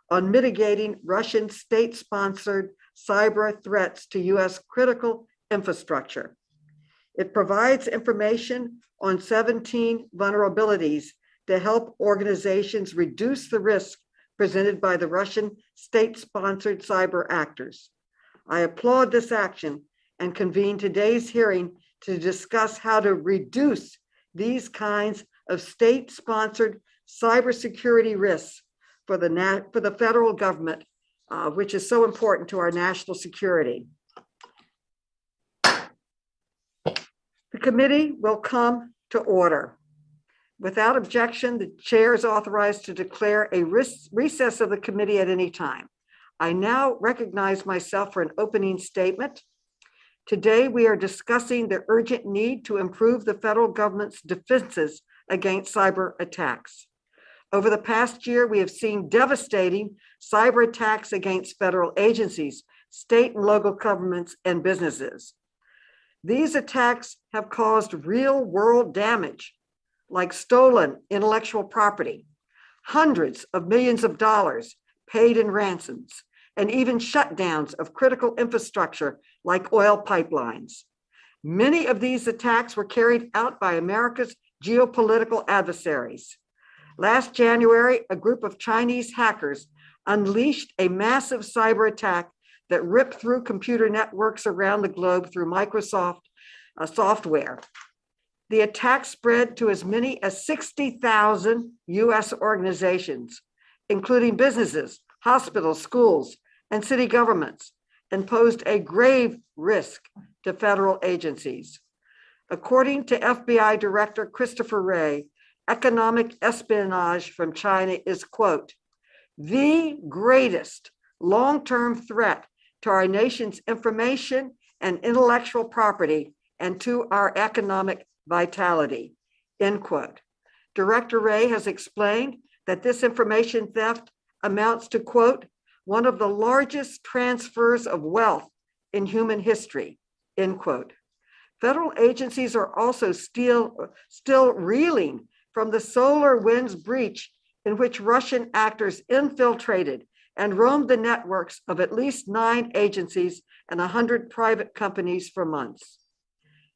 on mitigating Russian state-sponsored cyber threats to U.S. critical infrastructure. It provides information on 17 vulnerabilities to help organizations reduce the risk presented by the Russian state-sponsored cyber actors. I applaud this action and convene today's hearing to discuss how to reduce these kinds of state-sponsored cybersecurity risks for the federal government, which is so important to our national security. The committee will come to order. Without objection, the chair is authorized to declare a recess of the committee at any time. I now recognize myself for an opening statement. Today, we are discussing the urgent need to improve the federal government's defenses against cyber attacks. Over the past year, we have seen devastating cyber attacks against federal agencies, state and local governments, and businesses. These attacks have caused real-world damage, like stolen intellectual property, hundreds of millions of dollars paid in ransoms, and even shutdowns of critical infrastructure like oil pipelines. Many of these attacks were carried out by America's geopolitical adversaries. Last January, a group of Chinese hackers unleashed a massive cyber attack that ripped through computer networks around the globe through Microsoft software. The attack spread to as many as 60,000 US organizations, including businesses, hospitals, schools, and city governments, and posed a grave risk to federal agencies. According to FBI Director Christopher Wray, economic espionage from China is, quote, the greatest long-term threat to our nation's information and intellectual property and to our economic vitality, end quote. Director Wray has explained that this information theft amounts to, quote, one of the largest transfers of wealth in human history, end quote. Federal agencies are also still reeling from the SolarWinds breach in which Russian actors infiltrated and roamed the networks of at least 9 agencies and 100 private companies for months.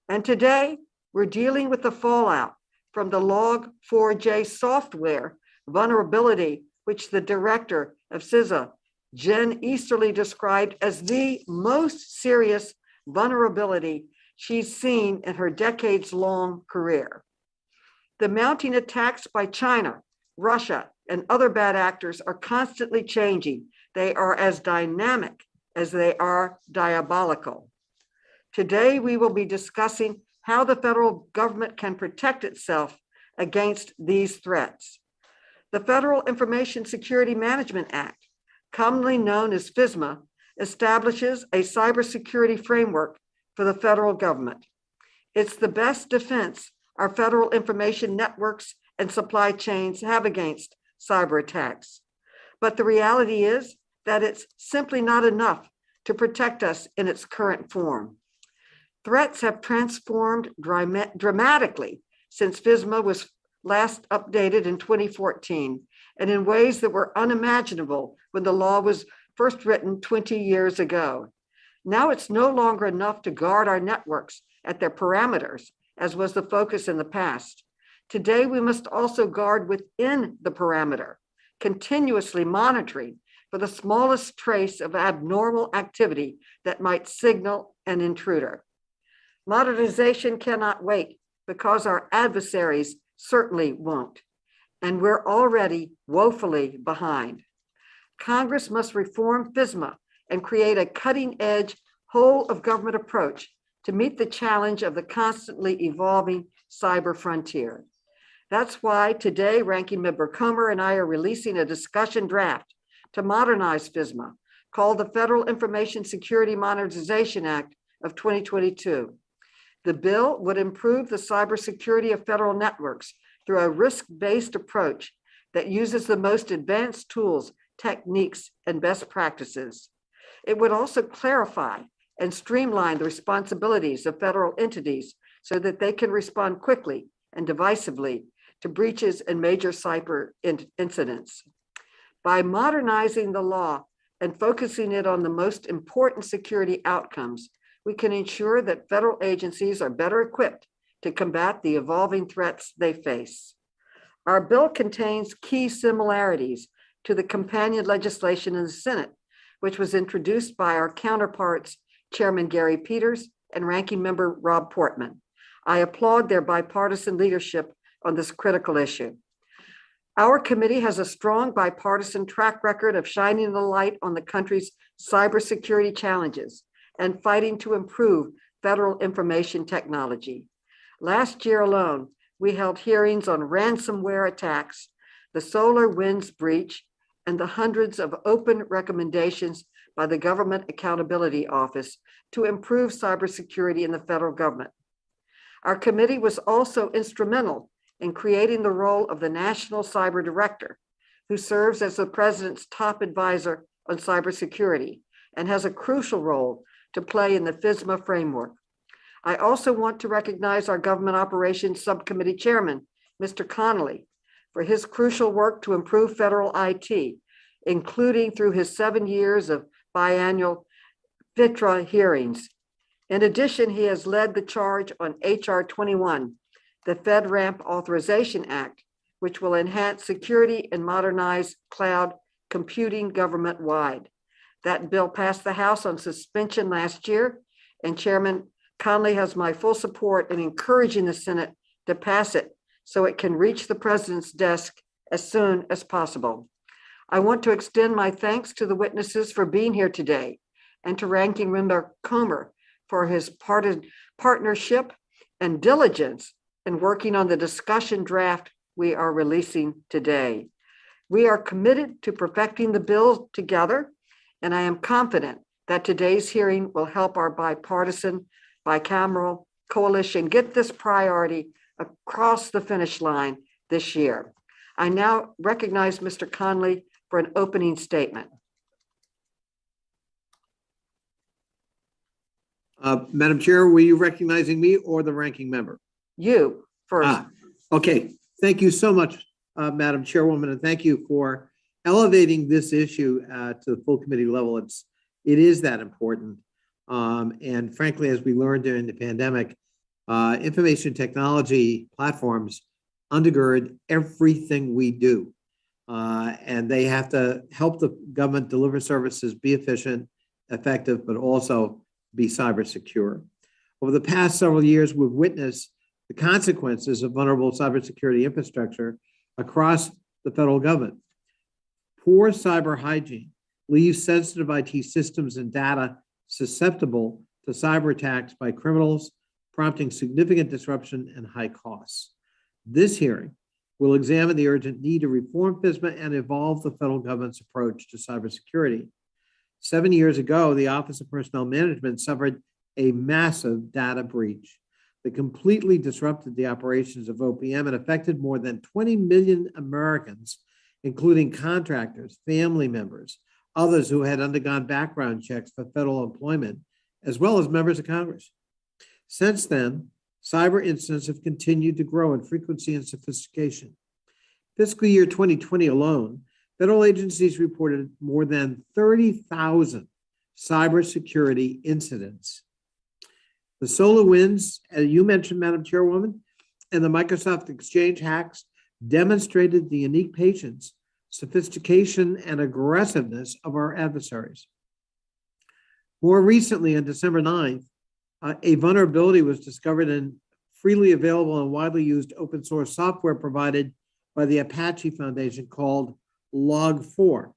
And today, we're dealing with the fallout from the Log4j software vulnerability, which the director of CISA, Jen Easterly, described as the most serious vulnerability she's seen in her decades-long career. The mounting attacks by China, Russia, and other bad actors are constantly changing. They are as dynamic as they are diabolical. Today, we will be discussing how the federal government can protect itself against these threats. The Federal Information Security Management Act, commonly known as FISMA, establishes a cybersecurity framework for the federal government. It's the best defense our federal information networks and supply chains have against cyber attacks. But the reality is that it's simply not enough to protect us in its current form. Threats have transformed dramatically since FISMA was last updated in 2014, and in ways that were unimaginable when the law was first written 20 years ago. Now it's no longer enough to guard our networks at their parameters, as was the focus in the past. Today, we must also guard within the parameter, continuously monitoring for the smallest trace of abnormal activity that might signal an intruder. Modernization cannot wait because our adversaries certainly won't, and we're already woefully behind. Congress must reform FISMA and create a cutting-edge, whole-of-government approach to meet the challenge of the constantly evolving cyber frontier. That's why today, Ranking Member Comer and I are releasing a discussion draft to modernize FISMA called the Federal Information Security Modernization Act of 2022. The bill would improve the cybersecurity of federal networks through a risk-based approach that uses the most advanced tools, techniques, and best practices. It would also clarify and streamline the responsibilities of federal entities so that they can respond quickly and decisively to breaches and major cyber incidents. By modernizing the law and focusing it on the most important security outcomes, we can ensure that federal agencies are better equipped to combat the evolving threats they face. Our bill contains key similarities to the companion legislation in the Senate, which was introduced by our counterparts, Chairman Gary Peters and Ranking Member Rob Portman. I applaud their bipartisan leadership on this critical issue. Our committee has a strong bipartisan track record of shining the light on the country's cybersecurity challenges and fighting to improve federal information technology. Last year alone, we held hearings on ransomware attacks, the SolarWinds breach, and the hundreds of open recommendations by the Government Accountability Office to improve cybersecurity in the federal government. Our committee was also instrumental in creating the role of the National Cyber Director, who serves as the President's top advisor on cybersecurity and has a crucial role to play in the FISMA framework. I also want to recognize our Government Operations Subcommittee Chairman, Mr. Connolly, for his crucial work to improve federal IT, including through his 7 years of biannual FITRA hearings. In addition, he has led the charge on HR 21, the FedRAMP Authorization Act, which will enhance security and modernize cloud computing government-wide. That bill passed the House on suspension last year, and Chairman Conley has my full support in encouraging the Senate to pass it so it can reach the President's desk as soon as possible. I want to extend my thanks to the witnesses for being here today and to Ranking Member Comer for his partnership and diligence in working on the discussion draft we are releasing today. We are committed to perfecting the bill together, and I am confident that today's hearing will help our bipartisan, bicameral coalition get this priority across the finish line this year. I now recognize Mr. Conley for an opening statement. Madam Chair, were you recognizing me or the ranking member? You first. Okay. Thank you so much, Madam Chairwoman, and thank you for elevating this issue to the full committee level. It is that important. And frankly, as we learned during the pandemic, information technology platforms undergird everything we do. And they have to help the government deliver services, be efficient, effective, but also be cyber secure. Over the past several years, we've witnessed the consequences of vulnerable cybersecurity infrastructure across the federal government. Poor cyber hygiene leaves sensitive IT systems and data susceptible to cyber attacks by criminals, prompting significant disruption and high costs. This hearing will examine the urgent need to reform FISMA and evolve the federal government's approach to cybersecurity. 7 years ago, the Office of Personnel Management suffered a massive data breach that completely disrupted the operations of OPM and affected more than 20 million Americans, including contractors, family members, others who had undergone background checks for federal employment, as well as members of Congress. Since then, cyber incidents have continued to grow in frequency and sophistication. Fiscal year 2020 alone, federal agencies reported more than 30,000 cybersecurity incidents. The SolarWinds, as you mentioned, Madam Chairwoman, and the Microsoft Exchange hacks demonstrated the unique patience, sophistication, and aggressiveness of our adversaries. More recently, on December 9th, a vulnerability was discovered in freely available and widely used open source software provided by the Apache Foundation called Log4j,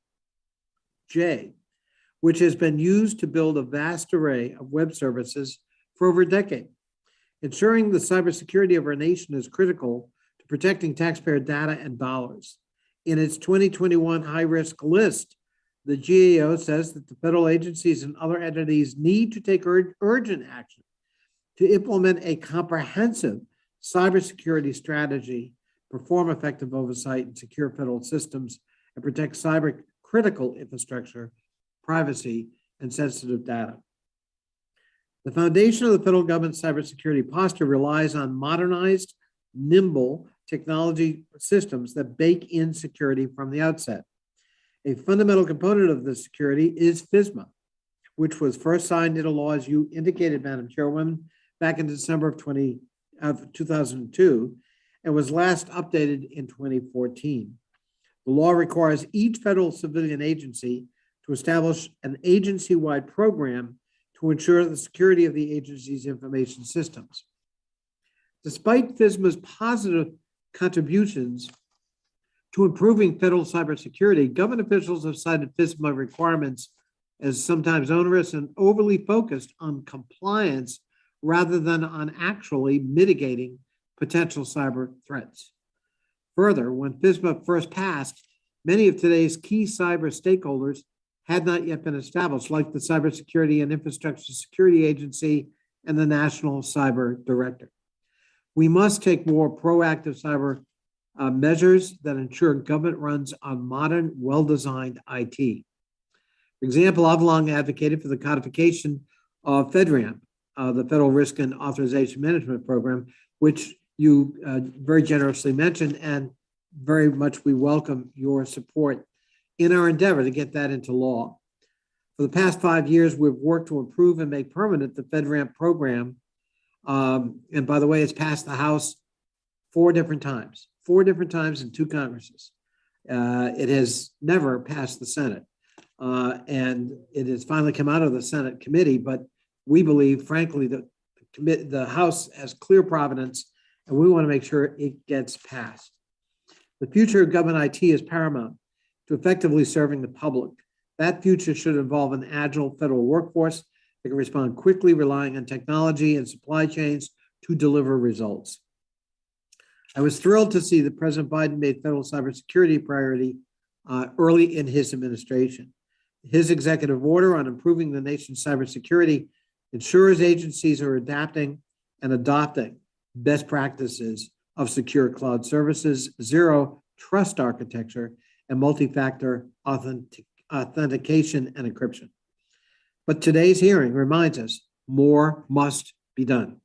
which has been used to build a vast array of web services for over a decade. Ensuring the cybersecurity of our nation is critical to protecting taxpayer data and dollars. In its 2021 high-risk list, the GAO says that the federal agencies and other entities need to take urgent action to implement a comprehensive cybersecurity strategy, perform effective oversight and secure federal systems, and protect cyber critical infrastructure, privacy, and sensitive data. The foundation of the federal government's cybersecurity posture relies on modernized, nimble technology systems that bake in security from the outset. A fundamental component of the security is FISMA, which was first signed into law, as you indicated, Madam Chairwoman, back in December of 2002, and was last updated in 2014. The law requires each federal civilian agency to establish an agency-wide program to ensure the security of the agency's information systems. Despite FISMA's positive contributions to improving federal cybersecurity, government officials have cited FISMA requirements as sometimes onerous and overly focused on compliance rather than on actually mitigating potential cyber threats. Further, when FISMA first passed, many of today's key cyber stakeholders had not yet been established, like the Cybersecurity and Infrastructure Security Agency and the National Cyber Director. We must take more proactive cyber measures that ensure government runs on modern, well-designed IT. For example, I've long advocated for the codification of FedRAMP, the Federal Risk and Authorization Management Program, which you very generously mentioned, and very much we welcome your support in our endeavor to get that into law. For the past 5 years, we've worked to improve and make permanent the FedRAMP program. And by the way, it's passed the House 4 different times in 2 Congresses. It has never passed the Senate. And it has finally come out of the Senate committee, but we believe, frankly, that the House has clear providence, and we want to make sure it gets passed. The future of government IT is paramount to effectively serving the public. That future should involve an agile federal workforce that can respond quickly, relying on technology and supply chains to deliver results. I was thrilled to see that President Biden made federal cybersecurity a priority early in his administration. His executive order on improving the nation's cybersecurity ensures agencies are adapting and adopting best practices of secure cloud services, zero trust architecture, and multi-factor authentication and encryption. But today's hearing reminds us more must be done.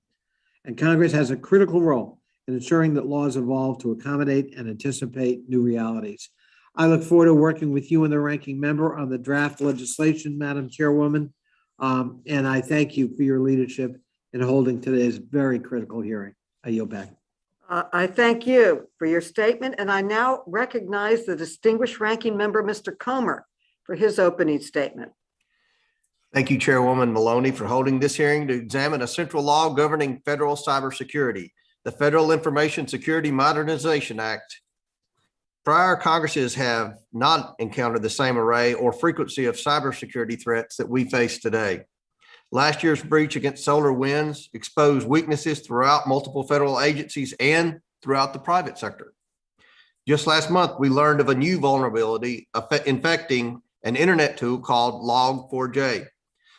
And Congress has a critical role in ensuring that laws evolve to accommodate and anticipate new realities. I look forward to working with you and the ranking member on the draft legislation, Madam Chairwoman. And I thank you for your leadership in holding today's very critical hearing. I yield back. I thank you for your statement, and I now recognize the distinguished ranking member, Mr. Comer, for his opening statement. Thank you, Chairwoman Maloney, for holding this hearing to examine a central law governing federal cybersecurity, the Federal Information Security Modernization Act. Prior Congresses have not encountered the same array or frequency of cybersecurity threats that we face today. Last year's breach against SolarWinds exposed weaknesses throughout multiple federal agencies and throughout the private sector. Just last month, we learned of a new vulnerability infecting an internet tool called Log4j.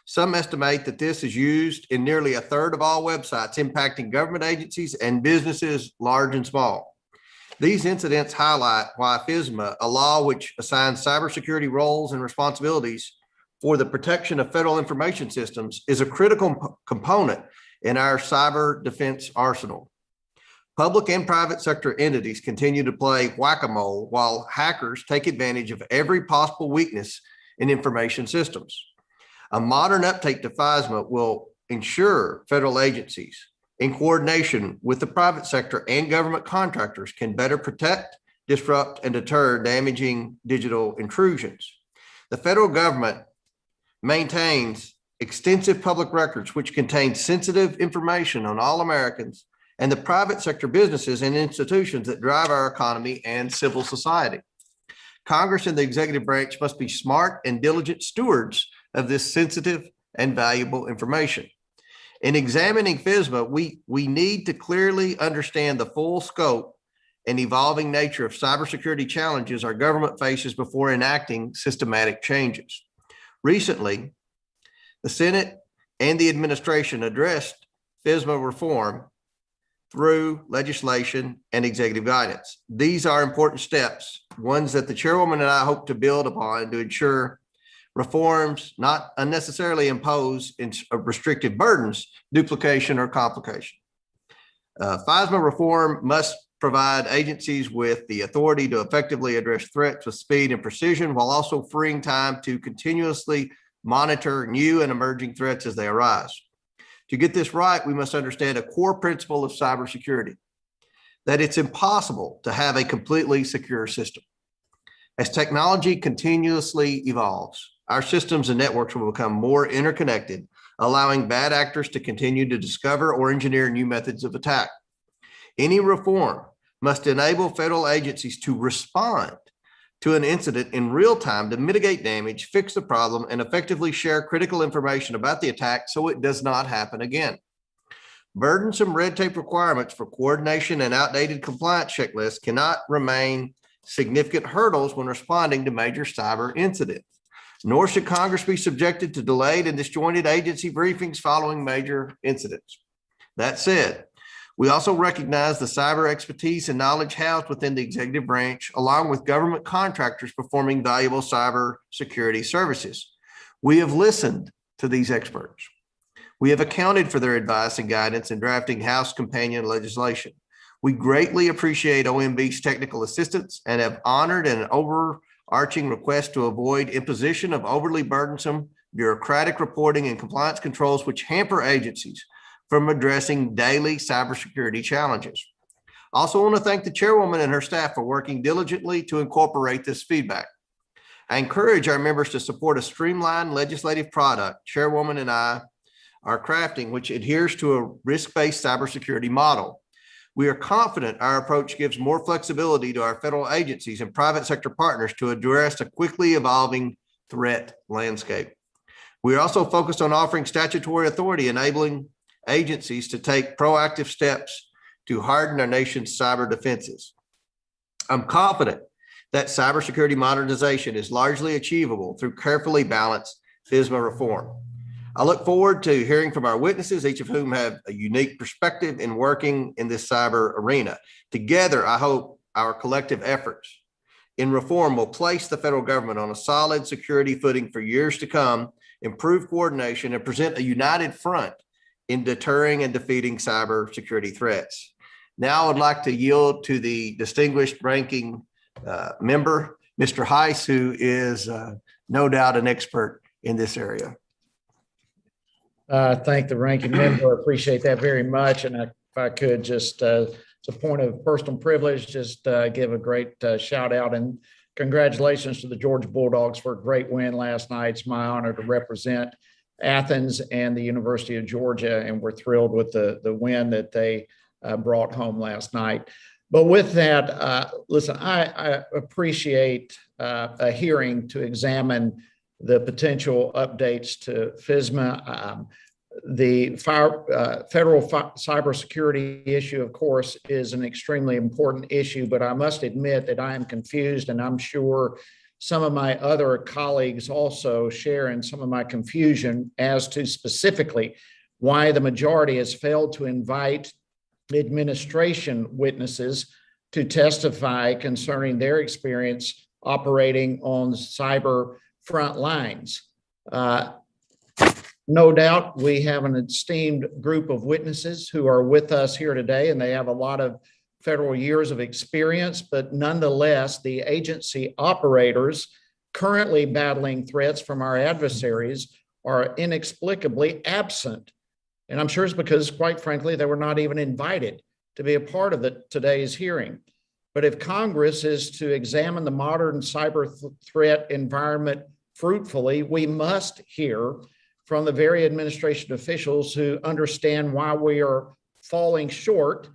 Some estimate that this is used in nearly 1/3 of all websites, impacting government agencies and businesses large and small. These incidents highlight why FISMA, a law which assigns cybersecurity roles and responsibilities for the protection of federal information systems, is a critical component in our cyber defense arsenal. Public and private sector entities continue to play whack-a-mole while hackers take advantage of every possible weakness in information systems. A modern update to FISMA will ensure federal agencies, in coordination with the private sector and government contractors, can better protect, disrupt, and deter damaging digital intrusions. The federal government maintains extensive public records which contain sensitive information on all Americans and the private sector businesses and institutions that drive our economy and civil society. Congress and the executive branch must be smart and diligent stewards of this sensitive and valuable information. In examining FISMA, we need to clearly understand the full scope and evolving nature of cybersecurity challenges our government faces before enacting systematic changes. Recently, the Senate and the administration addressed FISMA reform through legislation and executive guidance. These are important steps, ones that the chairwoman and I hope to build upon to ensure reforms not unnecessarily impose restrictive burdens, duplication, or complication. FISMA reform must provide agencies with the authority to effectively address threats with speed and precision, while also freeing time to continuously monitor new and emerging threats as they arise. To get this right, we must understand a core principle of cybersecurity, that it's impossible to have a completely secure system. As technology continuously evolves, our systems and networks will become more interconnected, allowing bad actors to continue to discover or engineer new methods of attack. Any reform must enable federal agencies to respond to an incident in real time to mitigate damage, fix the problem, and effectively share critical information about the attack so it does not happen again. Burdensome red tape requirements for coordination and outdated compliance checklists cannot remain significant hurdles when responding to major cyber incidents, nor should Congress be subjected to delayed and disjointed agency briefings following major incidents. That said, we also recognize the cyber expertise and knowledge housed within the executive branch, along with government contractors performing valuable cyber security services. We have listened to these experts. We have accounted for their advice and guidance in drafting House companion legislation. We greatly appreciate OMB's technical assistance and have honored an overarching request to avoid imposition of overly burdensome bureaucratic reporting and compliance controls which hamper agencies from addressing daily cybersecurity challenges. I also want to thank the chairwoman and her staff for working diligently to incorporate this feedback. I encourage our members to support a streamlined legislative product Chairwoman and I are crafting, which adheres to a risk-based cybersecurity model. We are confident our approach gives more flexibility to our federal agencies and private sector partners to address a quickly evolving threat landscape. We are also focused on offering statutory authority, enabling agencies to take proactive steps to harden our nation's cyber defenses. I'm confident that cybersecurity modernization is largely achievable through carefully balanced FISMA reform. I look forward to hearing from our witnesses, each of whom have a unique perspective in working in this cyber arena. Together, I hope our collective efforts in reform will place the federal government on a solid security footing for years to come, improve coordination, and present a united front in deterring and defeating cybersecurity threats. Now I'd like to yield to the distinguished ranking member, Mr. Heiss, who is no doubt an expert in this area. Thank the ranking member. I appreciate that very much. And if I could just, as a point of personal privilege, just give a great shout out and congratulations to the Georgia Bulldogs for a great win last night. It's my honor to represent Athens and the University of Georgia, and we're thrilled with the win that they brought home last night. But with that, listen, I appreciate a hearing to examine the potential updates to FISMA. The federal cybersecurity issue, of course, is an extremely important issue, but I must admit that I am confused, and I'm sure some of my other colleagues also share in some of my confusion as to specifically why the majority has failed to invite administration witnesses to testify concerning their experience operating on cyber front lines. No doubt we have an esteemed group of witnesses who are with us here today, and they have a lot of federal years of experience, but nonetheless, the agency operators currently battling threats from our adversaries are inexplicably absent. And I'm sure it's because, quite frankly, they were not even invited to be a part of today's hearing. But if Congress is to examine the modern cyber threat environment fruitfully, we must hear from the very administration officials who understand why we are falling short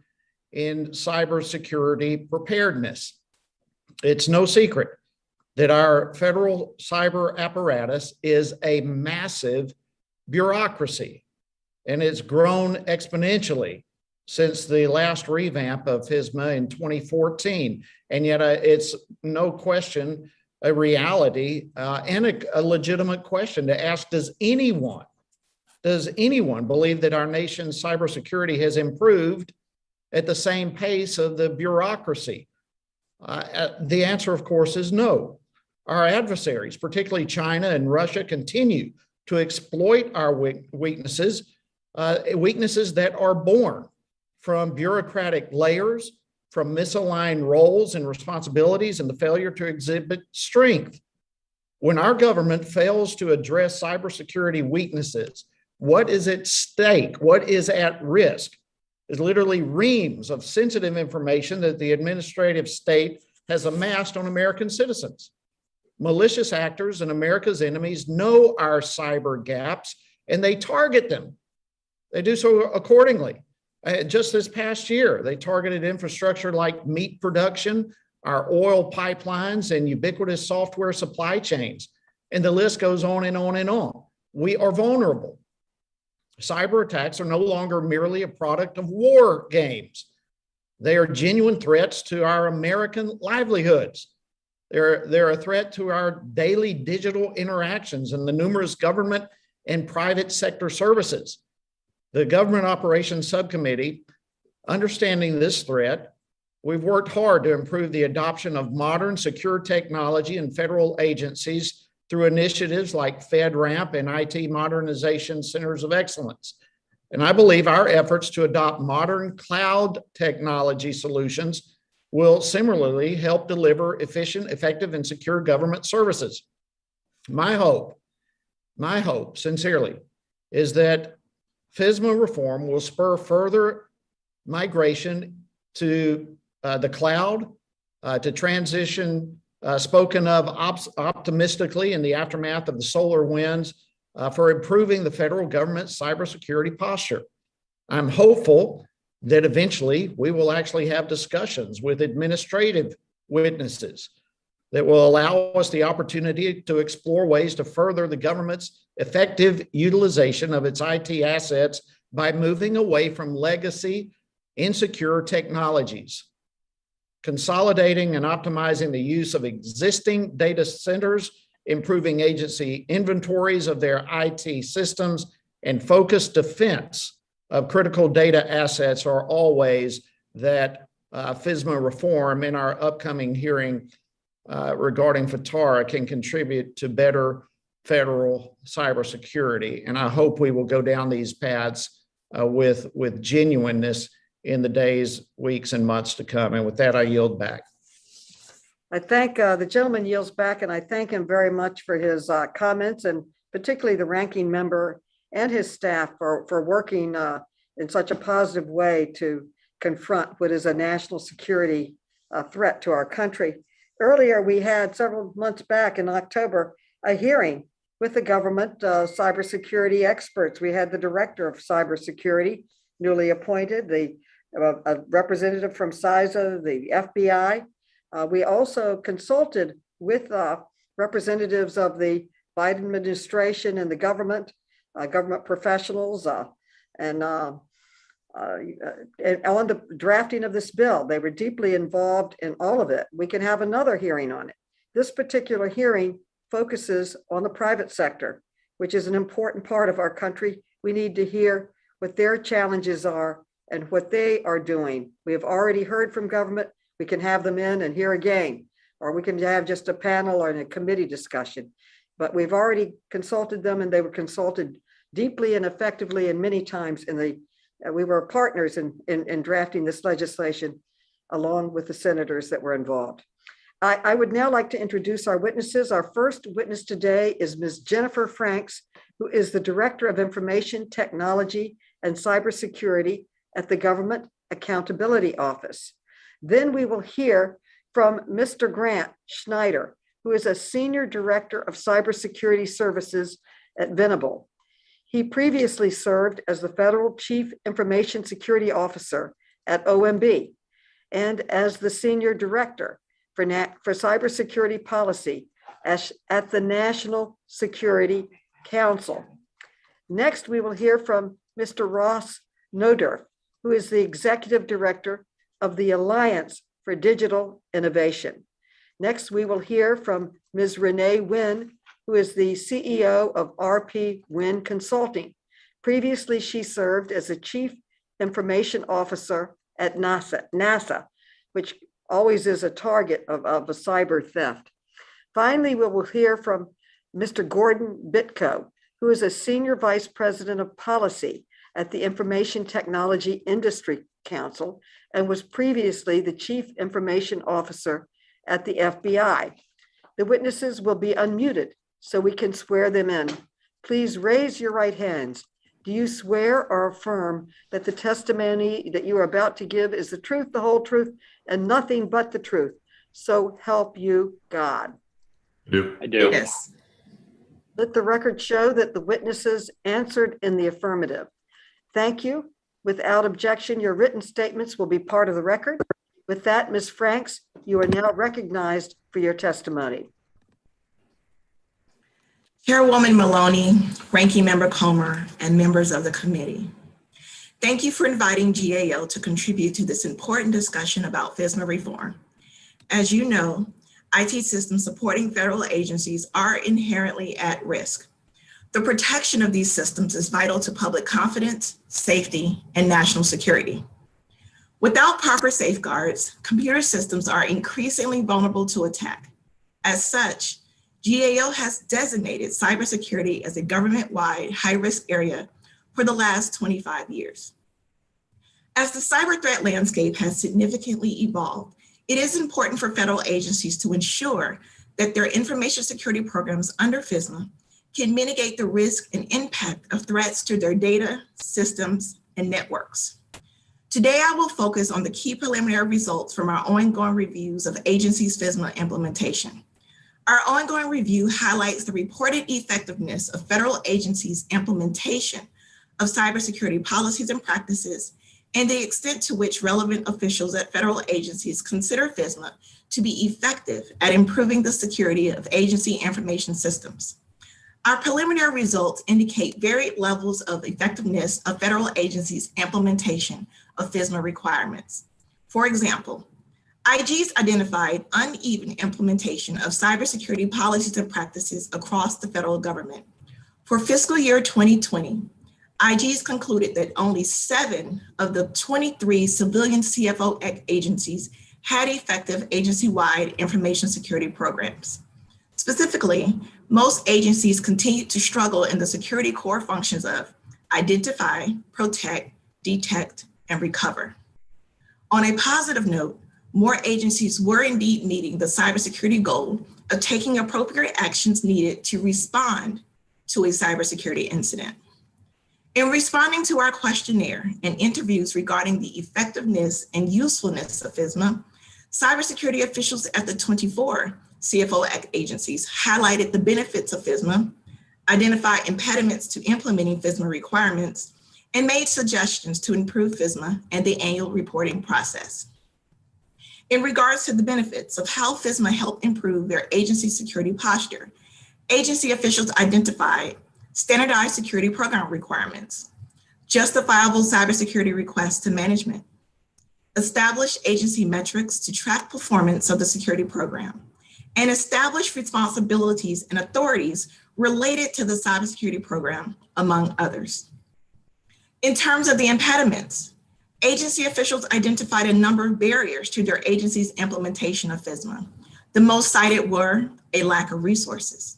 in cybersecurity preparedness. It's no secret that our federal cyber apparatus is a massive bureaucracy, and it's grown exponentially since the last revamp of FISMA in 2014. And yet it's no question a reality and a legitimate question to ask, does anyone believe that our nation's cybersecurity has improved at the same pace of the bureaucracy? The answer, of course, is no. Our adversaries, particularly China and Russia, continue to exploit our weaknesses that are born from bureaucratic layers from misaligned roles and responsibilities and the failure to exhibit strength. When our government fails to address cybersecurity weaknesses, what is at stake? What is at risk? Is literally reams of sensitive information that the administrative state has amassed on American citizens. Malicious actors and America's enemies know our cyber gaps and they target them. They do so accordingly. Just this past year, they targeted infrastructure like meat production, our oil pipelines, and ubiquitous software supply chains. And the list goes on and on and on. We are vulnerable. Cyber attacks are no longer merely a product of war games. They are genuine threats to our American livelihoods. They're a threat to our daily digital interactions and the numerous government and private sector services. The Government Operations Subcommittee, understanding this threat, we've worked hard to improve the adoption of modern secure technology in federal agencies through initiatives like FedRAMP and IT Modernization Centers of Excellence. And I believe our efforts to adopt modern cloud technology solutions will similarly help deliver efficient, effective, and secure government services. My hope, sincerely, is that FISMA reform will spur further migration to the cloud, to transition spoken of optimistically in the aftermath of the solar winds for improving the federal government's cybersecurity posture. I'm hopeful that eventually we will actually have discussions with administrative witnesses that will allow us the opportunity to explore ways to further the government's effective utilization of its IT assets by moving away from legacy, insecure technologies, consolidating and optimizing the use of existing data centers, improving agency inventories of their IT systems, and focused defense of critical data assets are all ways that FISMA reform in our upcoming hearing regarding FATARA can contribute to better federal cybersecurity. And I hope we will go down these paths with genuineness in the days, weeks, and months to come. And with that, I yield back. I thank the gentleman yields back, and I thank him very much for his comments, and particularly the ranking member and his staff for working in such a positive way to confront what is a national security threat to our country. Earlier, we had several months back in October, a hearing with the government cybersecurity experts. We had the director of cybersecurity newly appointed, a representative from CISA, the FBI. We also consulted with representatives of the Biden administration and the government professionals, and on the drafting of this bill. They were deeply involved in all of it. We can have another hearing on it. This particular hearing focuses on the private sector, which is an important part of our country. We need to hear what their challenges are and what they are doing. We have already heard from government. We can have them in and hear again, or we can have just a panel or a committee discussion. But we've already consulted them, and they were consulted deeply and effectively, and many times we were partners in drafting this legislation along with the senators that were involved. I would now like to introduce our witnesses. Our first witness today is Ms. Jennifer Franks, who is the Director of Information Technology and Cybersecurity at the Government Accountability Office. Then we will hear from Mr. Grant Schneider, who is a Senior Director of Cybersecurity Services at Venable. He previously served as the Federal Chief Information Security Officer at OMB and as the Senior Director for Cybersecurity Policy at the National Security Council. Next, we will hear from Mr. Ross Noderf, who is the Executive Director of the Alliance for Digital Innovation. Next, we will hear from Ms. Renee Wynn, who is the CEO of RP Wynn Consulting. Previously, she served as a Chief Information Officer at NASA, which always is a target of a cyber theft. Finally, we will hear from Mr. Gordon Bitko, who is a Senior Vice President of Policy at the Information Technology Industry Council and was previously the Chief Information Officer at the FBI. The witnesses will be unmuted so we can swear them in. Please raise your right hands. Do you swear or affirm that the testimony that you are about to give is the truth, the whole truth, and nothing but the truth? So help you God. I do. Yes. Let the record show that the witnesses answered in the affirmative. Thank you. Without objection, your written statements will be part of the record. With that, Ms. Franks, you are now recognized for your testimony. Chairwoman Maloney, Ranking Member Comer, and members of the committee. Thank you for inviting GAO to contribute to this important discussion about FISMA reform. As you know, IT systems supporting federal agencies are inherently at risk. The protection of these systems is vital to public confidence, safety, and national security. Without proper safeguards, computer systems are increasingly vulnerable to attack. As such, GAO has designated cybersecurity as a government-wide high-risk area for the last 25 years. As the cyber threat landscape has significantly evolved, it is important for federal agencies to ensure that their information security programs under FISMA can mitigate the risk and impact of threats to their data, systems, and networks. Today, I will focus on the key preliminary results from our ongoing reviews of agencies' FISMA implementation. Our ongoing review highlights the reported effectiveness of federal agencies' implementation of cybersecurity policies and practices, and the extent to which relevant officials at federal agencies consider FISMA to be effective at improving the security of agency information systems. Our preliminary results indicate varied levels of effectiveness of federal agencies' implementation of FISMA requirements. For example, IGs identified uneven implementation of cybersecurity policies and practices across the federal government. For fiscal year 2020, IGs concluded that only 7 of the 23 civilian CFO agencies had effective agency-wide information security programs. Specifically, most agencies continued to struggle in the security core functions of identify, protect, detect, and recover. On a positive note, more agencies were indeed meeting the cybersecurity goal of taking appropriate actions needed to respond to a cybersecurity incident. In responding to our questionnaire and interviews regarding the effectiveness and usefulness of FISMA, cybersecurity officials at the 24 CFO agencies highlighted the benefits of FISMA, identified impediments to implementing FISMA requirements, and made suggestions to improve FISMA and the annual reporting process. In regards to the benefits of how FISMA helped improve their agency security posture, agency officials identified standardized security program requirements, justifiable cybersecurity requests to management, established agency metrics to track performance of the security program, and established responsibilities and authorities related to the cybersecurity program, among others. In terms of the impediments, agency officials identified a number of barriers to their agency's implementation of FISMA. The most cited were a lack of resources,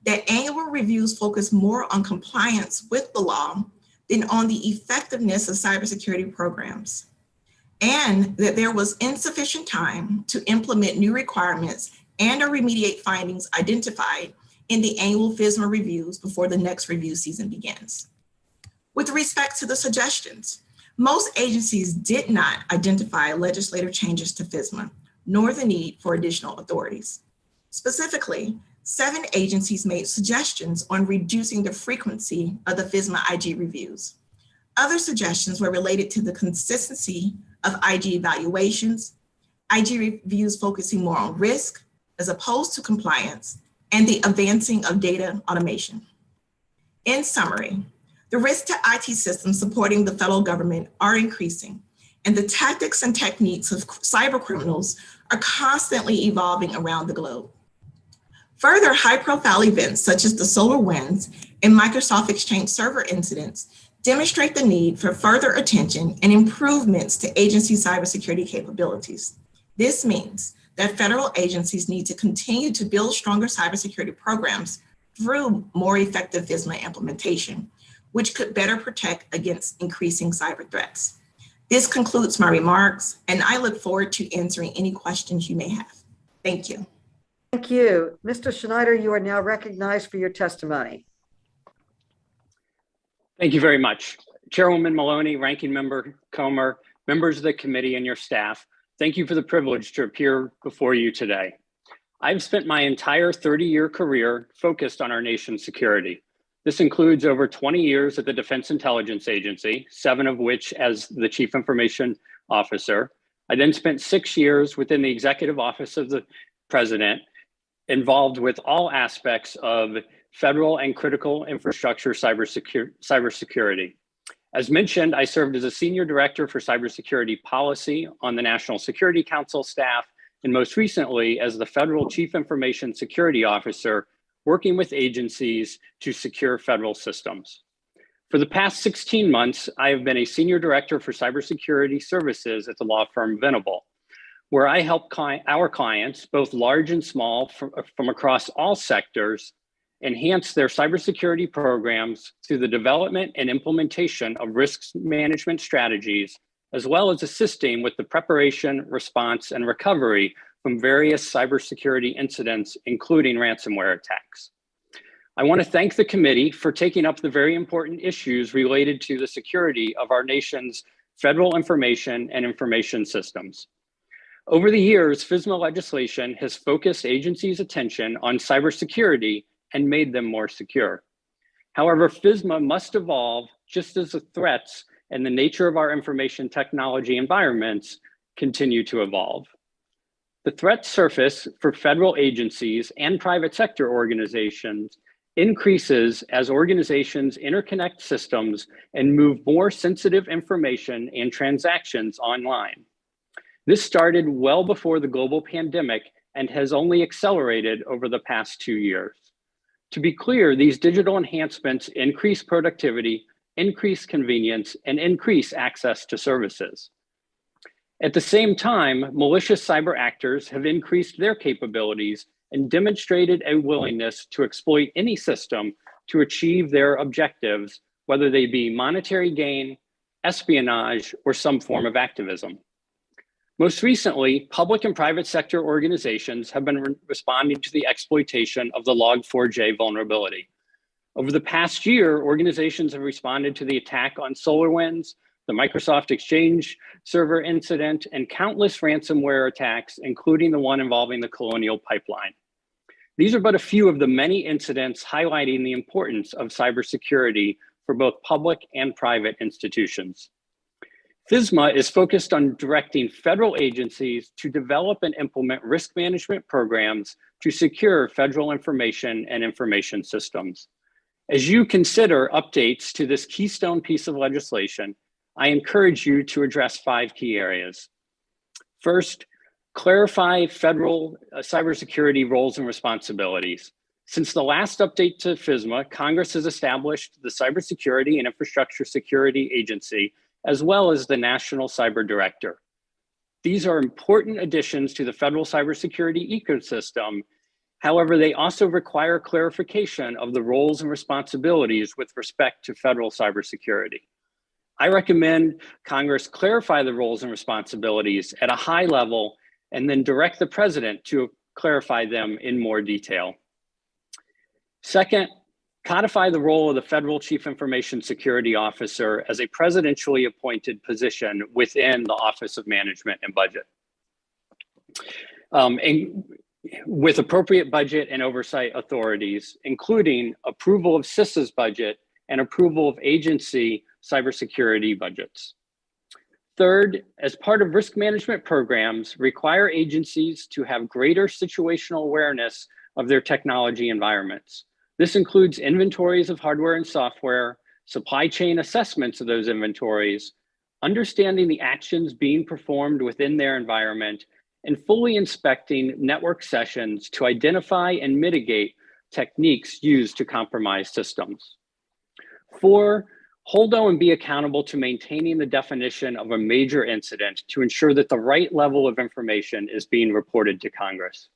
that annual reviews focus more on compliance with the law than on the effectiveness of cybersecurity programs, and that there was insufficient time to implement new requirements and or remediate findings identified in the annual FISMA reviews before the next review season begins. With respect to the suggestions, most agencies did not identify legislative changes to FISMA, nor the need for additional authorities. Specifically, 7 agencies made suggestions on reducing the frequency of the FISMA IG reviews. Other suggestions were related to the consistency of IG evaluations, IG reviews focusing more on risk as opposed to compliance, and the advancing of data automation. In summary, the risks to IT systems supporting the federal government are increasing, and the tactics and techniques of cyber criminals are constantly evolving around the globe. Further, high-profile events such as the SolarWinds and Microsoft Exchange server incidents demonstrate the need for further attention and improvements to agency cybersecurity capabilities. This means that federal agencies need to continue to build stronger cybersecurity programs through more effective FISMA implementation, which could better protect against increasing cyber threats. This concludes my remarks, and I look forward to answering any questions you may have. Thank you. Thank you. Mr. Schneider, you are now recognized for your testimony. Thank you very much. Chairwoman Maloney, Ranking Member Comer, members of the committee and your staff, thank you for the privilege to appear before you today. I've spent my entire 30-year career focused on our nation's security. This includes over 20 years at the Defense Intelligence Agency, 7 of which as the Chief Information Officer. I then spent 6 years within the Executive Office of the President, involved with all aspects of federal and critical infrastructure cybersecurity. As mentioned, I served as a Senior Director for Cybersecurity Policy on the National Security Council staff, and most recently as the Federal Chief Information Security Officer, working with agencies to secure federal systems. For the past 16 months, I have been a Senior Director for Cybersecurity Services at the law firm Venable, where I help our clients, both large and small, from across all sectors, enhance their cybersecurity programs through the development and implementation of risk management strategies, as well as assisting with the preparation, response, and recovery from various cybersecurity incidents, including ransomware attacks. I want to thank the committee for taking up the very important issues related to the security of our nation's federal information and information systems. Over the years, FISMA legislation has focused agencies' attention on cybersecurity and made them more secure. However, FISMA must evolve just as the threats and the nature of our information technology environments continue to evolve. The threat surface for federal agencies and private sector organizations increases as organizations interconnect systems and move more sensitive information and transactions online. This started well before the global pandemic and has only accelerated over the past 2 years. To be clear, these digital enhancements increase productivity, increase convenience, and increase access to services. At the same time, malicious cyber actors have increased their capabilities and demonstrated a willingness to exploit any system to achieve their objectives, whether they be monetary gain, espionage, or some form of activism. Most recently, public and private sector organizations have been responding to the exploitation of the Log4j vulnerability. Over the past year, organizations have responded to the attack on SolarWinds, the Microsoft Exchange server incident, and countless ransomware attacks, including the one involving the Colonial Pipeline. These are but a few of the many incidents highlighting the importance of cybersecurity for both public and private institutions. FISMA is focused on directing federal agencies to develop and implement risk management programs to secure federal information and information systems. As you consider updates to this keystone piece of legislation, I encourage you to address 5 key areas. First, clarify federal cybersecurity roles and responsibilities. Since the last update to FISMA, Congress has established the Cybersecurity and Infrastructure Security Agency, as well as the National Cyber Director. These are important additions to the federal cybersecurity ecosystem. However, they also require clarification of the roles and responsibilities with respect to federal cybersecurity. I recommend Congress clarify the roles and responsibilities at a high level and then direct the president to clarify them in more detail. Second, codify the role of the Federal Chief Information Security Officer as a presidentially appointed position within the Office of Management and Budget, and with appropriate budget and oversight authorities, including approval of CISA's budget and approval of agency cybersecurity budgets. Third, as part of risk management programs, require agencies to have greater situational awareness of their technology environments. This includes inventories of hardware and software, supply chain assessments of those inventories, understanding the actions being performed within their environment, and fully inspecting network sessions to identify and mitigate techniques used to compromise systems. 4, hold and be accountable to maintaining the definition of a major incident to ensure that the right level of information is being reported to Congress.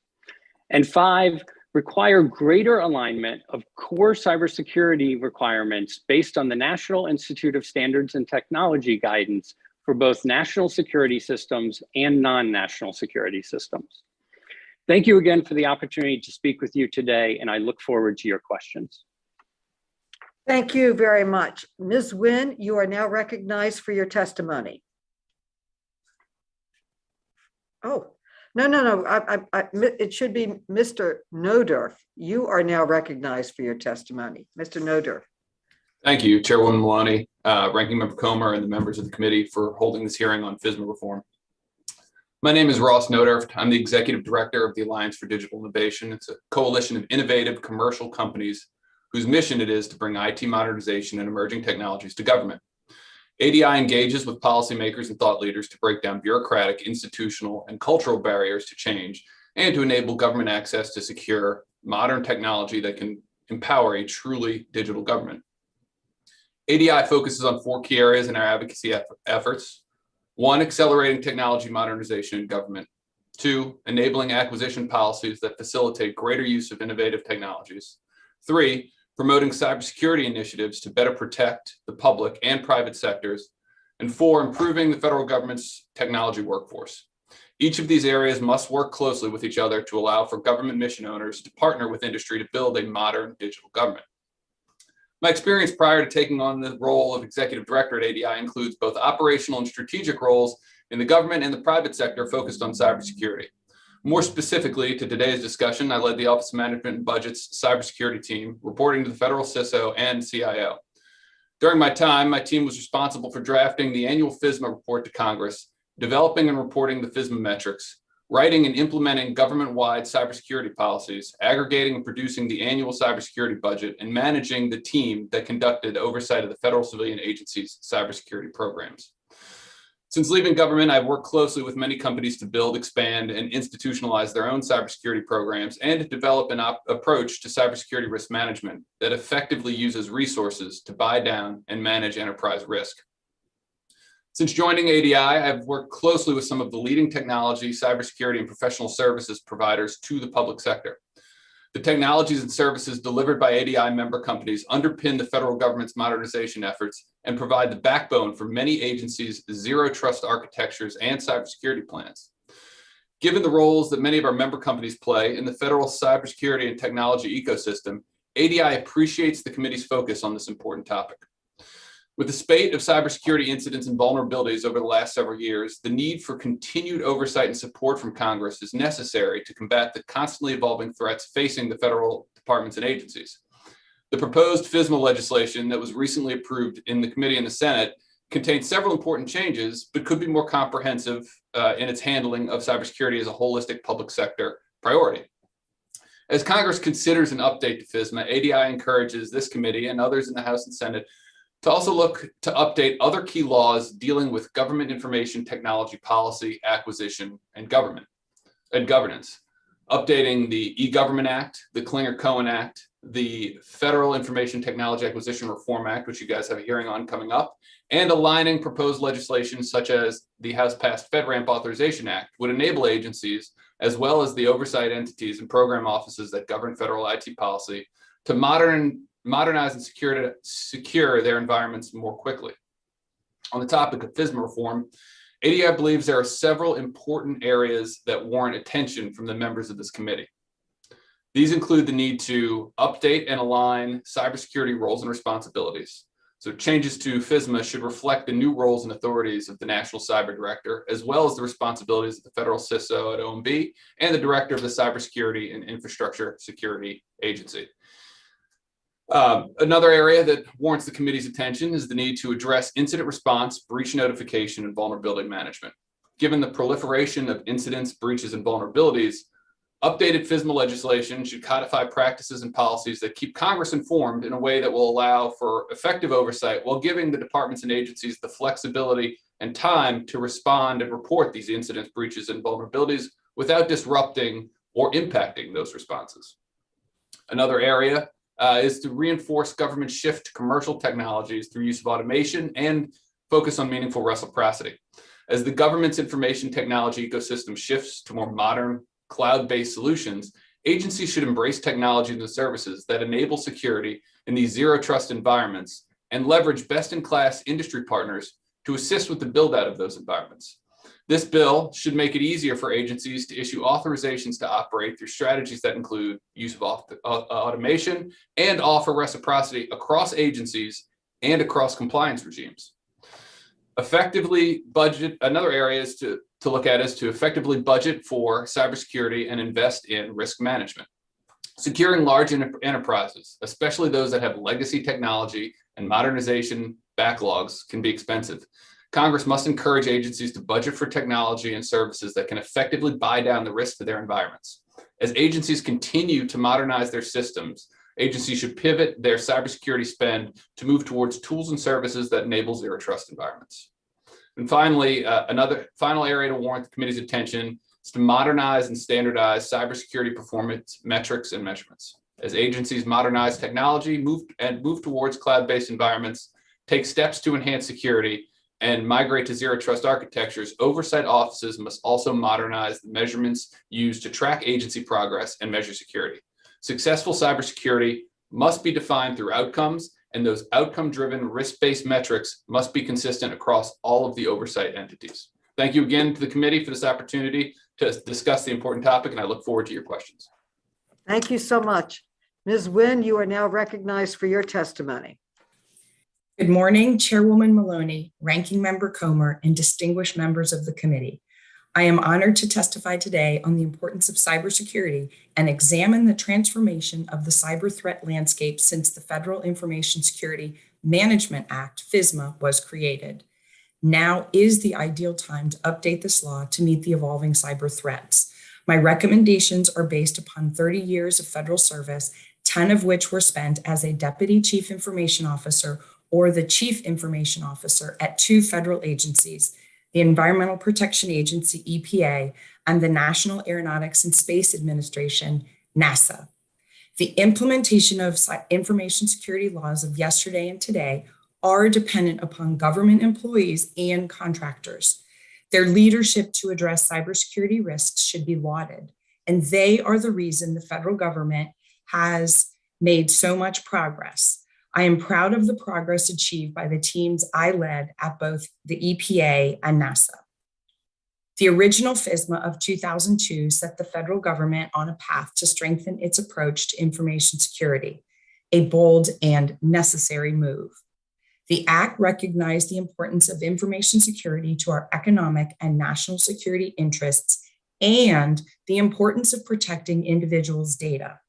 And 5, require greater alignment of core cybersecurity requirements based on the National Institute of Standards and Technology guidance for both national security systems and non-national security systems. Thank you again for the opportunity to speak with you today, and I look forward to your questions. Thank you very much. Ms. Nguyen, you are now recognized for your testimony. Oh, no. It should be Mr. Nodorf. You are now recognized for your testimony. Mr. Nodorf. Thank you, Chairwoman Maloney, Ranking Member Comer, and the members of the committee for holding this hearing on FISMA reform. My name is Ross Nodorf. I'm the Executive Director of the Alliance for Digital Innovation. It's a coalition of innovative commercial companies whose mission it is to bring IT modernization and emerging technologies to government. ADI engages with policymakers and thought leaders to break down bureaucratic, institutional, and cultural barriers to change and to enable government access to secure, modern technology that can empower a truly digital government. ADI focuses on 4 key areas in our advocacy efforts. 1, accelerating technology modernization in government. 2, enabling acquisition policies that facilitate greater use of innovative technologies. 3, promoting cybersecurity initiatives to better protect the public and private sectors. And 4, improving the federal government's technology workforce. Each of these areas must work closely with each other to allow for government mission owners to partner with industry to build a modern digital government. My experience prior to taking on the role of executive director at ADI includes both operational and strategic roles in the government and the private sector focused on cybersecurity. More specifically to today's discussion, I led the Office of Management and Budget's cybersecurity team, reporting to the federal CISO and CIO. During my time, my team was responsible for drafting the annual FISMA report to Congress, developing and reporting the FISMA metrics, writing and implementing government-wide cybersecurity policies, aggregating and producing the annual cybersecurity budget, and managing the team that conducted oversight of the federal civilian agencies' cybersecurity programs. Since leaving government, I've worked closely with many companies to build, expand, and institutionalize their own cybersecurity programs and to develop an approach to cybersecurity risk management that effectively uses resources to buy down and manage enterprise risk. Since joining ADI, I've worked closely with some of the leading technology, cybersecurity, and professional services providers to the public sector. The technologies and services delivered by ADI member companies underpin the federal government's modernization efforts and provide the backbone for many agencies' zero trust architectures and cybersecurity plans. Given the roles that many of our member companies play in the federal cybersecurity and technology ecosystem, ADI appreciates the committee's focus on this important topic. With the spate of cybersecurity incidents and vulnerabilities over the last several years, the need for continued oversight and support from Congress is necessary to combat the constantly evolving threats facing the federal departments and agencies. The proposed FISMA legislation that was recently approved in the committee and the Senate contains several important changes, but could be more comprehensive in its handling of cybersecurity as a holistic public sector priority. As Congress considers an update to FISMA, ADI encourages this committee and others in the House and Senate to also look to update other key laws dealing with government information technology policy, acquisition, and governance. Updating the E-Government Act, the Clinger-Cohen Act, the Federal Information Technology Acquisition Reform Act, which you guys have a hearing on coming up, and aligning proposed legislation such as the House-passed FedRAMP Authorization Act would enable agencies, as well as the oversight entities and program offices that govern federal IT policy, to modernize and secure their environments more quickly. On the topic of FISMA reform, ADI believes there are several important areas that warrant attention from the members of this committee. These include the need to update and align cybersecurity roles and responsibilities. So changes to FISMA should reflect the new roles and authorities of the National Cyber Director, as well as the responsibilities of the Federal CISO at OMB and the Director of the Cybersecurity and Infrastructure Security Agency. Another area that warrants the committee's attention is the need to address incident response, breach notification, and vulnerability management. Given the proliferation of incidents, breaches, and vulnerabilities, updated FISMA legislation should codify practices and policies that keep Congress informed in a way that will allow for effective oversight while giving the departments and agencies the flexibility and time to respond and report these incidents, breaches, and vulnerabilities without disrupting or impacting those responses. Another area is to reinforce government shift to commercial technologies through use of automation and focus on meaningful reciprocity. As the government's information technology ecosystem shifts to more modern cloud-based solutions, agencies should embrace technology and the services that enable security in these zero trust environments and leverage best-in-class industry partners to assist with the build-out of those environments. This bill should make it easier for agencies to issue authorizations to operate through strategies that include use of automation and offer reciprocity across agencies and across compliance regimes. Effectively budget, another area is to look at is to effectively budget for cybersecurity and invest in risk management. Securing large enterprises, especially those that have legacy technology and modernization backlogs, can be expensive. Congress must encourage agencies to budget for technology and services that can effectively buy down the risk to their environments. As agencies continue to modernize their systems, agencies should pivot their cybersecurity spend to move towards tools and services that enable zero trust environments. And finally, another final area to warrant the committee's attention is to modernize and standardize cybersecurity performance metrics and measurements. As agencies modernize technology, move towards cloud-based environments, take steps to enhance security, and migrate to zero trust architectures, oversight offices must also modernize the measurements used to track agency progress and measure security. Successful cybersecurity must be defined through outcomes, and those outcome-driven risk-based metrics must be consistent across all of the oversight entities. Thank you again to the committee for this opportunity to discuss the important topic, and I look forward to your questions. Thank you so much. Ms. Nguyen, you are now recognized for your testimony. Good morning, Chairwoman Maloney, Ranking Member Comer, and distinguished members of the committee. I am honored to testify today on the importance of cybersecurity and examine the transformation of the cyber threat landscape since the Federal Information Security Management Act, FISMA, was created. Now is the ideal time to update this law to meet the evolving cyber threats. My recommendations are based upon 30 years of federal service, 10 of which were spent as a Deputy Chief Information Officer or the Chief Information Officer at 2 federal agencies, the Environmental Protection Agency, EPA, and the National Aeronautics and Space Administration, NASA. The implementation of information security laws of yesterday and today are dependent upon government employees and contractors. Their leadership to address cybersecurity risks should be lauded, and they are the reason the federal government has made so much progress. I am proud of the progress achieved by the teams I led at both the EPA and NASA. The original FISMA of 2002 set the federal government on a path to strengthen its approach to information security, a bold and necessary move. The Act recognized the importance of information security to our economic and national security interests and the importance of protecting individuals' data.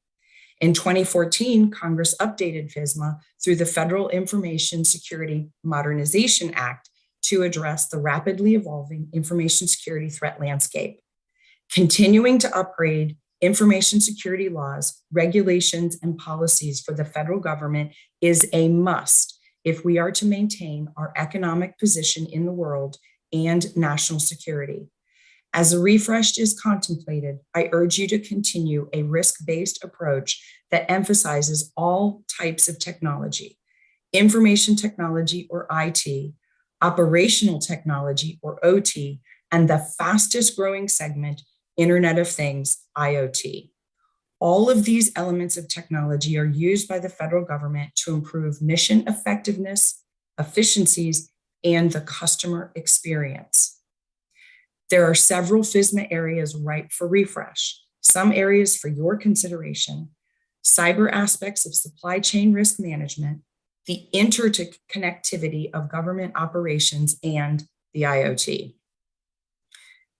In 2014, Congress updated FISMA through the Federal Information Security Modernization Act to address the rapidly evolving information security threat landscape. Continuing to upgrade information security laws, regulations, and policies for the federal government is a must if we are to maintain our economic position in the world and national security. As a refresh is contemplated, I urge you to continue a risk-based approach that emphasizes all types of technology, information technology or IT, operational technology or OT, and the fastest growing segment, Internet of Things, IoT. All of these elements of technology are used by the federal government to improve mission effectiveness, efficiencies, and the customer experience. There are several FISMA areas ripe for refresh. Some areas for your consideration: cyber aspects of supply chain risk management, the interconnectivity of government operations, and the IoT.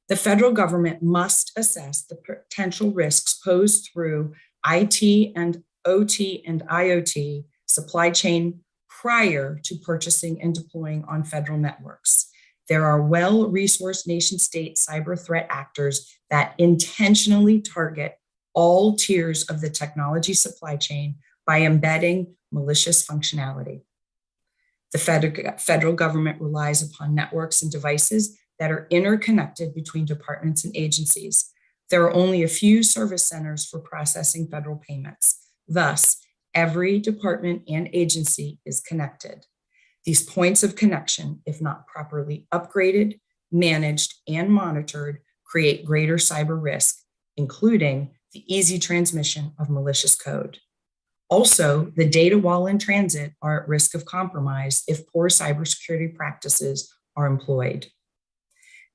The federal government must assess the potential risks posed through IT and OT and IoT supply chain prior to purchasing and deploying on federal networks. There are well-resourced nation-state cyber threat actors that intentionally target all tiers of the technology supply chain by embedding malicious functionality. The federal government relies upon networks and devices that are interconnected between departments and agencies. There are only a few service centers for processing federal payments. Thus, every department and agency is connected. These points of connection, if not properly upgraded, managed, and monitored, create greater cyber risk, including the easy transmission of malicious code. Also, the data while in transit are at risk of compromise if poor cybersecurity practices are employed.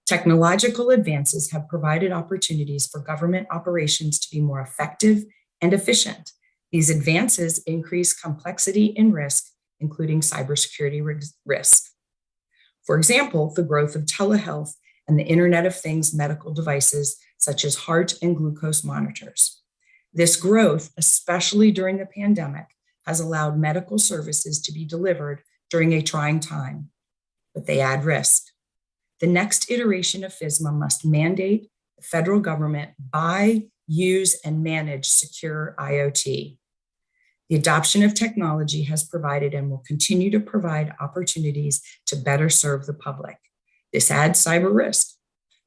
Technological advances have provided opportunities for government operations to be more effective and efficient. These advances increase complexity and risk, including cybersecurity risk. For example, the growth of telehealth and the Internet of Things medical devices, such as heart and glucose monitors. This growth, especially during the pandemic, has allowed medical services to be delivered during a trying time, but they add risk. The next iteration of FISMA must mandate the federal government buy, use, and manage secure IoT. The adoption of technology has provided and will continue to provide opportunities to better serve the public. This adds cyber risk.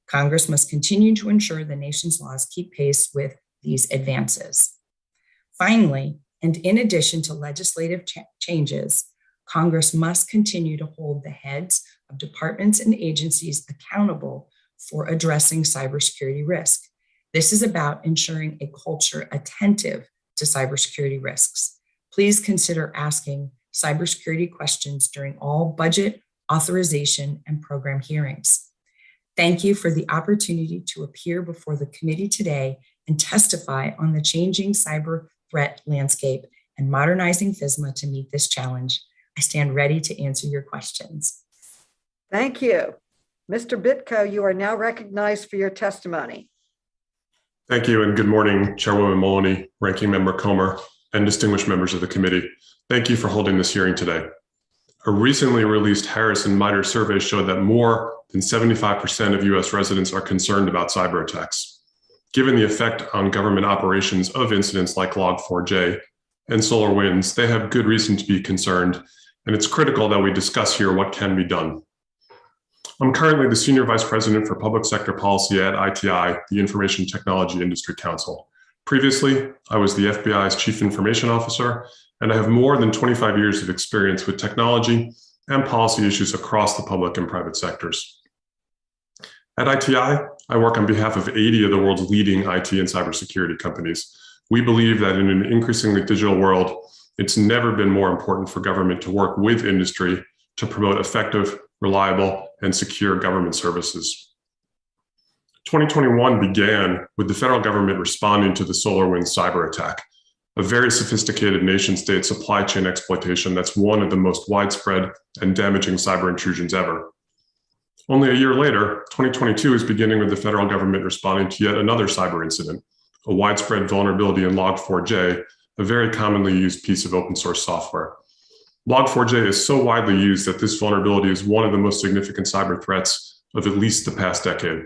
Congress must continue to ensure the nation's laws keep pace with these advances. Finally, and in addition to legislative changes, Congress must continue to hold the heads of departments and agencies accountable for addressing cybersecurity risk. This is about ensuring a culture attentive to cybersecurity risks. Please consider asking cybersecurity questions during all budget, authorization, and program hearings. Thank you for the opportunity to appear before the committee today and testify on the changing cyber threat landscape and modernizing FISMA to meet this challenge. I stand ready to answer your questions. Thank you. Mr. Bitko, you are now recognized for your testimony. Thank you, and good morning, Chairwoman Maloney, Ranking Member Comer, and distinguished members of the committee. Thank you for holding this hearing today. A recently released Harris and MITRE survey showed that more than 75% of US residents are concerned about cyber attacks. Given the effect on government operations of incidents like Log4j and SolarWinds, they have good reason to be concerned, and it's critical that we discuss here what can be done. I'm currently the Senior Vice President for Public Sector Policy at ITI, the Information Technology Industry Council. Previously, I was the FBI's Chief Information Officer, and I have more than 25 years of experience with technology and policy issues across the public and private sectors. At ITI, I work on behalf of 80 of the world's leading IT and cybersecurity companies. We believe that in an increasingly digital world, it's never been more important for government to work with industry to promote effective, reliable, and secure government services. 2021 began with the federal government responding to the SolarWinds cyber attack, a very sophisticated nation-state supply chain exploitation that's one of the most widespread and damaging cyber intrusions ever. Only a year later, 2022 is beginning with the federal government responding to yet another cyber incident, a widespread vulnerability in Log4j, a very commonly used piece of open source software. Log4j is so widely used that this vulnerability is one of the most significant cyber threats of at least the past decade.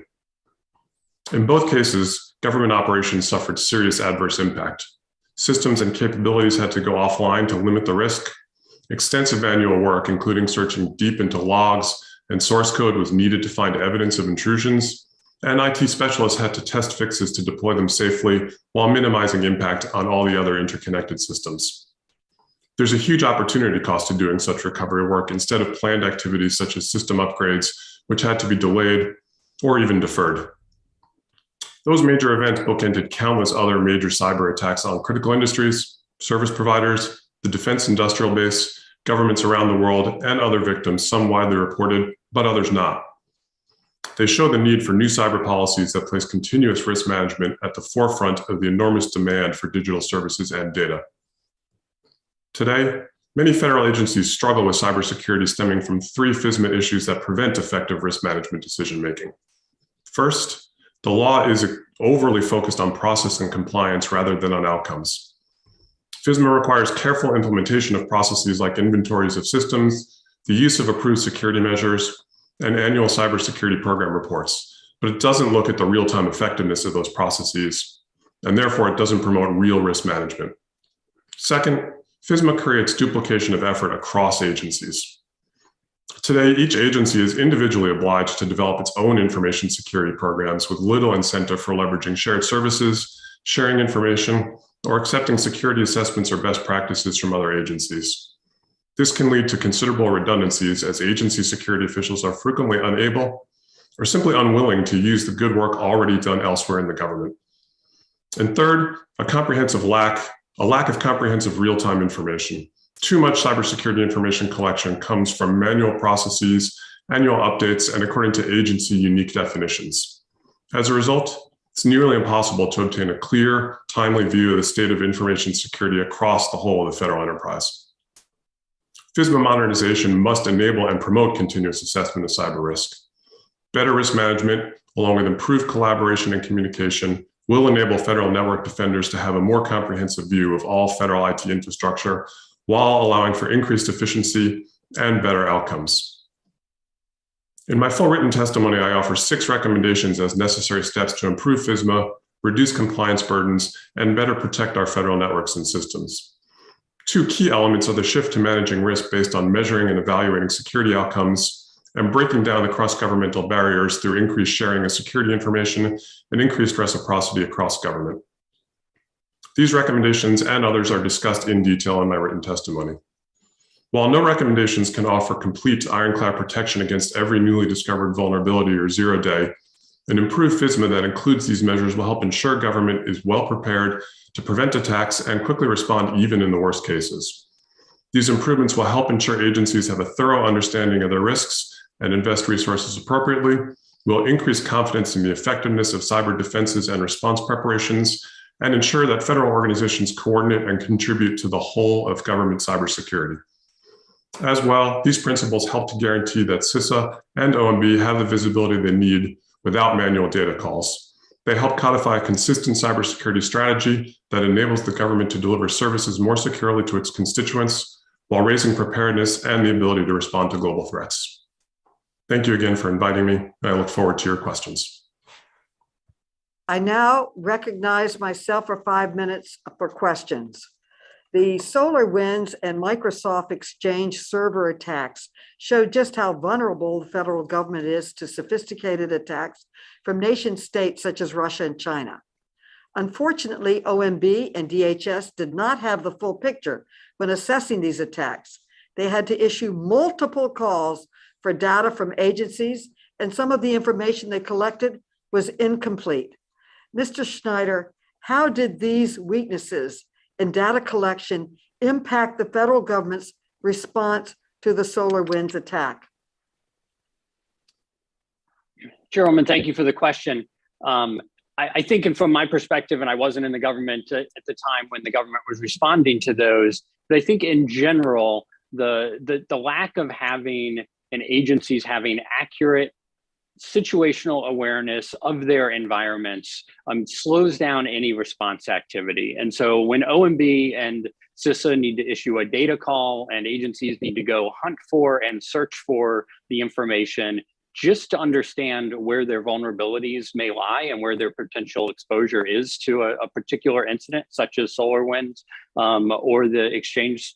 In both cases, government operations suffered serious adverse impact. Systems and capabilities had to go offline to limit the risk. Extensive manual work, including searching deep into logs and source code, was needed to find evidence of intrusions, and IT specialists had to test fixes to deploy them safely while minimizing impact on all the other interconnected systems. There's a huge opportunity cost to doing such recovery work instead of planned activities such as system upgrades, which had to be delayed or even deferred. Those major events bookended countless other major cyber attacks on critical industries, service providers, the defense industrial base, governments around the world, and other victims, some widely reported, but others not. They show the need for new cyber policies that place continuous risk management at the forefront of the enormous demand for digital services and data. Today, many federal agencies struggle with cybersecurity stemming from three FISMA issues that prevent effective risk management decision-making. First, the law is overly focused on process and compliance rather than on outcomes. FISMA requires careful implementation of processes like inventories of systems, the use of approved security measures, and annual cybersecurity program reports, but it doesn't look at the real-time effectiveness of those processes, and therefore it doesn't promote real risk management. Second, FISMA creates duplication of effort across agencies. Today, each agency is individually obliged to develop its own information security programs with little incentive for leveraging shared services, sharing information, or accepting security assessments or best practices from other agencies. This can lead to considerable redundancies as agency security officials are frequently unable or simply unwilling to use the good work already done elsewhere in the government. And third, a lack of comprehensive real-time information. Too much cybersecurity information collection comes from manual processes, annual updates, and according to agency unique definitions. As a result, it's nearly impossible to obtain a clear, timely view of the state of information security across the whole of the federal enterprise. FISMA modernization must enable and promote continuous assessment of cyber risk. Better risk management, along with improved collaboration and communication, will enable federal network defenders to have a more comprehensive view of all federal IT infrastructure while allowing for increased efficiency and better outcomes. In my full written testimony, I offer 6 recommendations as necessary steps to improve FISMA, reduce compliance burdens, and better protect our federal networks and systems. 2 key elements are the shift to managing risk based on measuring and evaluating security outcomes and breaking down the cross-governmental barriers through increased sharing of security information and increased reciprocity across government. These recommendations and others are discussed in detail in my written testimony. While no recommendations can offer complete ironclad protection against every newly discovered vulnerability or zero-day, an improved FISMA that includes these measures will help ensure government is well prepared to prevent attacks and quickly respond even in the worst cases. These improvements will help ensure agencies have a thorough understanding of their risks and invest resources appropriately, will increase confidence in the effectiveness of cyber defenses and response preparations, and ensure that federal organizations coordinate and contribute to the whole of government cybersecurity. As well, these principles help to guarantee that CISA and OMB have the visibility they need without manual data calls. They help codify a consistent cybersecurity strategy that enables the government to deliver services more securely to its constituents while raising preparedness and the ability to respond to global threats. Thank you again for inviting me, and I look forward to your questions. I now recognize myself for 5 minutes for questions. The SolarWinds and Microsoft Exchange server attacks show just how vulnerable the federal government is to sophisticated attacks from nation states such as Russia and China. Unfortunately, OMB and DHS did not have the full picture when assessing these attacks. They had to issue multiple calls for data from agencies, and some of the information they collected was incomplete. Mr. Schneider, how did these weaknesses in data collection impact the federal government's response to the SolarWinds attack? Chairwoman, thank you for the question. I think, and from my perspective, and I wasn't in the government at the time when the government was responding to those, but I think in general, the lack of having and agencies having accurate situational awareness of their environments slows down any response activity. And so when OMB and CISA need to issue a data call and agencies need to go hunt for and search for the information just to understand where their vulnerabilities may lie and where their potential exposure is to a particular incident, such as SolarWinds or the Exchange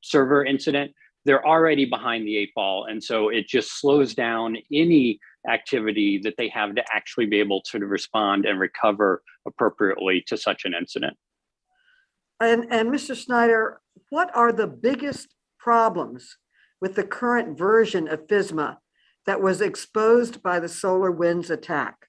server incident, they're already behind the 8 ball. And so it just slows down any activity that they have to actually be able to respond and recover appropriately to such an incident. And Mr. Schneider, what are the biggest problems with the current version of FISMA that was exposed by the SolarWinds attack?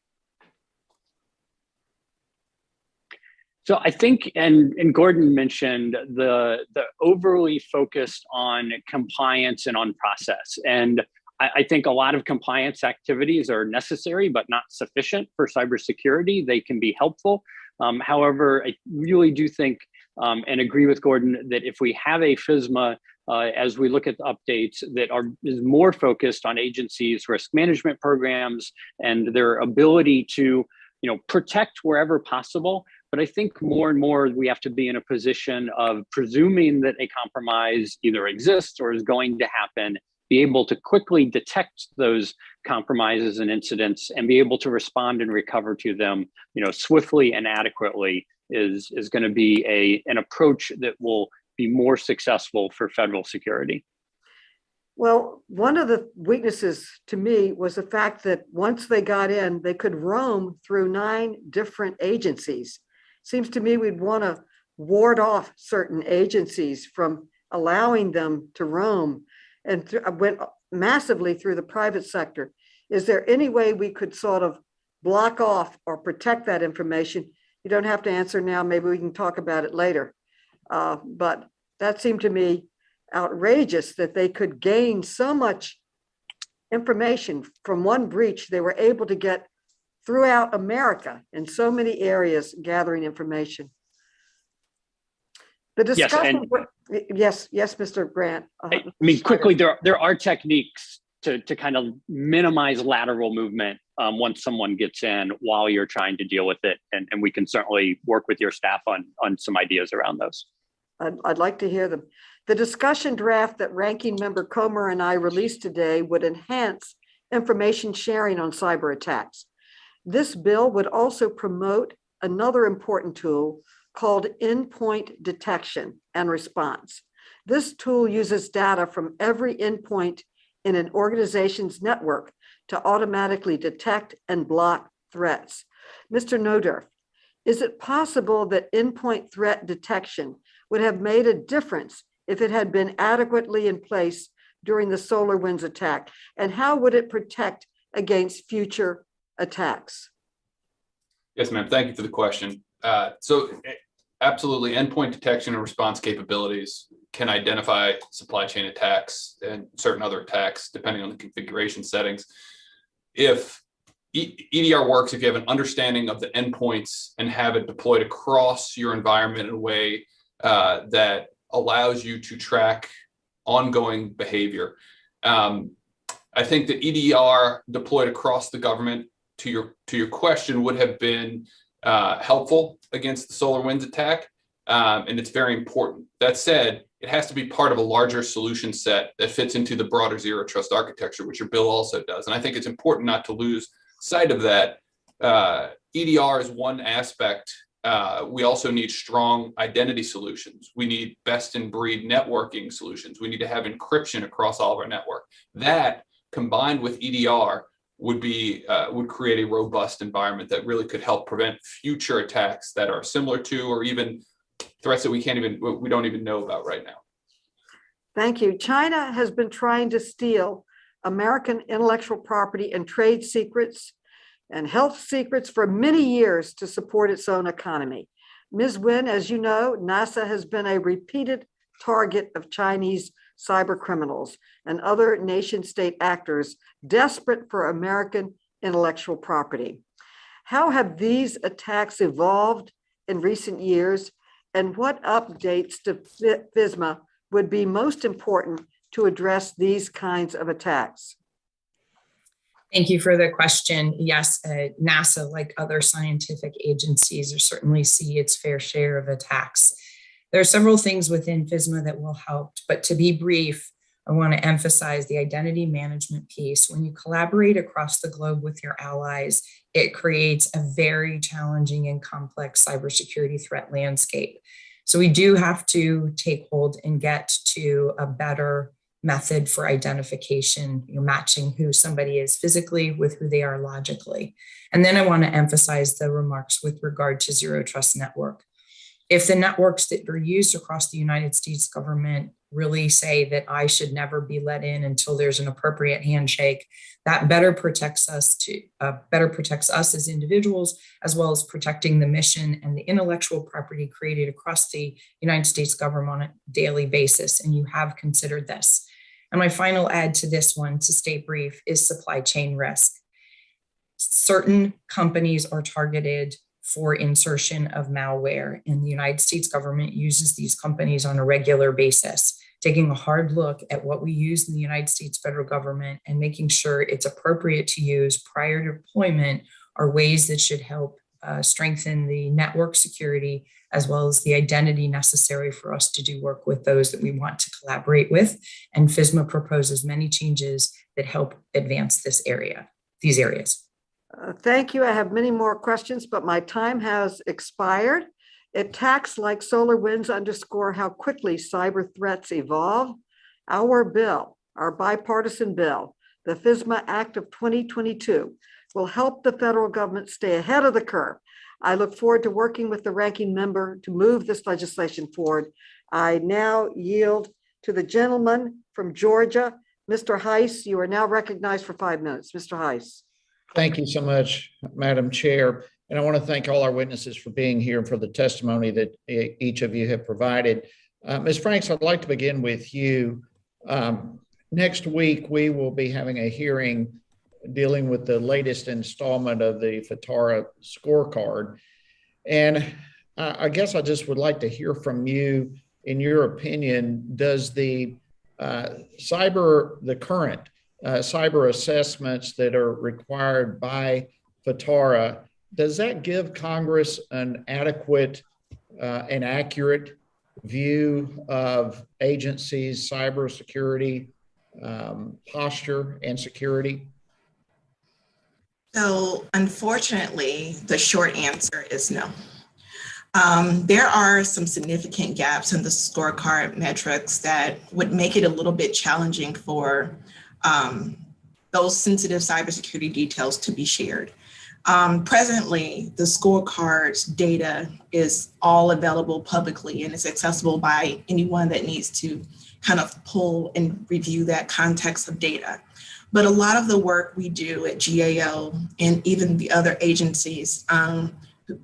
So I think, and Gordon mentioned the overly focused on compliance and on process. And I think a lot of compliance activities are necessary, but not sufficient for cybersecurity. They can be helpful. However, I really do think and agree with Gordon that if we have a FISMA, as we look at the updates that is more focused on agencies' risk management programs and their ability to protect wherever possible. But I think more and more we have to be in a position of presuming that a compromise either exists or is going to happen, be able to quickly detect those compromises and incidents and be able to respond and recover to them, swiftly and adequately is going to be an approach that will be more successful for federal security. Well, one of the weaknesses to me was the fact that once they got in, they could roam through 9 different agencies. Seems to me we'd want to ward off certain agencies from allowing them to roam, and went massively through the private sector. Is there any way we could sort of block off or protect that information? You don't have to answer now. Maybe we can talk about it later. But that seemed to me outrageous that they could gain so much information from one breach they were able to get throughout America in so many areas gathering information. The Yes, discussion, yes, Mr. Grant. I mean, quickly, there are techniques to kind of minimize lateral movement once someone gets in while you're trying to deal with it. And we can certainly work with your staff on some ideas around those. I'd like to hear them. The discussion draft that Ranking Member Comer and I released today would enhance information sharing on cyber attacks. This bill would also promote another important tool called endpoint detection and response. This tool uses data from every endpoint in an organization's network to automatically detect and block threats. Mr. Nodorf, is it possible that endpoint threat detection would have made a difference if it had been adequately in place during the SolarWinds attack? And how would it protect against future attacks? Yes, ma'am. Thank you for the question. So absolutely, endpoint detection and response capabilities can identify supply chain attacks and certain other attacks, depending on the configuration settings. If EDR works, if you have an understanding of the endpoints and have it deployed across your environment in a way that allows you to track ongoing behavior. I think that EDR deployed across the government, to your question, would have been helpful against the SolarWinds attack, and it's very important. That said, it has to be part of a larger solution set that fits into the broader zero trust architecture, which your bill also does. And I think it's important not to lose sight of that. EDR is one aspect. We also need strong identity solutions. We need best in breed networking solutions. We need to have encryption across all of our network. That combined with EDR would create a robust environment that really could help prevent future attacks that are similar to, or even threats that we don't even know about right now. Thank you. China has been trying to steal American intellectual property and trade secrets and health secrets for many years to support its own economy. Ms. Nguyen, as you know, NASA has been a repeated target of Chinese cyber criminals and other nation state actors desperate for American intellectual property. How have these attacks evolved in recent years, and what updates to FISMA would be most important to address these kinds of attacks? Thank you for the question. Yes, NASA, like other scientific agencies, certainly see its fair share of attacks. There are several things within FISMA that will help, but to be brief, I want to emphasize the identity management piece. When you collaborate across the globe with your allies, it creates a very challenging and complex cybersecurity threat landscape. So we do have to take hold and get to a better method for identification, matching who somebody is physically with who they are logically. And then I want to emphasize the remarks with regard to zero trust network. If the networks that are used across the United States government really say that I should never be let in until there's an appropriate handshake, that better protects us as individuals, as well as protecting the mission and the intellectual property created across the United States government on a daily basis. And you have considered this. And my final add to this one, to stay brief, is supply chain risk. Certain companies are targeted for insertion of malware, and the United States government uses these companies on a regular basis, taking a hard look at what we use in the United States federal government and making sure it's appropriate to use prior to deployment are ways that should help strengthen the network security, as well as the identity necessary for us to do work with those that we want to collaborate with. And FISMA proposes many changes that help advance these areas. Thank you. I have many more questions, but my time has expired. Attacks like SolarWinds underscore how quickly cyber threats evolve. Our bill, our bipartisan bill, the FISMA Act of 2022, will help the federal government stay ahead of the curve. I look forward to working with the ranking member to move this legislation forward. I now yield to the gentleman from Georgia, Mr. Heiss. You are now recognized for 5 minutes. Mr. Heiss. Thank you so much, Madam Chair. And I want to thank all our witnesses for being here and for the testimony that each of you have provided. Ms. Franks, I'd like to begin with you. Next week, we will be having a hearing dealing with the latest installment of the FITARA scorecard. And I guess I just would like to hear from you, in your opinion, does the current cyber assessments that are required by FITARA, does that give Congress an adequate and accurate view of agencies' cybersecurity posture and security? So unfortunately, the short answer is no. There are some significant gaps in the scorecard metrics that would make it a little bit challenging for those sensitive cybersecurity details to be shared. Presently, the scorecard's data is all available publicly and it's accessible by anyone that needs to kind of pull and review that context of data. But a lot of the work we do at GAO and even the other agencies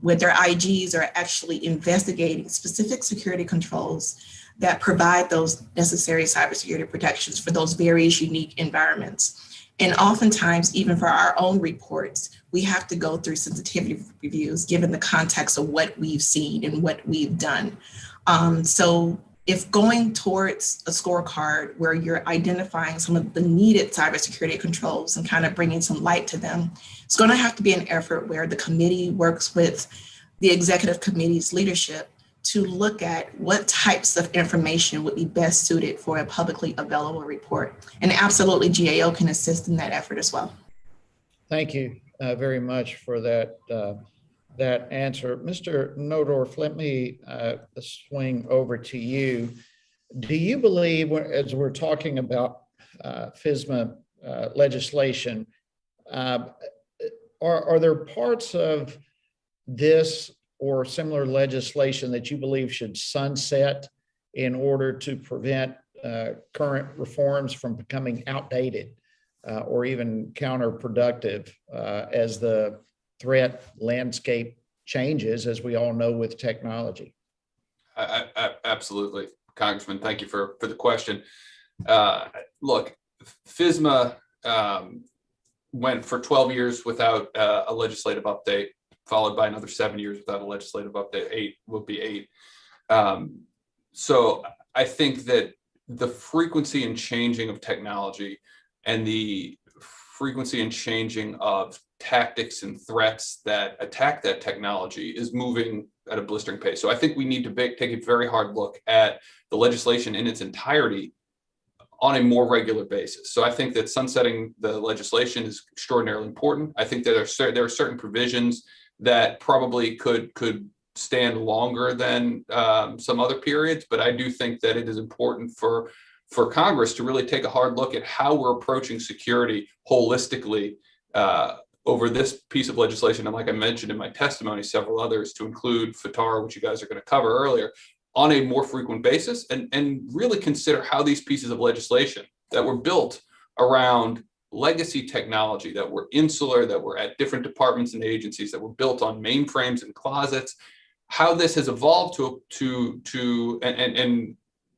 with their IGs are actually investigating specific security controls that provide those necessary cybersecurity protections for those various unique environments. And oftentimes, even for our own reports, we have to go through sensitivity reviews given the context of what we've seen and what we've done. So if going towards a scorecard where you're identifying some of the needed cybersecurity controls and kind of bringing some light to them, it's going to have to be an effort where the committee works with the executive committee's leadership to look at what types of information would be best suited for a publicly available report. And absolutely, GAO can assist in that effort as well. Thank you very much for that answer. Mr. Nodorf, let me swing over to you. Do you believe, as we're talking about FISMA legislation, are there parts of this or similar legislation that you believe should sunset in order to prevent current reforms from becoming outdated or even counterproductive as the threat landscape changes, as we all know, with technology? Absolutely, Congressman. Thank you for the question. Look, FISMA went for 12 years without a legislative update, followed by another 7 years without a legislative update. 8 will be 8. So I think that the frequency and changing of technology and the frequency and changing of tactics and threats that attack that technology is moving at a blistering pace. So I think we need to take a very hard look at the legislation in its entirety on a more regular basis. So I think that sunsetting the legislation is extraordinarily important. I think that there are certain provisions that probably could stand longer than some other periods, but I do think that it is important for Congress to really take a hard look at how we're approaching security holistically over this piece of legislation. And like I mentioned in my testimony, several others, to include FITARA, which you guys are going to cover earlier, on a more frequent basis, and really consider how these pieces of legislation that were built around legacy technology, that were insular, that were at different departments and agencies, that were built on mainframes and closets, how this has evolved and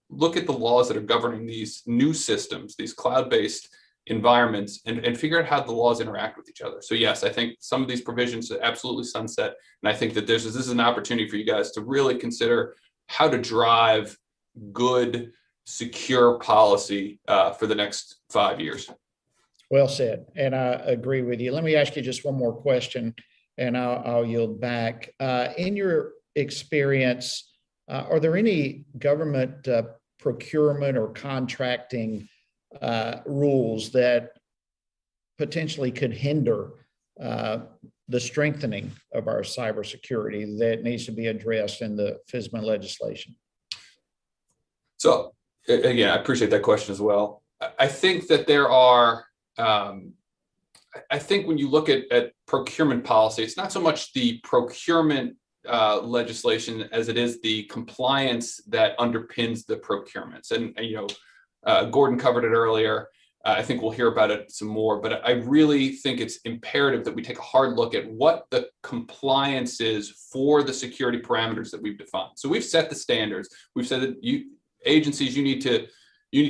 look at the laws that are governing these new systems, these cloud-based environments, and figure out how the laws interact with each other. So yes, I think some of these provisions absolutely sunset. And I think that this is an opportunity for you guys to really consider how to drive good, secure policy for the next 5 years. Well said, and I agree with you. Let me ask you just one more question, and I'll yield back. In your experience, are there any government procurement or contracting rules that potentially could hinder the strengthening of our cybersecurity that needs to be addressed in the FISMA legislation? So again, I appreciate that question as well. I think that there are, I think when you look at procurement policy, it's not so much the procurement legislation as it is the compliance that underpins the procurements. And Gordon covered it earlier. I think we'll hear about it some more, but I really think it's imperative that we take a hard look at what the compliance is for the security parameters that we've defined. So we've set the standards. We've said that agencies, you need to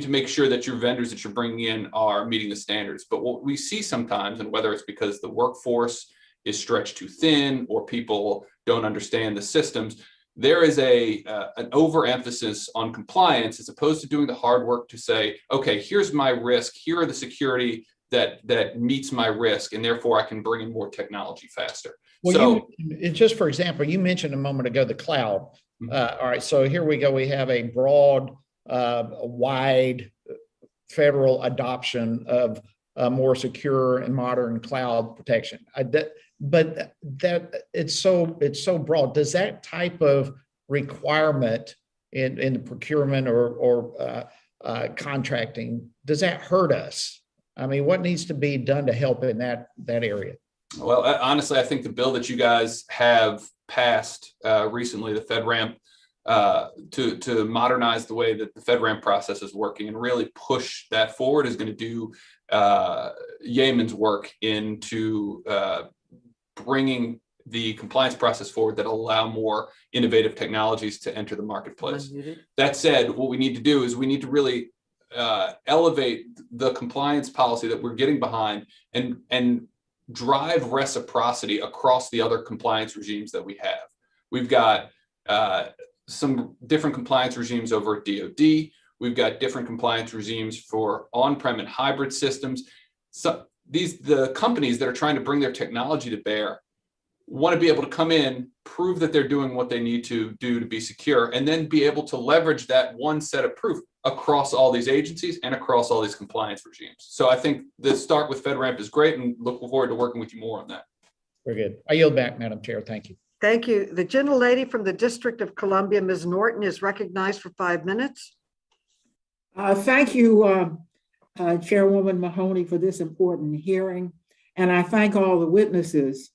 make sure that your vendors that you're bringing in are meeting the standards. But what we see sometimes, and whether it's because the workforce is stretched too thin or people don't understand the systems, there is an overemphasis on compliance as opposed to doing the hard work to say, okay, here's my risk. Here are the security that meets my risk, and therefore I can bring in more technology faster. Well, just for example, you mentioned a moment ago the cloud. All right, so here we go. We have a broad, wide federal adoption of more secure and modern cloud protection. But that it's so broad. Does that type of requirement in the procurement or contracting, does that hurt us? I mean, what needs to be done to help in that area? Well, honestly, I think the bill that you guys have passed recently, the FedRAMP, to modernize the way that the FedRAMP process is working and really push that forward is going to do yeoman's work into bringing the compliance process forward that allow more innovative technologies to enter the marketplace. That said, what we need to do is we need to really elevate the compliance policy that we're getting behind and drive reciprocity across the other compliance regimes that we have. We've got some different compliance regimes over at DoD. We've got different compliance regimes for on-prem and hybrid systems. So the companies that are trying to bring their technology to bear want to be able to come in, prove that they're doing what they need to do to be secure, and then be able to leverage that one set of proof across all these agencies and across all these compliance regimes. So I think the start with FedRAMP is great, and look forward to working with you more on that. Very good. I yield back, Madam Chair. Thank you. Thank you. The gentlelady from the District of Columbia, Ms. Norton, is recognized for 5 minutes. Thank you, Chairwoman Mahoney, for this important hearing, and I thank all the witnesses.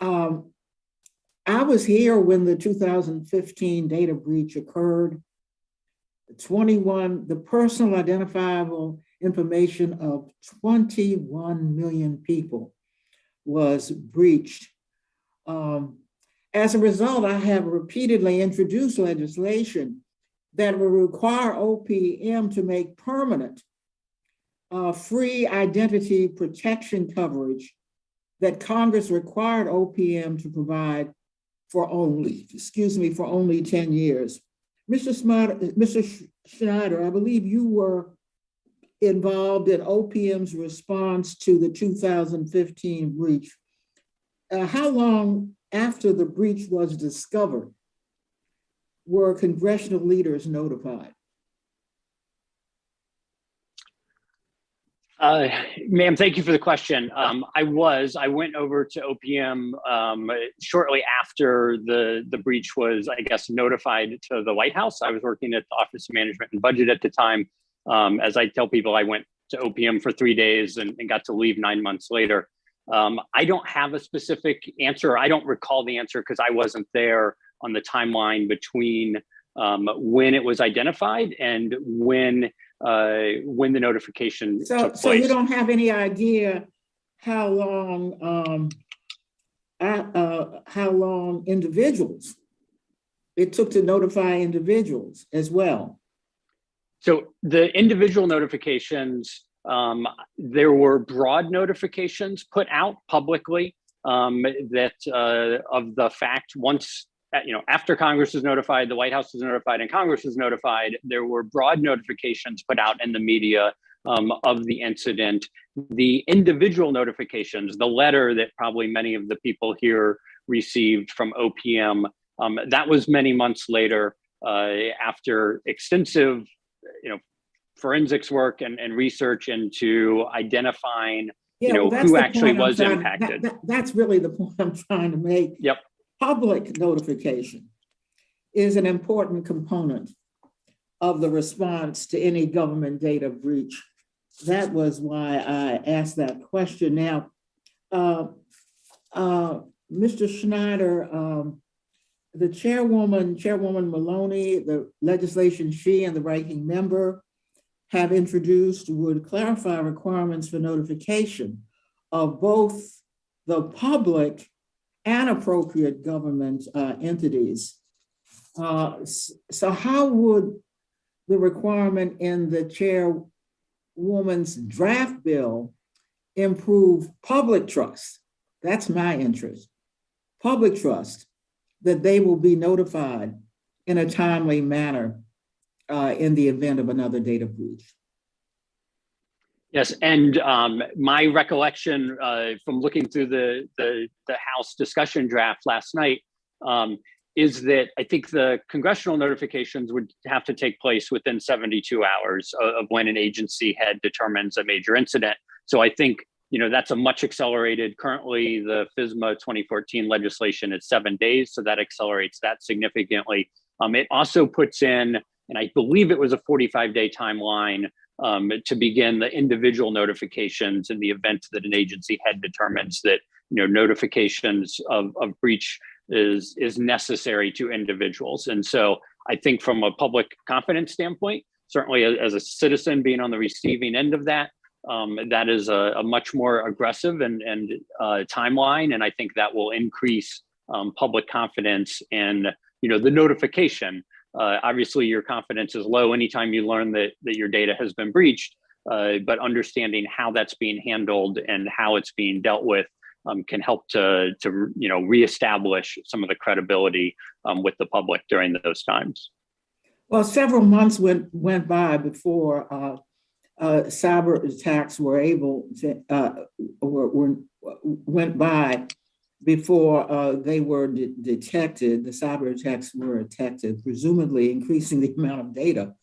I was here when the 2015 data breach occurred. The personal identifiable information of 21 million people was breached. As a result, I have repeatedly introduced legislation that will require OPM to make permanent free identity protection coverage that Congress required OPM to provide for only 10 years. Mr. Schneider, I believe you were involved in OPM's response to the 2015 breach. How long after the breach was discovered were congressional leaders notified? Ma'am, thank you for the question. I went over to OPM shortly after the breach was, I guess, notified to the White House. I was working at the Office of Management and Budget at the time. As I tell people, I went to OPM for 3 days and got to leave 9 months later. I don't have a specific answer. I don't recall the answer because I wasn't there on the timeline between when it was identified and when the notification took place. So you don't have any idea how long individuals it took to notify individuals as well? So the individual notifications, there were broad notifications put out publicly that of the fact once, after Congress was notified, the White House was notified, and Congress was notified, there were broad notifications put out in the media of the incident. The individual notifications, the letter that probably many of the people here received from OPM, that was many months later after extensive, forensics work and research into identifying, who actually was impacted. That's really the point I'm trying to make. Yep. Public notification is an important component of the response to any government data breach. That was why I asked that question. Now, Mr. Schneider, the Chairwoman Maloney, the legislation she and the ranking member have introduced would clarify requirements for notification of both the public and appropriate government entities. So how would the requirement in the chairwoman's draft bill improve public trust? That's my interest. Public trust that they will be notified in a timely manner in the event of another data breach. Yes, and my recollection from looking through the House discussion draft last night is that I think the congressional notifications would have to take place within 72 hours of when an agency head determines a major incident. So I think, that's a much accelerated. Currently, the FISMA 2014 legislation is 7 days, so that accelerates that significantly. It also puts in, and I believe it was a 45-day timeline to begin the individual notifications in the event that an agency head determines that notifications of breach is necessary to individuals. And so I think from a public confidence standpoint, certainly as a citizen being on the receiving end of that, that is a much more aggressive and timeline, and I think that will increase public confidence and the notification. Obviously, your confidence is low anytime you learn that your data has been breached, but understanding how that's being handled and how it's being dealt with can help to reestablish some of the credibility with the public during those times. Well, several months went by before cyber attacks were able to went by before they were detected. The cyber attacks were detected, presumably increasing the amount of data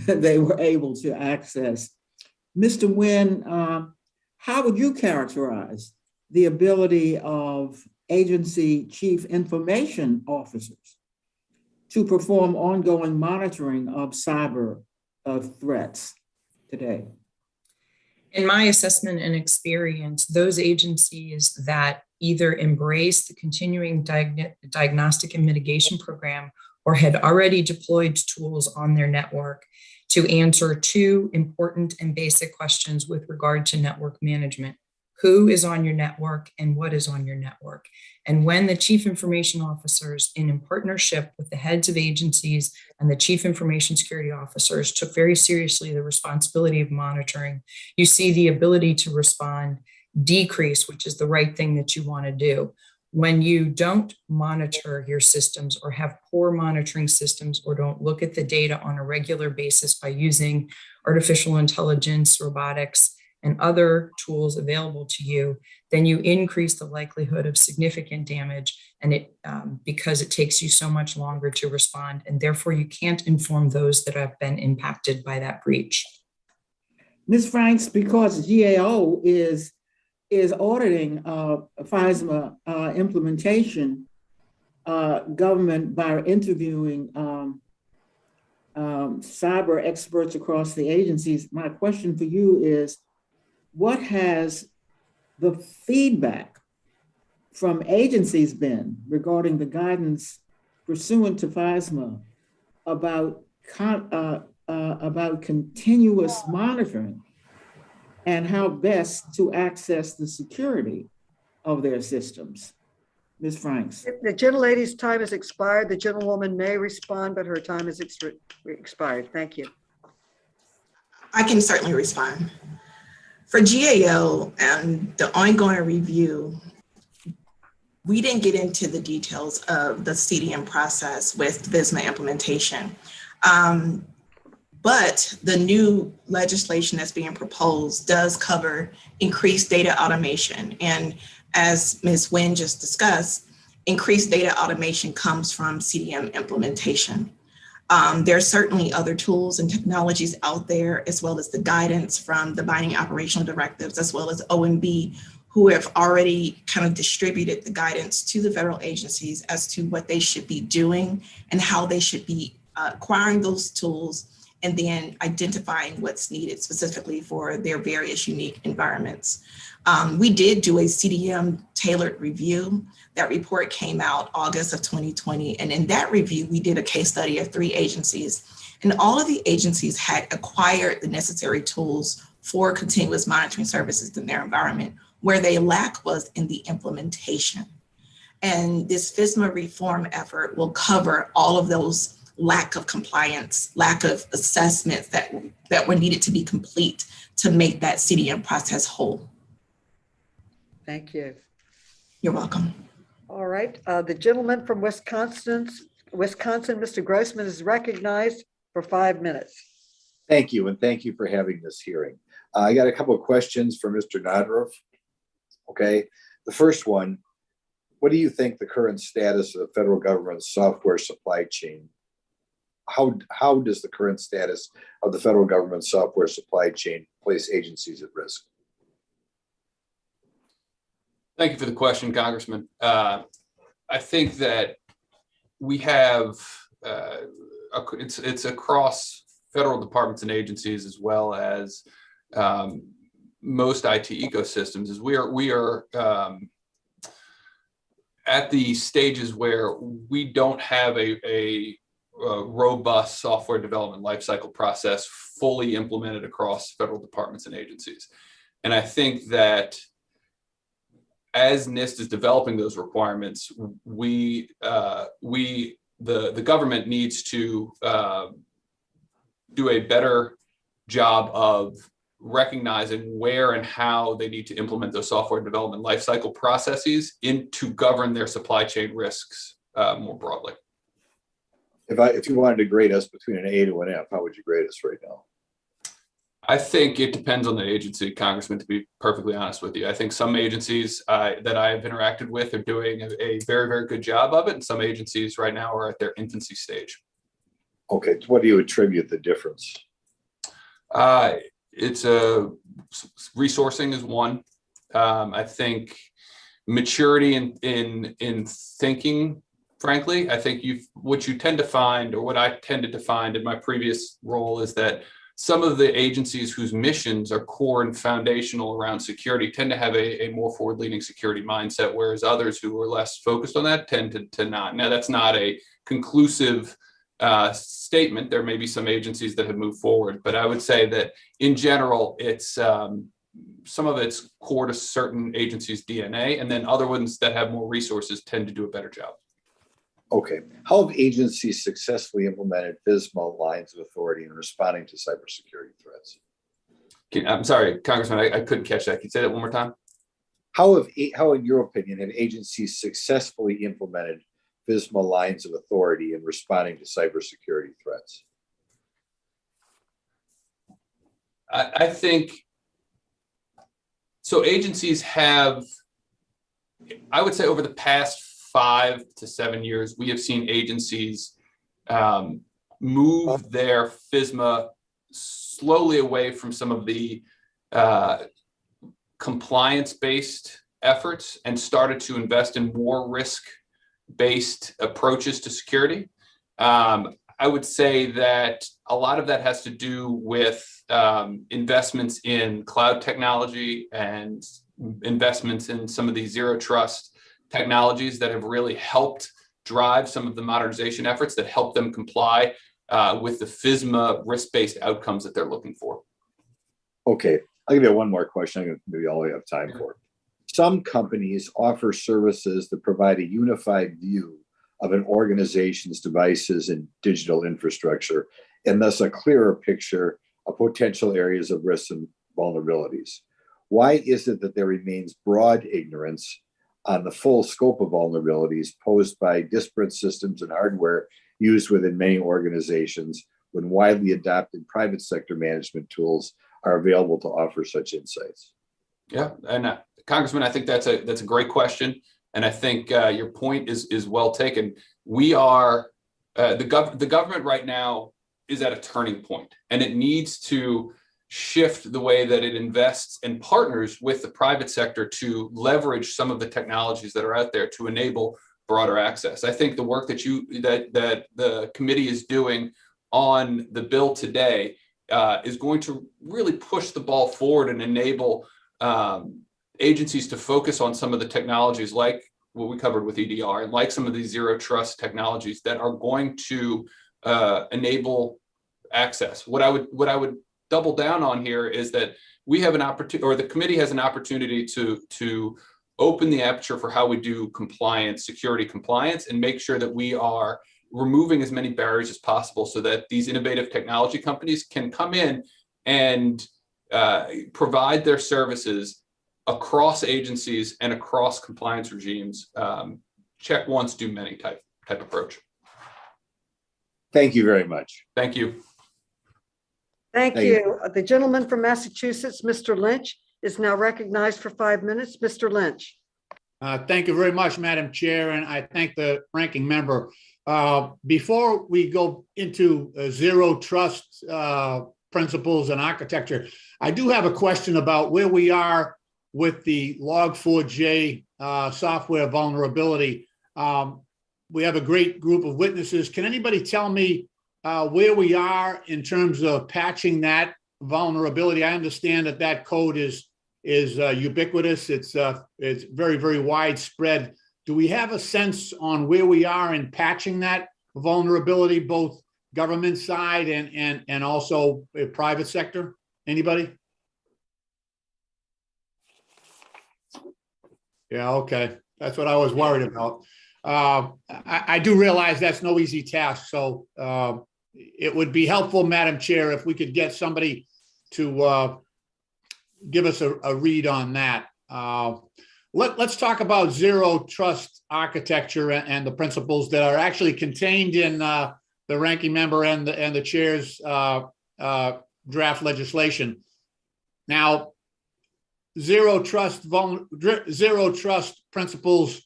they were able to access. Mr. Nguyen, how would you characterize the ability of agency chief information officers to perform ongoing monitoring of cyber threats today? In my assessment and experience, those agencies that either embrace the continuing diagnostic and mitigation program or had already deployed tools on their network to answer two important and basic questions with regard to network management. Who is on your network and what is on your network? And when the chief information officers, in partnership with the heads of agencies and the chief information security officers, took very seriously the responsibility of monitoring, you see the ability to respond decrease, which is the right thing that you want to do. When you don't monitor your systems or have poor monitoring systems or don't look at the data on a regular basis by using artificial intelligence, robotics, and other tools available to you, then you increase the likelihood of significant damage, and because it takes you so much longer to respond, and therefore you can't inform those that have been impacted by that breach. Ms. Franks, because GAO is auditing FISMA implementation, government by interviewing cyber experts across the agencies, my question for you is, what has the feedback from agencies been regarding the guidance pursuant to FISMA about continuous monitoring and how best to access the security of their systems? Ms. Franks. The gentlelady's time has expired. The gentlewoman may respond, but her time has expired. Thank you. I can certainly respond. For GAO and the ongoing review, we didn't get into the details of the CDM process with FISMA implementation. But the new legislation that's being proposed does cover increased data automation. And as Ms. Nguyen just discussed, increased data automation comes from CDM implementation. There are certainly other tools and technologies out there, as well as the guidance from the binding operational directives, as well as OMB, who have already kind of distributed the guidance to the federal agencies as to what they should be doing and how they should be acquiring those tools and then identifying what's needed specifically for their various unique environments. We did do a CDM tailored review. That report came out August of 2020. And in that review, we did a case study of 3 agencies. And all of the agencies had acquired the necessary tools for continuous monitoring services in their environment. Where they lack was in the implementation. And this FISMA reform effort will cover all of those lack of compliance, lack of assessments that were needed to be complete to make that CDM process whole. Thank you. You're welcome. All right, the gentleman from Wisconsin, Mr. Grossman, is recognized for 5 minutes. Thank you, and thank you for having this hearing. I got a couple of questions for Mr. Nadrov. Okay, the first one, what do you think the current status of the federal government's software supply chain? How does the current status of the federal government software supply chain place agencies at risk? Thank you for the question, Congressman. I think that we have, it's across federal departments and agencies as well as most IT ecosystems, is we are at the stages where we don't have a robust software development lifecycle process fully implemented across federal departments and agencies. And I think that as NIST is developing those requirements, the government needs to do a better job of recognizing where and how they need to implement those software development lifecycle processes to govern their supply chain risks more broadly. If you wanted to grade us between an A to an F, how would you grade us right now? I think it depends on the agency, Congressman, to be perfectly honest with you. I think some agencies that I have interacted with are doing a very, very good job of it. And some agencies right now are at their infancy stage. Okay, to what do you attribute the difference? It's resourcing is one. I think maturity in thinking, frankly, I think what you tend to find, or what I tended to find in my previous role, is that some of the agencies whose missions are core and foundational around security tend to have a more forward-leaning security mindset, whereas others who are less focused on that tend to not. Now, that's not a conclusive statement. There may be some agencies that have moved forward, but I would say that in general, it's some of it's core to certain agencies' DNA, and then other ones that have more resources tend to do a better job. Okay, how have agencies successfully implemented FISMA lines of authority in responding to cybersecurity threats? I'm sorry, Congressman, I couldn't catch that. Can you say that one more time? How, in your opinion, have agencies successfully implemented FISMA lines of authority in responding to cybersecurity threats? I think so. Agencies have, I would say, over the past 5 to 7 years, we have seen agencies move their FISMA slowly away from some of the compliance-based efforts and started to invest in more risk-based approaches to security. I would say that a lot of that has to do with investments in cloud technology and investments in some of these zero trust technologies that have really helped drive some of the modernization efforts that help them comply with the FISMA risk-based outcomes that they're looking for. Okay, I'll give you one more question. I think maybe all we have time for. Some companies offer services that provide a unified view of an organization's devices and digital infrastructure, and thus a clearer picture of potential areas of risks and vulnerabilities. Why is it that there remains broad ignorance on the full scope of vulnerabilities posed by disparate systems and hardware used within many organizations when widely adopted private sector management tools are available to offer such insights? Yeah, and Congressman, I think that's a great question, and I think your point is well taken. We are the government right now is at a turning point, and it needs to shift the way that it invests and partners with the private sector to leverage some of the technologies that are out there to enable broader access. I think the work that the committee is doing on the bill today is going to really push the ball forward and enable agencies to focus on some of the technologies like what we covered with EDR and like some of these zero trust technologies that are going to enable access. What I would double down on here is that we have an opportunity, or the committee has an opportunity to open the aperture for how we do compliance, security compliance, and make sure that we are removing as many barriers as possible so that these innovative technology companies can come in and provide their services across agencies and across compliance regimes. Check once, do many type approach. Thank you very much. Thank you. Thank Thank you. you. The gentleman from Massachusetts, Mr. Lynch, is now recognized for 5 minutes. Mr. Lynch. Thank you very much, Madam Chair, and I thank the ranking member. Before we go into zero trust principles and architecture, I do have a question about where we are with the Log4j software vulnerability. We have a great group of witnesses. Can anybody tell me where we are in terms of patching that vulnerability? I understand that code is ubiquitous. It's very, very widespread. Do we have a sense on where we are in patching that vulnerability, both government side and also private sector? Anybody? Yeah, okay. That's what I was worried about. I do realize that's no easy task. So it would be helpful, Madam Chair, if we could get somebody to give us a read on that. Let's talk about zero trust architecture and the principles that are actually contained in the ranking member and the chair's draft legislation. Now, zero trust principles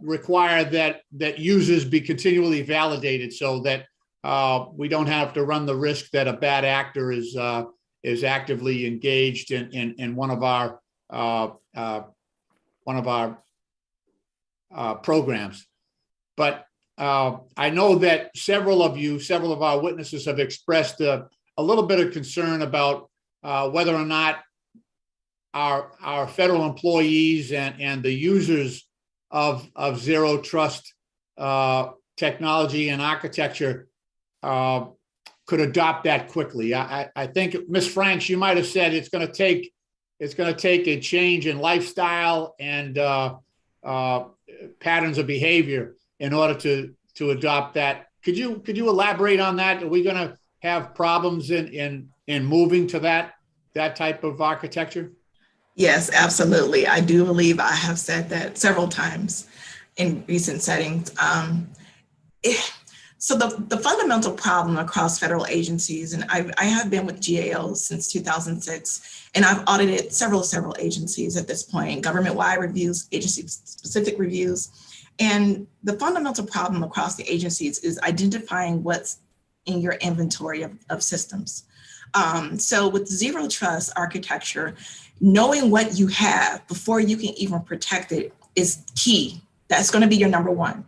require that users be continually validated so that we don't have to run the risk that a bad actor is actively engaged in one of our programs. But I know that several of our witnesses have expressed a little bit of concern about whether or not our federal employees and the users of zero trust technology and architecture could adopt that quickly. I think Ms. Franks, you might have said it's going to take a change in lifestyle and patterns of behavior in order to adopt that. Could you elaborate on that? Are we going to have problems in moving to that type of architecture? Yes, absolutely. I do believe I have said that several times in recent settings. So the fundamental problem across federal agencies, and I have been with GAO since 2006, and I've audited several agencies at this point, government-wide reviews, agency-specific reviews. And the fundamental problem across the agencies is identifying what's in your inventory of systems. So with zero trust architecture, knowing what you have before you can even protect it is key. That's going to be your number one.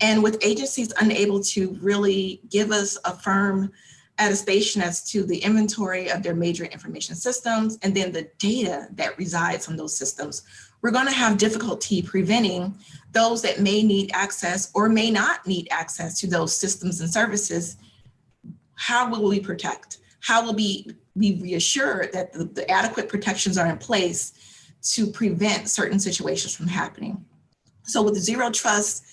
And with agencies unable to really give us a firm attestation as to the inventory of their major information systems and then the data that resides on those systems, we're going to have difficulty preventing those that may need access or may not need access to those systems and services. How will we protect? How will we be reassured that the adequate protections are in place to prevent certain situations from happening? So with zero trust,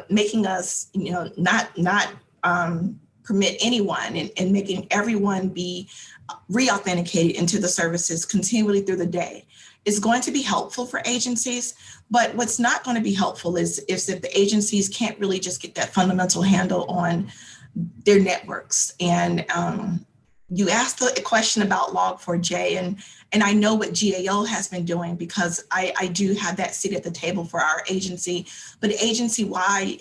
making us, not permit anyone and making everyone be re-authenticated into the services continually through the day is going to be helpful for agencies. But what's not going to be helpful is if the agencies can't really just get that fundamental handle on their networks. And you asked a question about Log4j, and I know what GAO has been doing because I do have that seat at the table for our agency, but agency-wide,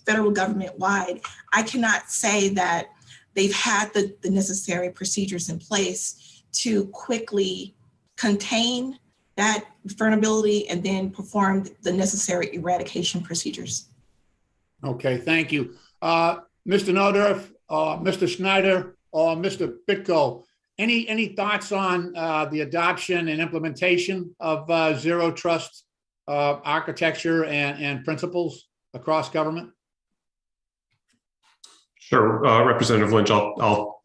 federal government-wide, I cannot say that they've had the necessary procedures in place to quickly contain that vulnerability and then perform the necessary eradication procedures. Okay, thank you. Mr. Nodorf, Mr. Schneider, or Mr. Bitko, any thoughts on the adoption and implementation of zero trust architecture and principles across government? Sure, Representative Lynch, I'll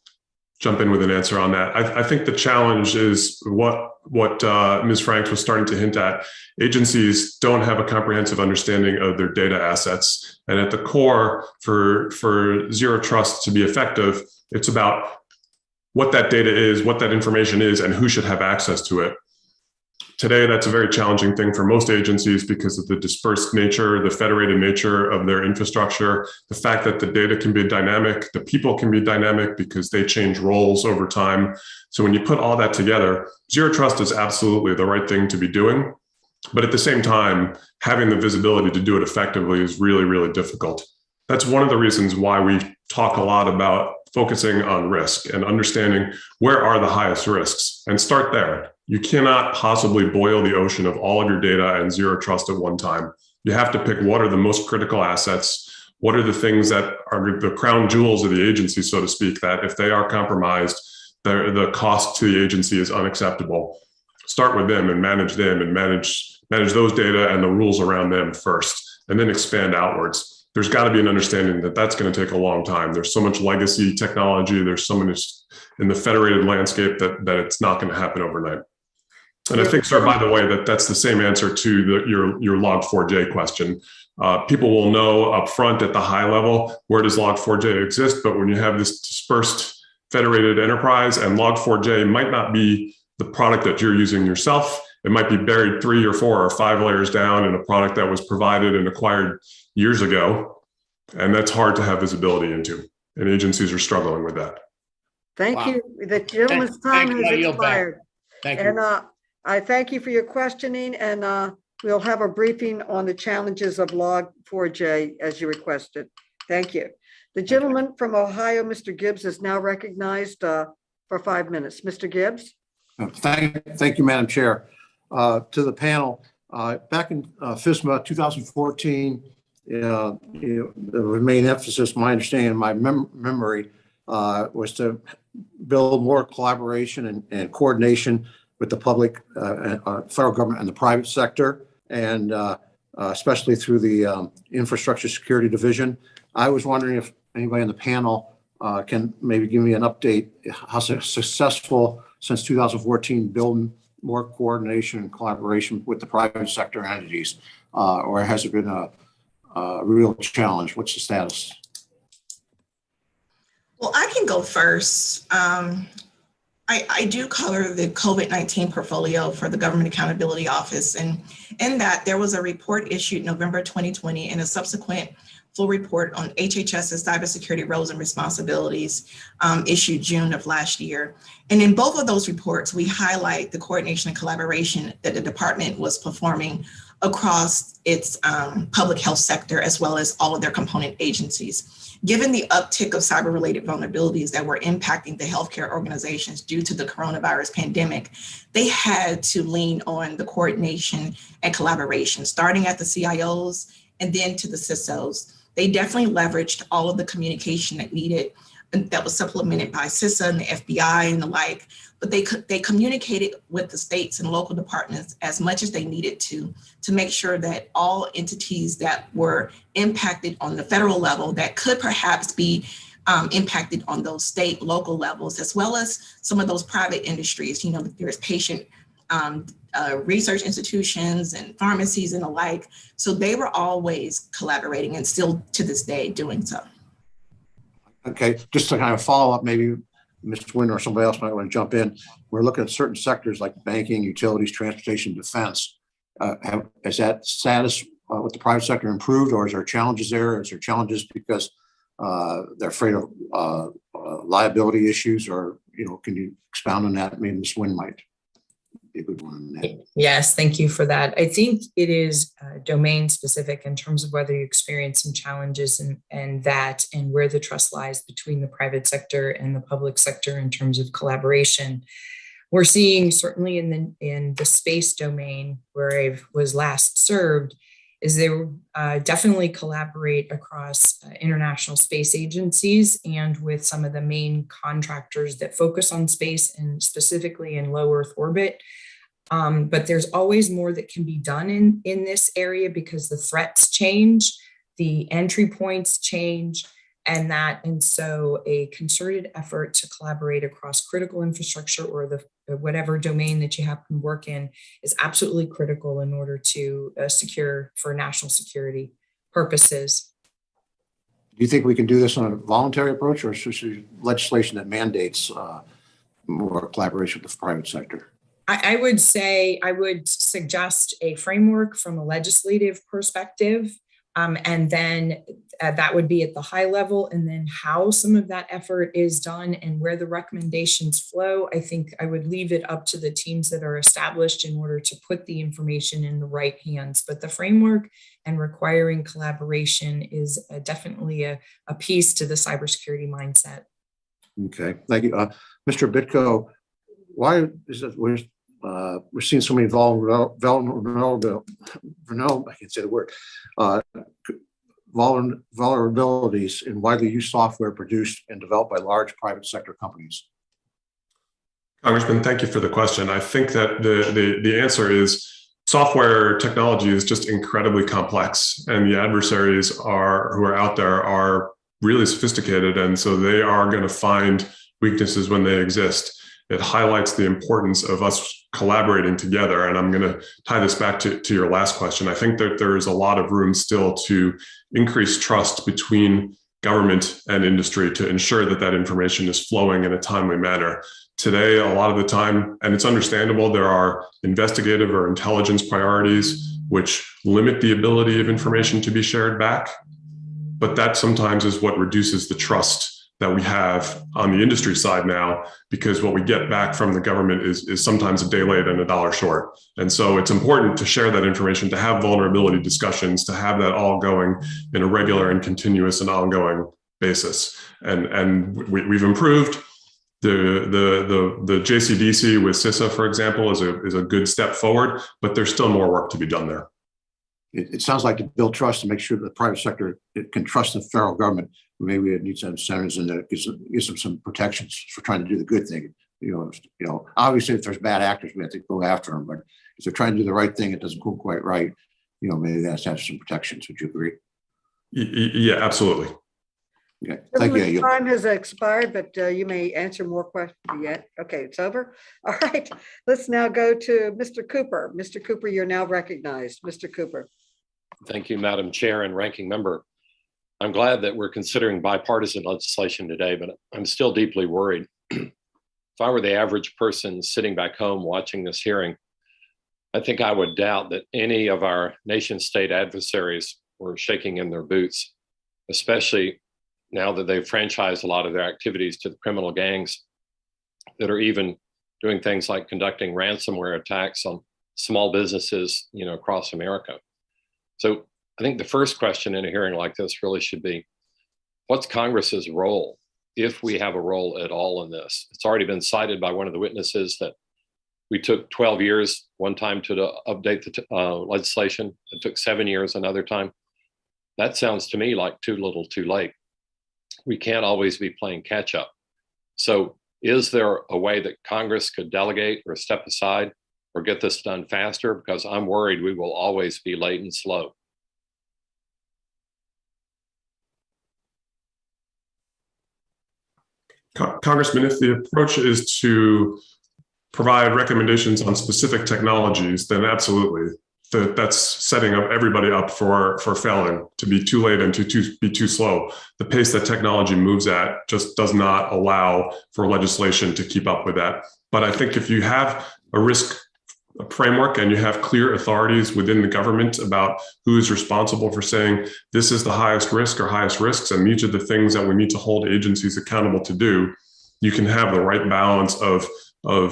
jump in with an answer on that. I think the challenge is what Ms. Franks was starting to hint at. Agencies don't have a comprehensive understanding of their data assets. And at the core, for zero trust to be effective, it's about what that data is, what that information is, and who should have access to it. Today, that's a very challenging thing for most agencies because of the dispersed nature, the federated nature of their infrastructure, the fact that the data can be dynamic, the people can be dynamic because they change roles over time. So when you put all that together, zero trust is absolutely the right thing to be doing. But at the same time, having the visibility to do it effectively is really, really difficult. That's one of the reasons why we talk a lot about focusing on risk and understanding where are the highest risks and start there. You cannot possibly boil the ocean of all of your data and zero trust at one time. You have to pick what are the most critical assets, what are the things that are the crown jewels of the agency, so to speak, that if they are compromised, the cost to the agency is unacceptable. Start with them and manage those data and the rules around them first, and then expand outwards. There's got to be an understanding that that's going to take a long time. There's so much legacy technology. There's so much in the federated landscape that it's not going to happen overnight. And I think, sir, by the way, that's the same answer to your Log4j question. People will know up front at the high level, where does Log4j exist? But when you have this dispersed federated enterprise, and Log4j might not be the product that you're using yourself, it might be buried 3 or 4 or 5 layers down in a product that was provided and acquired years ago. And that's hard to have visibility into. And agencies are struggling with that. Thank you. The gentleman's time has expired. Thank you. And I thank you for your questioning, and we'll have a briefing on the challenges of Log4j as you requested. Thank you. The gentleman from Ohio, Mr. Gibbs, is now recognized for 5 minutes. Mr. Gibbs. Thank you, Madam Chair. To the panel, back in FISMA 2014, the main emphasis, my understanding, my memory, was to build more collaboration and coordination with the public, federal government, and the private sector, and especially through the Infrastructure Security Division. I was wondering if anybody on the panel can maybe give me an update how successful since 2014 building more coordination and collaboration with the private sector entities, or has it been a real challenge? What's the status? Well, I can go first. I do cover the COVID-19 portfolio for the Government Accountability Office, and in that there was a report issued November 2020 and a subsequent full report on HHS's cybersecurity roles and responsibilities issued June of last year. And in both of those reports, we highlight the coordination and collaboration that the department was performing across its public health sector, as well as all of their component agencies. Given the uptick of cyber-related vulnerabilities that were impacting the healthcare organizations due to the coronavirus pandemic, they had to lean on the coordination and collaboration, starting at the CIOs and then to the CISOs. They definitely leveraged all of the communication that was supplemented by CISA and the FBI and the like, but they communicated with the states and local departments as much as they needed to make sure that all entities that were impacted on the federal level that could perhaps be impacted on those state, local levels, as well as some of those private industries. You know, there's patient research institutions and pharmacies and the like. So they were always collaborating and still to this day doing so. Okay, just to kind of follow up, maybe Mr. Winter or somebody else might want to jump in. We're looking at certain sectors like banking, utilities, transportation, defense. Has that status with the private sector improved, or is there challenges there? Is there challenges because they're afraid of liability issues, or, you know, can you expound on that? Maybe Ms. Wynn might be a good one on that. Yes, thank you for that. I think it is domain specific in terms of whether you experience some challenges and where the trust lies between the private sector and the public sector in terms of collaboration. We're seeing certainly in the space domain where I was last served is they definitely collaborate across international space agencies and with some of the main contractors that focus on space and specifically in low Earth orbit. But there's always more that can be done in this area because the threats change, the entry points change, And so a concerted effort to collaborate across critical infrastructure or whatever domain that you happen to work in is absolutely critical in order to secure for national security purposes. Do you think we can do this on a voluntary approach, or should legislation that mandates more collaboration with the private sector? I would suggest a framework from a legislative perspective, and then that would be at the high level, and then how some of that effort is done and where the recommendations flow. I think I would leave it up to the teams that are established in order to put the information in the right hands. But the framework and requiring collaboration is definitely a piece to the cybersecurity mindset. Okay, thank you. Mr. Bitko, why is it we're seeing so many vulnerabilities in widely used software produced and developed by large private sector companies? Congressman, thank you for the question. I think that the answer is software technology is just incredibly complex, and the adversaries who are out there are really sophisticated, and so they are going to find weaknesses when they exist. It highlights the importance of us collaborating together. And I'm going to tie this back to your last question. I think that there is a lot of room still to increase trust between government and industry to ensure that that information is flowing in a timely manner. Today, a lot of the time, and it's understandable, there are investigative or intelligence priorities which limit the ability of information to be shared back. But that sometimes is what reduces the trust that we have on the industry side now, because what we get back from the government is sometimes a day late and a dollar short. And so it's important to share that information, to have vulnerability discussions, to have that all going in a regular and continuous and ongoing basis. And we've improved. The JCDC with CISA, for example, is a good step forward, but there's still more work to be done there. It sounds like to build trust to make sure that the private sector can trust the federal government. Maybe it needs some incentives and that gives them some protections for trying to do the good thing. You know, obviously, if there's bad actors, we have to go after them. But if they're trying to do the right thing, it doesn't go quite right. You know, maybe that's have some protections. Would you agree? Yeah, absolutely. Okay, thank you. Time has expired, but you may answer more questions yet. Okay, it's over. All right, let's now go to Mr. Cooper. Mr. Cooper, you're now recognized. Mr. Cooper. Thank you, Madam Chair and Ranking Member. I'm glad that we're considering bipartisan legislation today, but I'm still deeply worried. If I were the average person sitting back home watching this hearing, I think I would doubt that any of our nation state adversaries were shaking in their boots, especially now that they've franchised a lot of their activities to the criminal gangs that are even doing things like conducting ransomware attacks on small businesses, across America. So I think the first question in a hearing like this really should be, what's Congress's role, if we have a role at all in this? It's already been cited by one of the witnesses that we took 12 years one time to update the legislation. It took 7 years another time. That sounds to me like too little too late. We can't always be playing catch up. So is there a way that Congress could delegate or step aside or get this done faster? Because I'm worried we will always be late and slow. Congressman, if the approach is to provide recommendations on specific technologies, then absolutely. That's setting up everybody up for failing, to be too late and to be too slow. The pace that technology moves at just does not allow for legislation to keep up with that. But I think if you have a risk framework and you have clear authorities within the government about who is responsible for saying this is the highest risk or highest risks, and these are the things that we need to hold agencies accountable to do, you can have the right balance of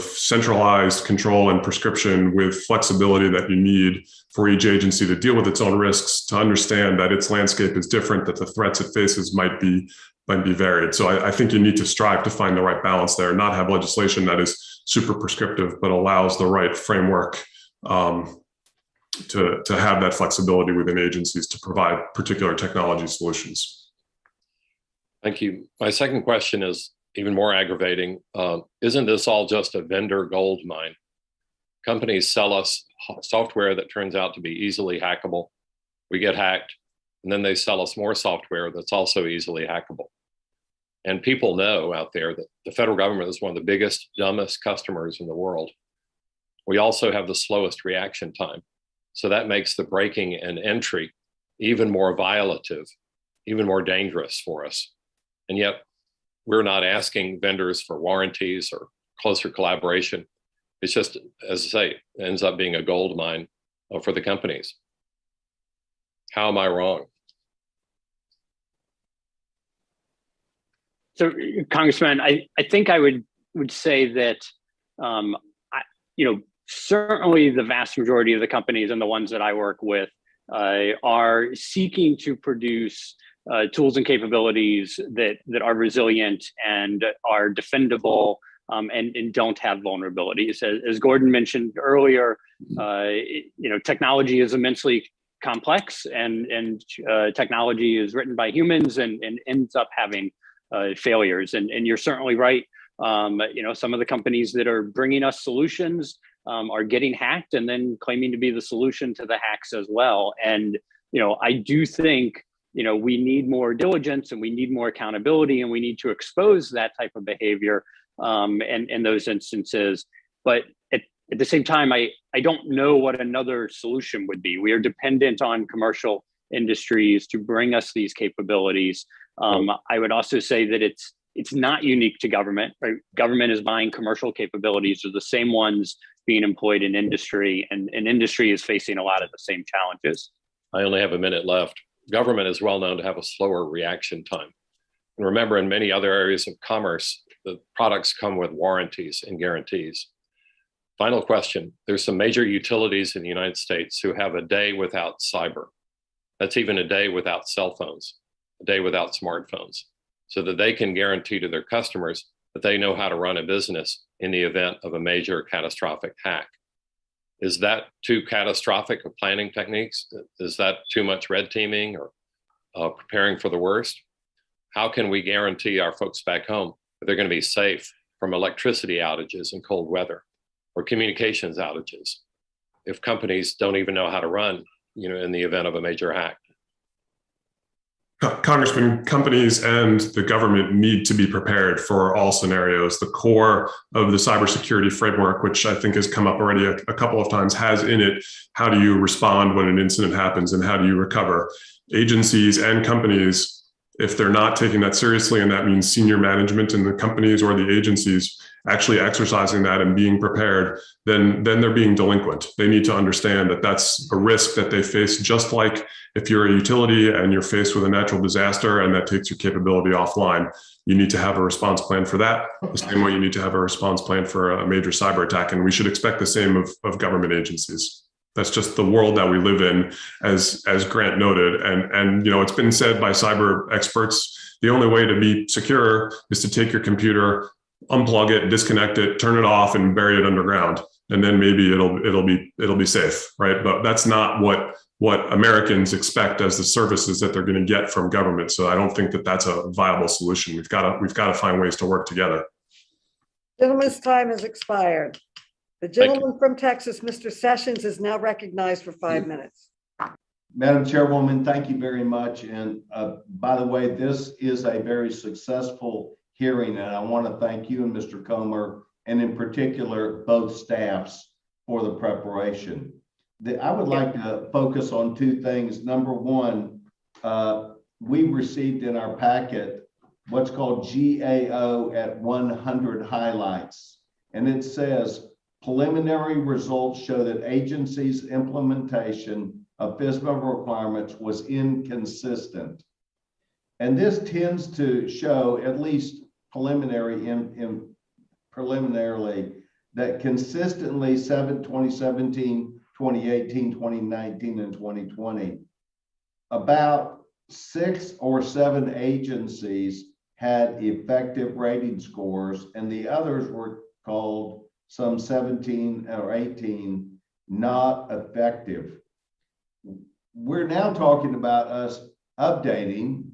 centralized control and prescription with flexibility that you need for each agency to deal with its own risks, to understand that its landscape is different, that the threats it faces might be varied. So I think you need to strive to find the right balance there, not have legislation that is super prescriptive, but allows the right framework to have that flexibility within agencies to provide particular technology solutions. Thank you. My second question is even more aggravating. Isn't this all just a vendor gold mine? Companies sell us software that turns out to be easily hackable. We get hacked. And then they sell us more software that's also easily hackable. And people know out there that the federal government is one of the biggest, dumbest customers in the world. We also have the slowest reaction time. So that makes the breaking and entry even more violative, even more dangerous for us. And yet we're not asking vendors for warranties or closer collaboration. It's just, as I say, it ends up being a gold mine for the companies. How am I wrong? So, Congressman, I think I would say that, certainly the vast majority of the companies and the ones that I work with are seeking to produce tools and capabilities that are resilient and are defendable and don't have vulnerabilities. As Gordon mentioned earlier, technology is immensely complex, and technology is written by humans and ends up having failures. And you're certainly right. Some of the companies that are bringing us solutions are getting hacked and then claiming to be the solution to the hacks as well. And, I do think, we need more diligence and we need more accountability, and we need to expose that type of behavior in those instances. But at the same time, I don't know what another solution would be. We are dependent on commercial industries to bring us these capabilities. I would also say that it's not unique to government, right? Government is buying commercial capabilities, are the same ones being employed in industry, and industry is facing a lot of the same challenges. I only have a minute left. Government is well known to have a slower reaction time. And remember, in many other areas of commerce, the products come with warranties and guarantees. Final question. There's some major utilities in the United States who have a day without cyber. That's even a day without cell phones, a day without smartphones, so that they can guarantee to their customers that they know how to run a business in the event of a major catastrophic hack. Is that too catastrophic of planning techniques? Is that too much red teaming or preparing for the worst? How can we guarantee our folks back home that they're going to be safe from electricity outages and cold weather or communications outages if companies don't even know how to run, in the event of a major hack? Congressman, companies and the government need to be prepared for all scenarios. The core of the cybersecurity framework, which I think has come up already a couple of times, has in it, how do you respond when an incident happens and how do you recover? Agencies and companies, if they're not taking that seriously, and that means senior management in the companies or the agencies actually exercising that and being prepared, then they're being delinquent. They need to understand that that's a risk that they face, just like if you're a utility and you're faced with a natural disaster and that takes your capability offline. You need to have a response plan for that, the same way you need to have a response plan for a major cyber attack. And we should expect the same of government agencies. That's just the world that we live in, as Grant noted. And it's been said by cyber experts, the only way to be secure is to take your computer, unplug it, disconnect it, turn it off, and bury it underground, and then maybe it'll be safe, right? But that's not what Americans expect as the services that they're going to get from government. So I don't think that that's a viable solution. We've got to find ways to work together. Gentleman's time has expired. The gentleman from Texas, Mr. Sessions, is now recognized for 5 minutes. Madam Chairwoman, thank you very much. And by the way, this is a very successful hearing, and I want to thank you and Mr. Comer, and in particular, both staffs for the preparation. I would like to focus on two things. Number one, we received in our packet what's called GAO at 100 highlights. And it says, preliminary results show that agencies' implementation of FISMA requirements was inconsistent. And this tends to show, at least preliminarily, that consistently 2017, 2018, 2019, and 2020, about 6 or 7 agencies had effective rating scores, and the others were called some 17 or 18 not effective. We're now talking about us updating,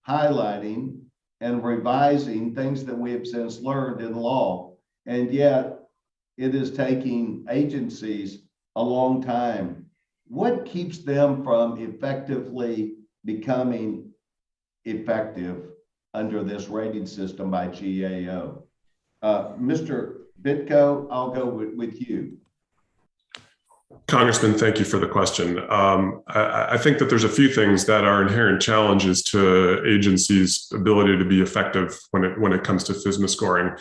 highlighting, and revising things that we have since learned in law. And yet it is taking agencies a long time. What keeps them from effectively becoming effective under this rating system by GAO. Mr. Bitko, I'll go with you. Congressman, thank you for the question. I think that there's a few things that are inherent challenges to agencies' ability to be effective when it comes to FSMA scoring.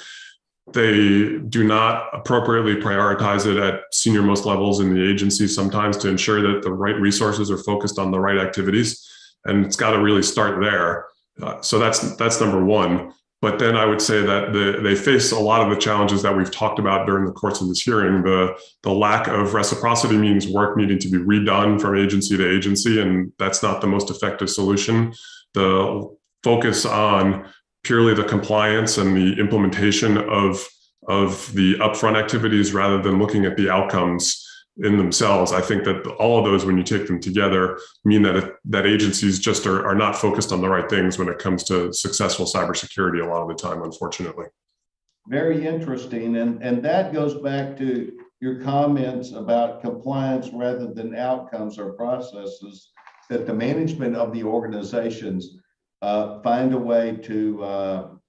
They do not appropriately prioritize it at senior most levels in the agency sometimes to ensure that the right resources are focused on the right activities. And it's got to really start there. So that's number one. But then I would say that they face a lot of the challenges that we've talked about during the course of this hearing. The lack of reciprocity means work needing to be redone from agency to agency, and that's not the most effective solution. The focus on purely the compliance and the implementation of the upfront activities rather than looking at the outcomes in themselves. I think that all of those, when you take them together, mean that agencies just are not focused on the right things when it comes to successful cybersecurity a lot of the time, unfortunately. Very interesting. And that goes back to your comments about compliance rather than outcomes or processes, that the management of the organizations find a way to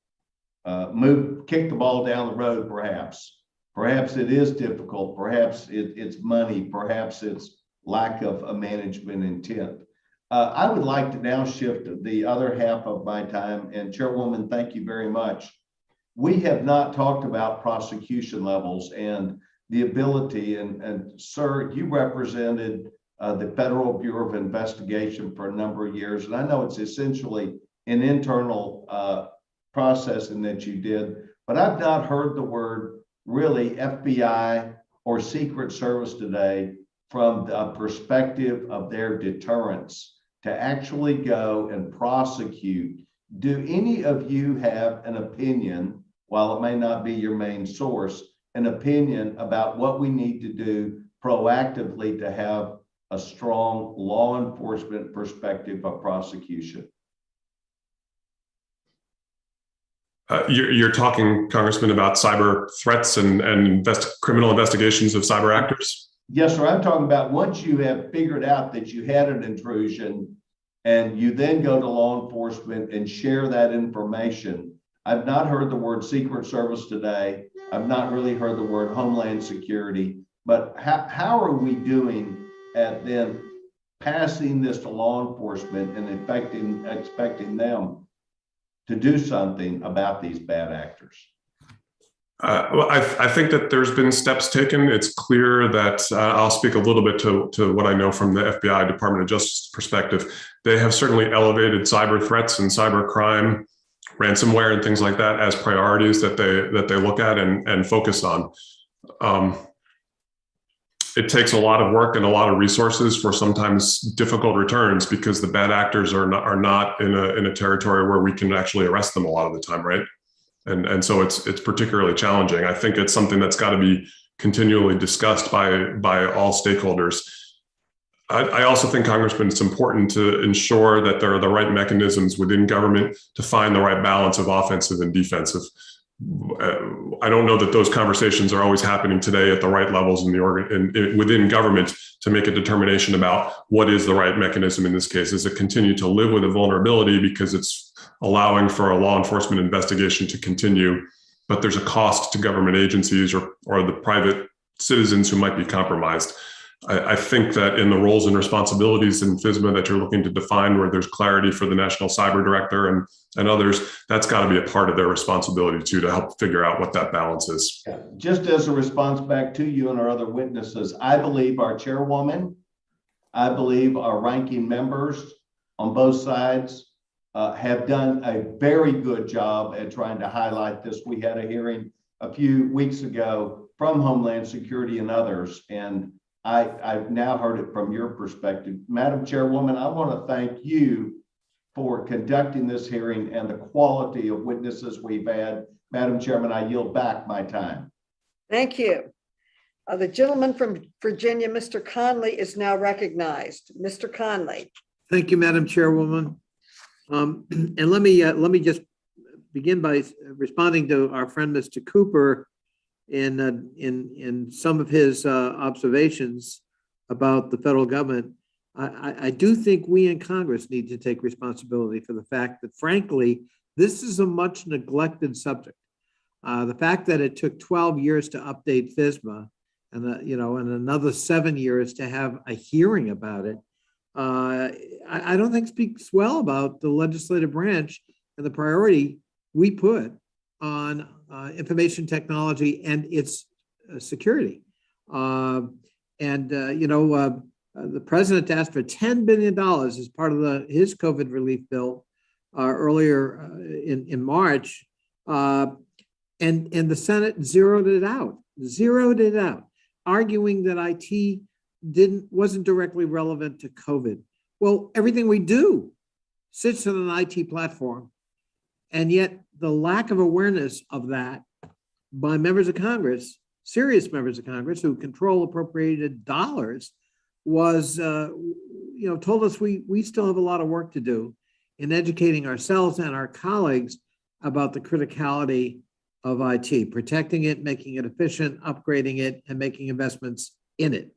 kick the ball down the road, perhaps. Perhaps it is difficult, perhaps it's money, perhaps it's lack of a management intent. I would like to now shift to the other half of my time, and Chairwoman, thank you very much. We have not talked about prosecution levels and the ability, and sir, you represented the Federal Bureau of Investigation for a number of years, and I know it's essentially an internal processing that you did, but I've not heard the word really FBI or Secret Service today from the perspective of their deterrence to actually go and prosecute. Do any of you have an opinion, while it may not be your main source, an opinion about what we need to do proactively to have a strong law enforcement perspective of prosecution? You're talking, Congressman, about cyber threats and criminal investigations of cyber actors? Yes, sir. I'm talking about once you have figured out that you had an intrusion and you then go to law enforcement and share that information. I've not heard the word Secret Service today. I've not really heard the word Homeland Security, but how are we doing at then passing this to law enforcement and expecting them to do something about these bad actors? Well, I think that there's been steps taken. It's clear that I'll speak a little bit to what I know from the FBI Department of Justice perspective. They have certainly elevated cyber threats and cyber crime, ransomware and things like that as priorities that they look at and focus on. It takes a lot of work and a lot of resources for sometimes difficult returns because the bad actors are not in a territory where we can actually arrest them a lot of the time, right? And so it's particularly challenging. I think it's something that's got to be continually discussed by all stakeholders. I also think, Congressman, it's important to ensure that there are the right mechanisms within government to find the right balance of offensive and defensive. I don't know that those conversations are always happening today at the right levels within government to make a determination about what is the right mechanism in this case. Is it continue to live with a vulnerability because it's allowing for a law enforcement investigation to continue, but there's a cost to government agencies or the private citizens who might be compromised? I think that in the roles and responsibilities in FSMA that you're looking to define, where there's clarity for the National Cyber Director and others, that's got to be a part of their responsibility too, to help figure out what that balance is. Just as a response back to you and our other witnesses, I believe our chairwoman, I believe our ranking members on both sides have done a very good job at trying to highlight this. We had a hearing a few weeks ago from Homeland Security and others, and I've now heard it from your perspective. Madam Chairwoman, I want to thank you for conducting this hearing and the quality of witnesses we've had. Madam Chairman, I yield back my time. Thank you. The gentleman from Virginia, Mr. Conley, is now recognized. Mr. Conley. Thank you, Madam Chairwoman. And let me just begin by responding to our friend, Mr. Cooper, in some of his observations about the federal government. I do think we in Congress need to take responsibility for the fact that, frankly, this is a much neglected subject. The fact that it took 12 years to update FSMA and and another 7 years to have a hearing about it, I don't think speaks well about the legislative branch and the priority we put on information technology and its security. The president asked for $10 billion as part of his COVID relief bill earlier in March, and the Senate zeroed it out, arguing that IT wasn't directly relevant to COVID. Well, everything we do sits on an IT platform, and yet the lack of awareness of that by members of Congress, serious members of Congress who control appropriated dollars, was told us we still have a lot of work to do in educating ourselves and our colleagues about the criticality of IT, protecting it, making it efficient, upgrading it, and making investments in it.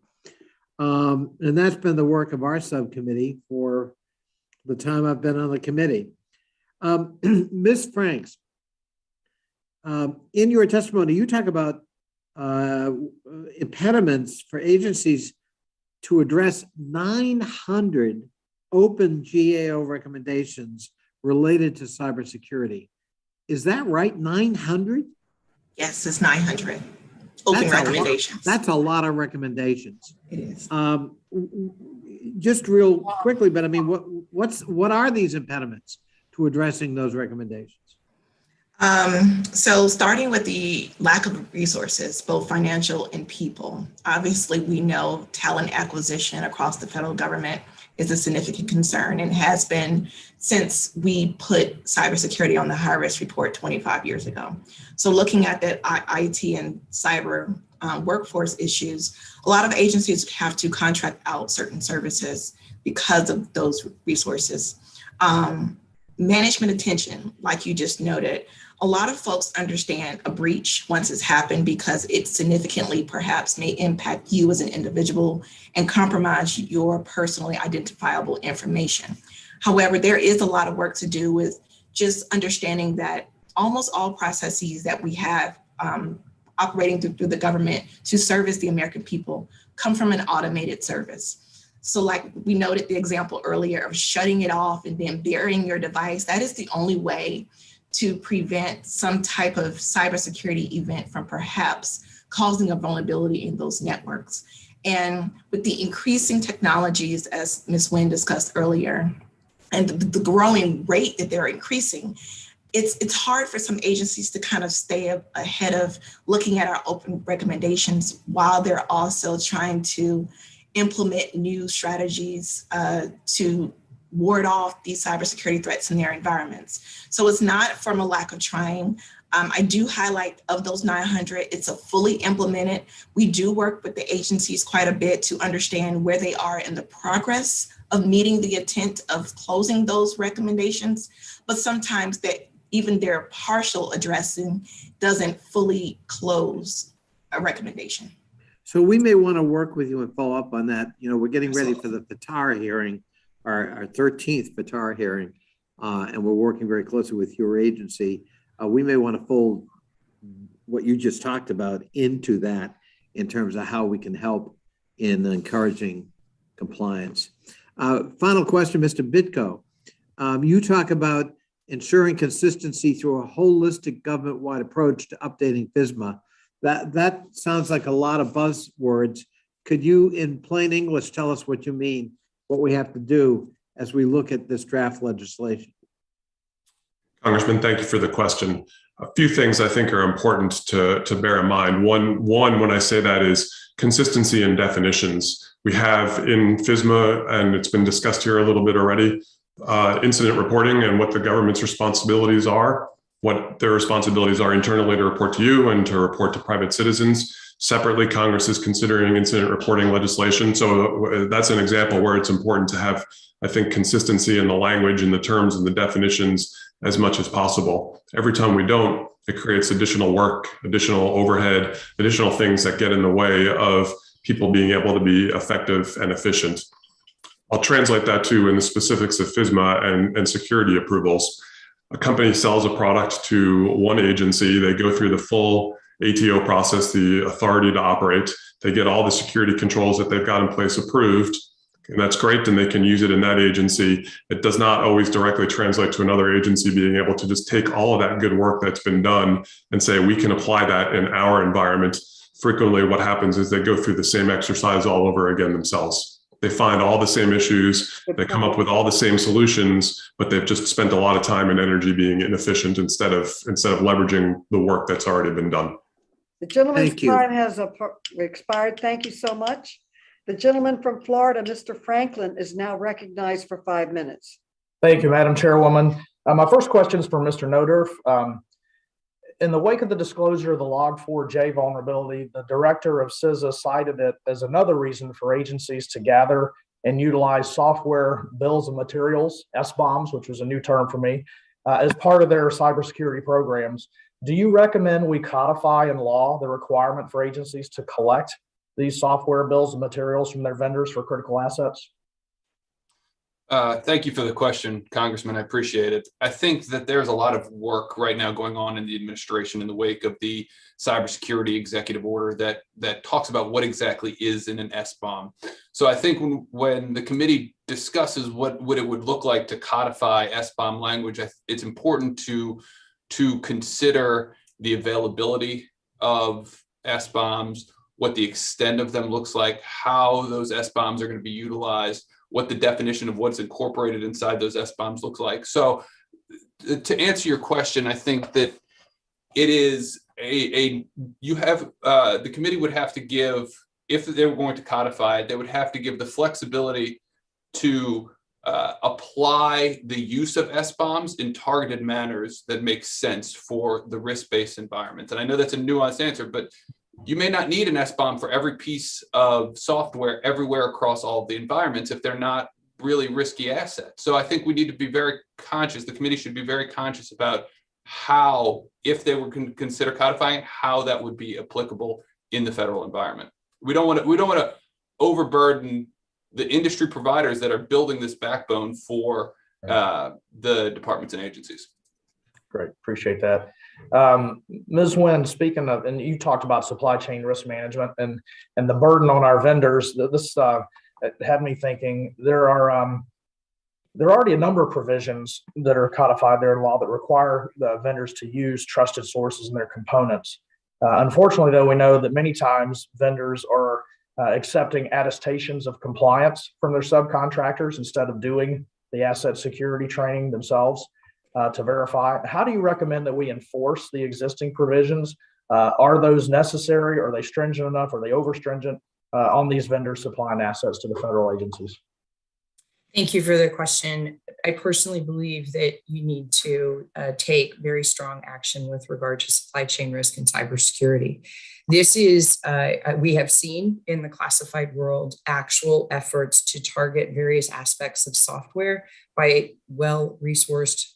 And that's been the work of our subcommittee for the time I've been on the committee. Ms. Franks, in your testimony, you talk about impediments for agencies to address 900 open GAO recommendations related to cybersecurity. Is that right? 900? Yes, it's 900 open recommendations. That's a lot of recommendations. It is. Just real quickly, but I mean, what are these impediments to addressing those recommendations? So starting with the lack of resources, both financial and people. Obviously, we know talent acquisition across the federal government is a significant concern and has been since we put cybersecurity on the high risk report 25 years ago. So looking at the IT and cyber workforce issues, a lot of agencies have to contract out certain services because of those resources. Management attention, like you just noted, a lot of folks understand a breach once it's happened because it significantly perhaps may impact you as an individual and compromise your personally identifiable information. However, there is a lot of work to do with just understanding that almost all processes that we have operating through the government to service the American people come from an automated service. So like we noted the example earlier of shutting it off and then burying your device, that is the only way to prevent some type of cybersecurity event from perhaps causing a vulnerability in those networks. And with the increasing technologies, as Ms. Nguyen discussed earlier, and the growing rate that they're increasing, it's hard for some agencies to kind of stay ahead of looking at our open recommendations while they're also trying to implement new strategies to ward off these cybersecurity threats in their environments. So it's not from a lack of trying. I do highlight of those 900, it's a fully implemented. We do work with the agencies quite a bit to understand where they are in the progress of meeting the intent of closing those recommendations, but sometimes that even their partial addressing doesn't fully close a recommendation. So we may want to work with you and follow up on that. We're getting ready for the FTAR hearing, our 13th FTAR hearing, and we're working very closely with your agency. We may want to fold what you just talked about into that in terms of how we can help in encouraging compliance. Final question, Mr. Bitko. You talk about ensuring consistency through a holistic government-wide approach to updating FSMA. That sounds like a lot of buzzwords. Could you, in plain English, tell us what you mean, what we have to do as we look at this draft legislation? Congressman, thank you for the question. A few things I think are important to bear in mind. One, when I say that, is consistency in definitions. We have in FSMA, and it's been discussed here a little bit already, incident reporting and what the government's responsibilities are, what their responsibilities are internally to report to you and to report to private citizens. Separately, Congress is considering incident reporting legislation. So that's an example where it's important to have, I think, consistency in the language and the terms and the definitions as much as possible. Every time we don't, it creates additional work, additional overhead, additional things that get in the way of people being able to be effective and efficient. I'll translate that to in the specifics of FISMA and security approvals. A company sells a product to one agency. They go through the full ATO process, the authority to operate. They get all the security controls that they've got in place approved. And that's great. And they can use it in that agency. It does not always directly translate to another agency being able to just take all of that good work that's been done and say, we can apply that in our environment. Frequently, what happens is they go through the same exercise all over again themselves. They find all the same issues, they come up with all the same solutions, but they've just spent a lot of time and energy being inefficient instead of leveraging the work that's already been done. The gentleman's time has expired. Thank you so much. The gentleman from Florida, Mr. Franklin, is now recognized for 5 minutes. Thank you, Madam Chairwoman. My first question is for Mr. Nodorf. In the wake of the disclosure of the Log4j vulnerability, the director of CISA cited it as another reason for agencies to gather and utilize software bills of materials, SBOMs, which was a new term for me, as part of their cybersecurity programs. Do you recommend we codify in law the requirement for agencies to collect these software bills of materials from their vendors for critical assets? Thank you for the question, Congressman. I appreciate it. I think that there's a lot of work right now going on in the administration in the wake of the cybersecurity executive order that talks about what exactly is in an SBOM. So I think when the committee discusses what it would look like to codify SBOM language, it's important to consider the availability of SBOMs, what the extent of them looks like, how those SBOMs are going to be utilized, what the definition of what's incorporated inside those SBOMs looks like. So to answer your question, I think that it is the committee would have to give, if they were going to codify it, they would have to give the flexibility to apply the use of SBOMs in targeted manners that make sense for the risk-based environment. And I know that's a nuanced answer, but you may not need an SBOM for every piece of software everywhere across all of the environments if they're not really risky assets. So I think we need to be very conscious, the committee should be very conscious about how, if they were consider codifying, how that would be applicable in the federal environment. We don't want to overburden the industry providers that are building this backbone for the departments and agencies. Great, appreciate that. Ms. Nguyen, speaking of, and you talked about supply chain risk management and the burden on our vendors, this had me thinking there are already a number of provisions that are codified there in law that require the vendors to use trusted sources in their components. Unfortunately, though, we know that many times vendors are accepting attestations of compliance from their subcontractors instead of doing the asset security training themselves to verify. How do you recommend that we enforce the existing provisions? Are those necessary? Are they stringent enough? Are they over stringent on these vendors supplying assets to the federal agencies? Thank you for the question. I personally believe that you need to take very strong action with regard to supply chain risk and cybersecurity. This is, we have seen in the classified world, actual efforts to target various aspects of software by well-resourced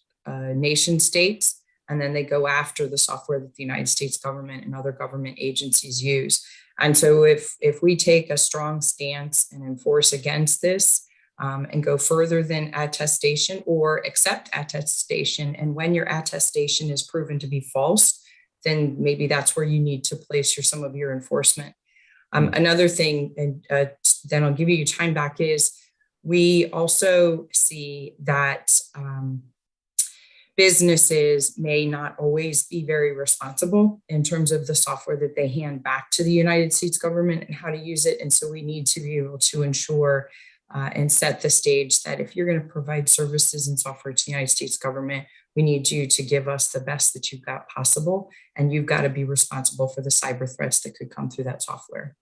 nation states, and then they go after the software that the United States government and other government agencies use. And so if we take a strong stance and enforce against this and go further than attestation or accept attestation, and when your attestation is proven to be false, then maybe that's where you need to place some of your enforcement. Another thing, and then I'll give you your time back, is we also see that businesses may not always be very responsible in terms of the software that they hand back to the United States government and how to use it. And so we need to be able to ensure and set the stage that if you're going to provide services and software to the United States government, we need you to give us the best that you've got possible. And you've got to be responsible for the cyber threats that could come through that software.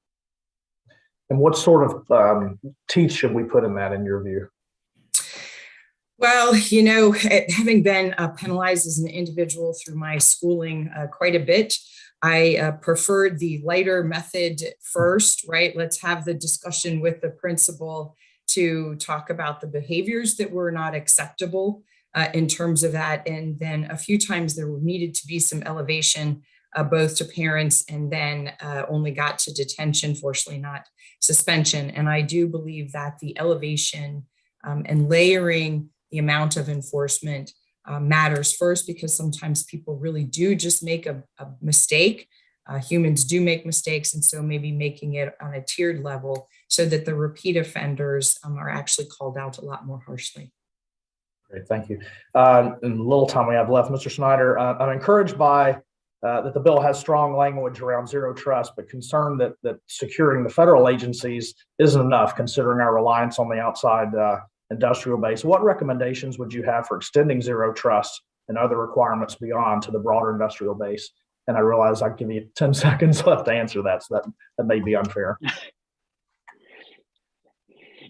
And what sort of teeth should we put in that, in your view? Well, having been penalized as an individual through my schooling quite a bit, I preferred the lighter method first, right? Let's have the discussion with the principal to talk about the behaviors that were not acceptable in terms of that. And then a few times there needed to be some elevation both to parents and then only got to detention, fortunately not suspension. And I do believe that the elevation and layering the amount of enforcement matters first, because sometimes people really do just make a mistake. Humans do make mistakes, and so maybe making it on a tiered level so that the repeat offenders are actually called out a lot more harshly. Great, thank you. In the little time we have left, Mr. Schneider, I'm encouraged by that the bill has strong language around zero trust, but concerned that securing the federal agencies isn't enough considering our reliance on the outside industrial base. What recommendations would you have for extending zero trust and other requirements beyond to the broader industrial base? And I realize I give you 10 seconds left to answer that, so that may be unfair.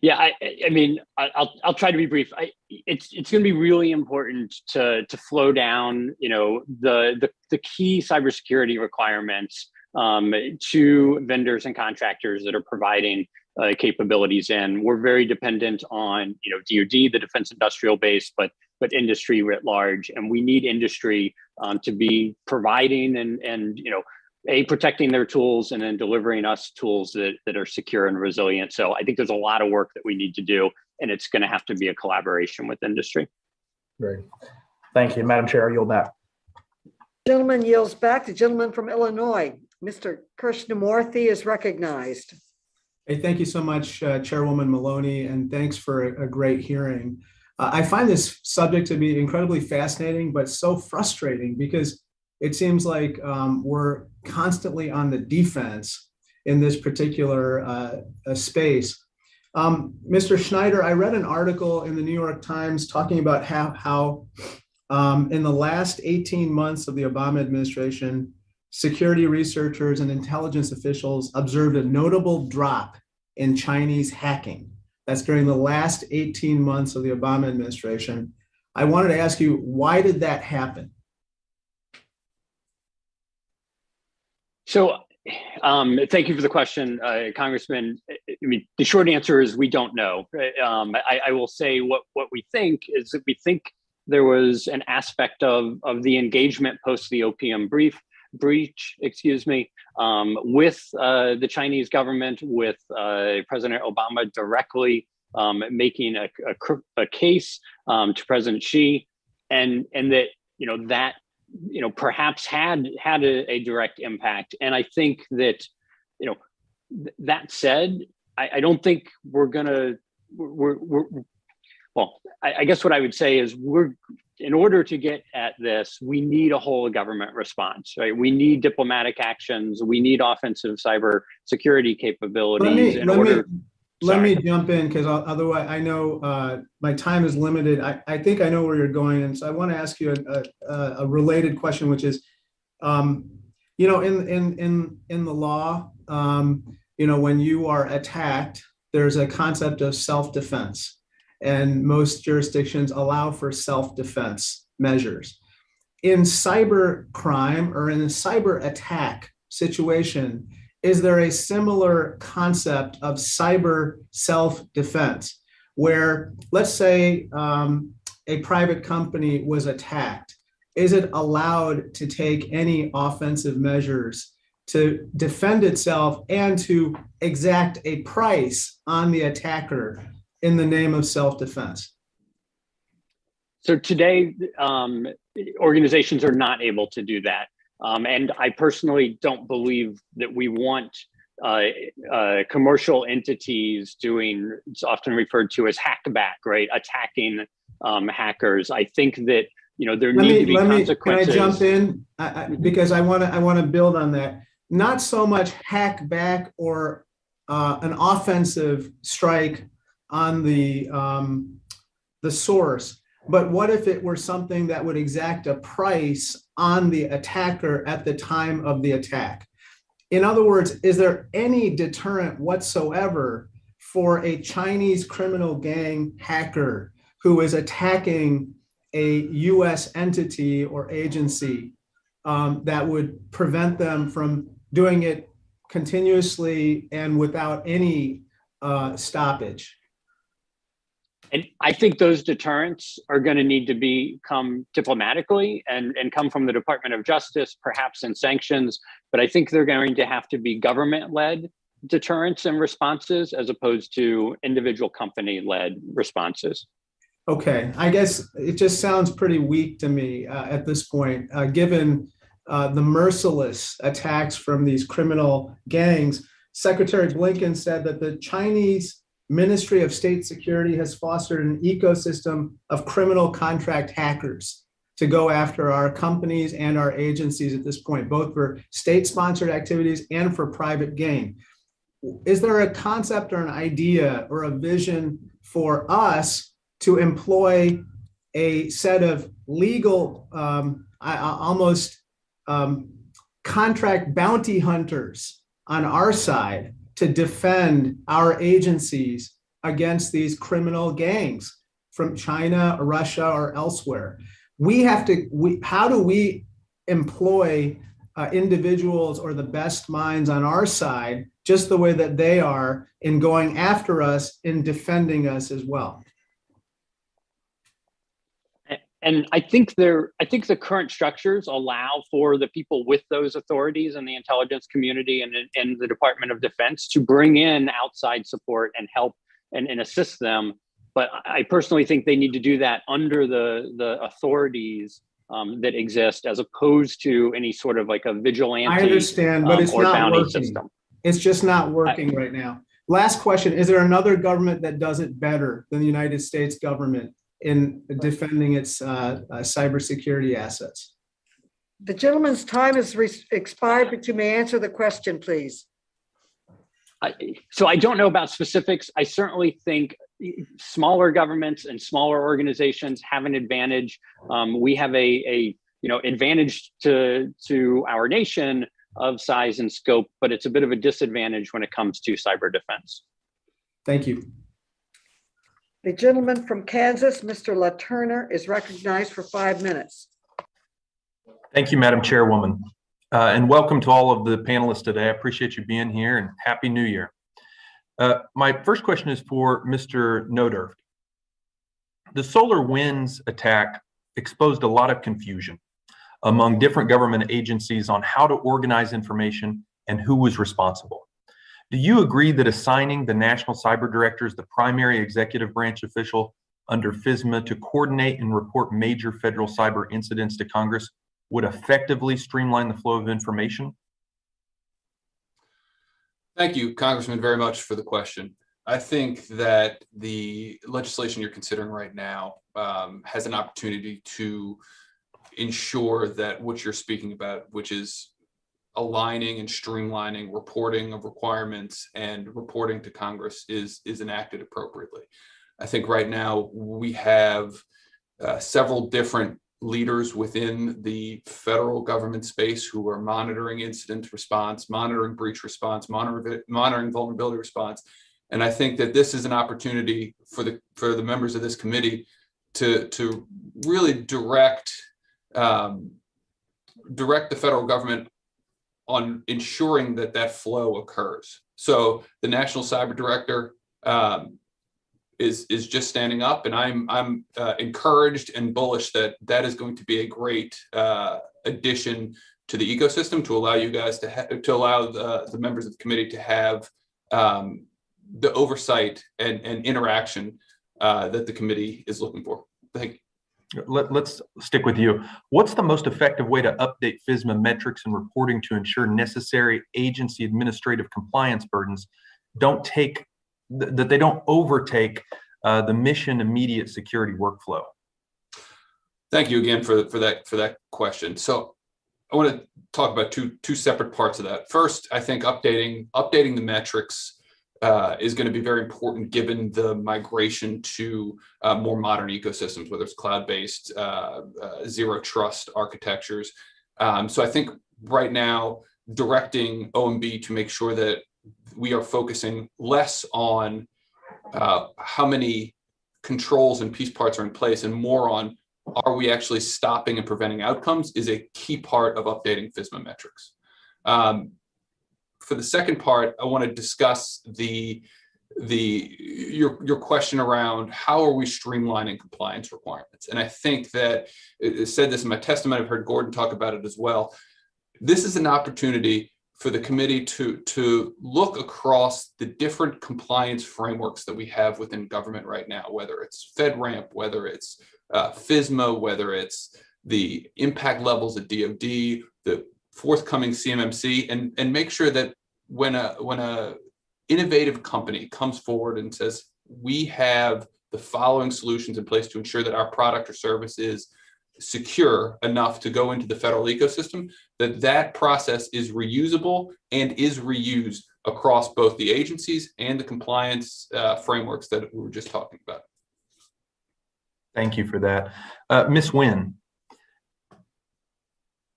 Yeah, I mean, I'll try to be brief. It's going to be really important to flow down, the key cybersecurity requirements to vendors and contractors that are providing capabilities in. We're very dependent on DoD, the defense industrial base, but industry writ large, and we need industry to be providing and protecting their tools and then delivering us tools that are secure and resilient. So I think there's a lot of work that we need to do, and it's going to have to be a collaboration with industry. Great. Thank you, Madam Chair. I yield back. Gentleman yields back. The gentleman from Illinois, Mr. Krishnamurthy, is recognized. Hey, thank you so much, Chairwoman Maloney, and thanks for a great hearing. I find this subject to be incredibly fascinating, but so frustrating because it seems like we're constantly on the defense in this particular space. Mr. Schneider, I read an article in the New York Times talking about how in the last 18 months of the Obama administration, security researchers and intelligence officials observed a notable drop in Chinese hacking. That's during the last 18 months of the Obama administration. I wanted to ask you, why did that happen? So thank you for the question, Congressman. I mean, the short answer is we don't know. I will say what we think is that we think there was an aspect of the engagement post the opium breach, with the Chinese government, with President Obama directly making a case to President Xi, and that that perhaps had a direct impact. And I think that that said, I don't think we're gonna well, I guess what I would say is in order to get at this, we need a whole government response, right? We need diplomatic actions. We need offensive cyber security capabilities Let me jump in, because otherwise I know my time is limited. I think I know where you're going. And so I want to ask you a related question, which is, in the law, when you are attacked, there's a concept of self-defense. And most jurisdictions allow for self-defense measures. In cyber crime or in a cyber attack situation, is there a similar concept of cyber self-defense where, let's say, a private company was attacked? Is it allowed to take any offensive measures to defend itself and to exact a price on the attacker in the name of self-defense? So today, organizations are not able to do that. And I personally don't believe that we want commercial entities doing, it's often referred to as hackback, right? Attacking hackers. I think that there need to be consequences. Can I jump in? Because I want to build on that. Not so much hackback or an offensive strike on the source, but what if it were something that would exact a price on the attacker at the time of the attack? In other words, is there any deterrent whatsoever for a Chinese criminal gang hacker who is attacking a US entity or agency that would prevent them from doing it continuously and without any stoppage? And I think those deterrents are going to need to come diplomatically and come from the Department of Justice, perhaps in sanctions. But I think they're going to have to be government-led deterrents and responses as opposed to individual company-led responses. Okay, I guess it just sounds pretty weak to me at this point, given the merciless attacks from these criminal gangs. Secretary Blinken said that the Chinese Ministry of State Security has fostered an ecosystem of criminal contract hackers to go after our companies and our agencies at this point, both for state-sponsored activities and for private gain. Is there a concept or an idea or a vision for us to employ a set of legal, contract bounty hunters on our side to defend our agencies against these criminal gangs from China, Russia, or elsewhere? How do we employ individuals or the best minds on our side, just the way that they are, in going after us, in defending us as well? And I think the current structures allow for the people with those authorities in the intelligence community and the Department of Defense to bring in outside support and help and assist them. But I personally think they need to do that under the authorities that exist, as opposed to any sort of like a vigilante. I understand, but it's or not bounty working. system. It's just not working right now. Last question: is there another government that does it better than the United States government in defending its cybersecurity assets? The gentleman's time has expired, but you may answer the question, please. So I don't know about specifics. I certainly think smaller governments and smaller organizations have an advantage. We have a advantage to our nation of size and scope, but it's a bit of a disadvantage when it comes to cyber defense. Thank you. The gentleman from Kansas, Mr. LaTurner, is recognized for 5 minutes. Thank you, Madam Chairwoman. And welcome to all of the panelists today. I appreciate you being here, and Happy New Year. My first question is for Mr. Nodurft. The SolarWinds attack exposed a lot of confusion among different government agencies on how to organize information and who was responsible. Do you agree that assigning the National Cyber Director as the primary executive branch official under FISMA to coordinate and report major federal cyber incidents to Congress would effectively streamline the flow of information? Thank you, Congressman, very much for the question. I think that the legislation you're considering right now has an opportunity to ensure that what you're speaking about, which is aligning and streamlining reporting of requirements and reporting to Congress, is enacted appropriately. I think right now we have several different leaders within the federal government space who are monitoring incident response, monitoring breach response, monitoring vulnerability response. And I think that this is an opportunity for the members of this committee to really direct the federal government on ensuring that flow occurs. So the National Cyber Director is just standing up, and I'm encouraged and bullish that is going to be a great addition to the ecosystem to allow you guys to allow the members of the committee to have the oversight and interaction that the committee is looking for. Thank you. Let's stick with you. What's the most effective way to update FISMA metrics and reporting to ensure necessary agency administrative compliance burdens don't overtake the mission immediate security workflow? Thank you again for that question. So I want to talk about two separate parts of that. First, I think updating the metrics is going to be very important given the migration to more modern ecosystems, whether it's cloud-based, zero trust architectures. So I think right now, directing OMB to make sure that we are focusing less on how many controls and piece parts are in place and more on, are we actually stopping and preventing outcomes, is a key part of updating FISMA metrics. For the second part, I want to discuss the your question around how are we streamlining compliance requirements. And I think that it said this in my testimony, I've heard Gordon talk about it as well. This is an opportunity for the committee to look across the different compliance frameworks that we have within government right now, whether it's FedRAMP, whether it's FISMA, whether it's the impact levels at DoD, the forthcoming CMMC, and make sure that when a innovative company comes forward and says, we have the following solutions in place to ensure that our product or service is secure enough to go into the federal ecosystem, that process is reusable and is reused across both the agencies and the compliance frameworks that we were just talking about. Thank you for that. Ms. Nguyen,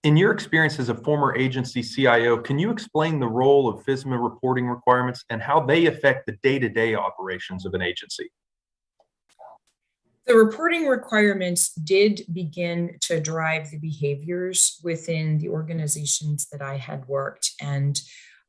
in your experience as a former agency CIO, can you explain the role of FISMA reporting requirements and how they affect the day-to-day operations of an agency? The reporting requirements did begin to drive the behaviors within the organizations that I had worked, and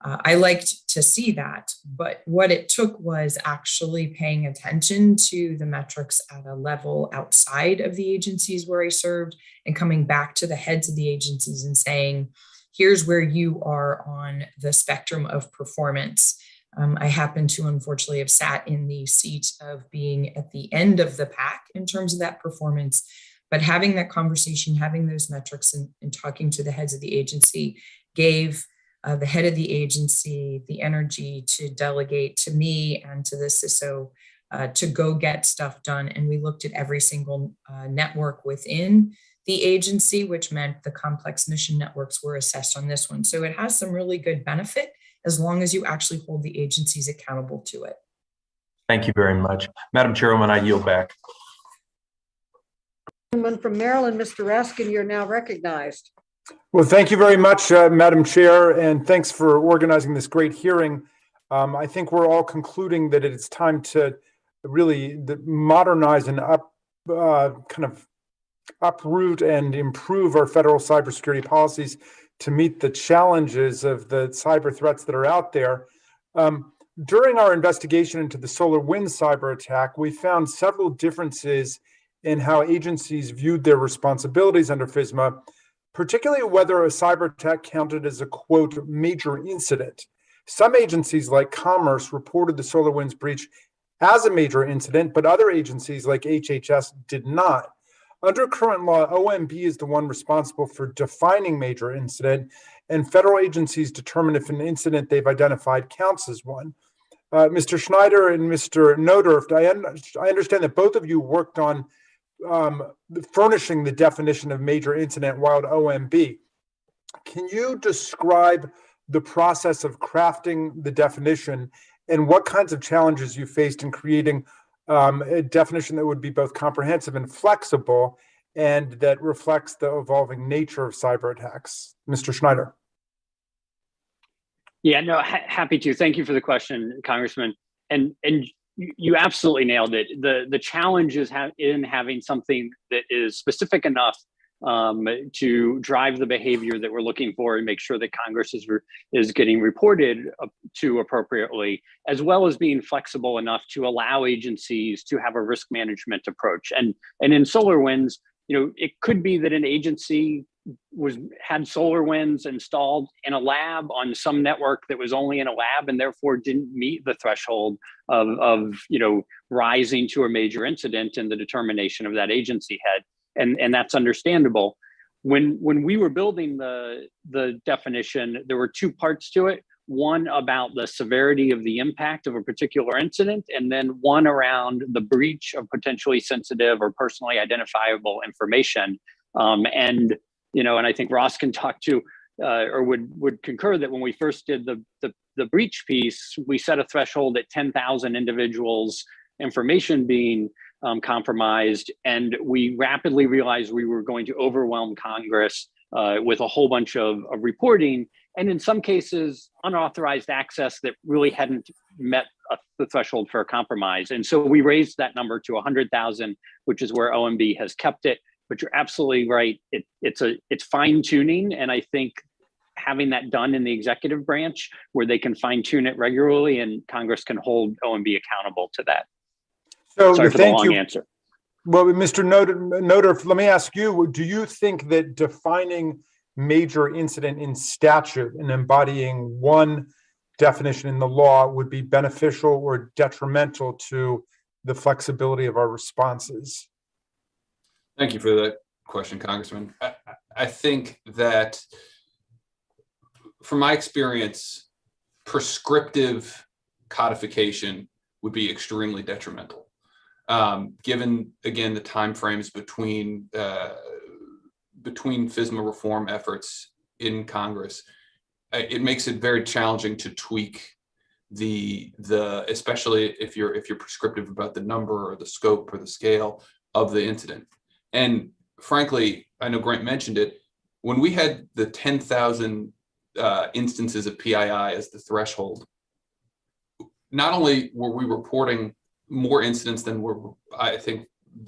I liked to see that. But what it took was actually paying attention to the metrics at a level outside of the agencies where I served and coming back to the heads of the agencies and saying, here's where you are on the spectrum of performance. I happen to unfortunately have sat in the seat of being at the end of the pack in terms of that performance, but having that conversation, having those metrics and talking to the heads of the agency gave the head of the agency the energy to delegate to me and to the CISO to go get stuff done. And we looked at every single network within the agency, which meant the complex mission networks were assessed on this one. So it has some really good benefit as long as you actually hold the agencies accountable to it. Thank you very much. Madam Chairwoman, I yield back. From Maryland, Mr. Raskin, you're now recognized. Well, thank you very much, Madam Chair, and thanks for organizing this great hearing. I think we're all concluding that it's time to really modernize and uproot and improve our federal cybersecurity policies to meet the challenges of the cyber threats that are out there. During our investigation into the SolarWinds cyber attack, we found several differences in how agencies viewed their responsibilities under FISMA, particularly whether a cyber attack counted as a, quote, major incident. Some agencies like Commerce reported the SolarWinds breach as a major incident, but other agencies like HHS did not. Under current law, OMB is the one responsible for defining major incident, and federal agencies determine if an incident they've identified counts as one. Mr. Schneider and Mr. Nodorf, I understand that both of you worked on furnishing the definition of major incident while at OMB. Can you describe the process of crafting the definition and what kinds of challenges you faced in creating a definition that would be both comprehensive and flexible and that reflects the evolving nature of cyber attacks? Mr. Schneider. Yeah, no, happy to. Thank you for the question, Congressman. And you absolutely nailed it. The challenge is in having something that is specific enough to drive the behavior that we're looking for and make sure that Congress is getting reported to appropriately, as well as being flexible enough to allow agencies to have a risk management approach. And in SolarWinds, it could be that an agency had SolarWinds installed in a lab on some network that was only in a lab and therefore didn't meet the threshold of rising to a major incident in the determination of that agency head. And that's understandable. When we were building the definition, there were two parts to it. One about the severity of the impact of a particular incident, and then one around the breach of potentially sensitive or personally identifiable information. And I think Ross can talk to or would concur that when we first did the breach piece, we set a threshold at 10,000 individuals' information being compromised, and we rapidly realized we were going to overwhelm Congress with a whole bunch of reporting, and in some cases, unauthorized access that really hadn't met the threshold for a compromise. And so we raised that number to 100,000, which is where OMB has kept it. But you're absolutely right. It's fine tuning, and I think having that done in the executive branch where they can fine tune it regularly and Congress can hold OMB accountable to that. So Sorry for the long answer. Well, Mr. Noder, let me ask you, do you think that defining major incident in statute and embodying one definition in the law would be beneficial or detrimental to the flexibility of our responses? Thank you for that question, Congressman. I think that from my experience, prescriptive codification would be extremely detrimental. Given, again, the timeframes between FISMA reform efforts in Congress, it makes it very challenging to tweak the especially if you're prescriptive about the number or the scope or the scale of the incident. And frankly, I know Grant mentioned it, when we had the 10,000 instances of PII as the threshold, not only were we reporting more incidents than were, I think,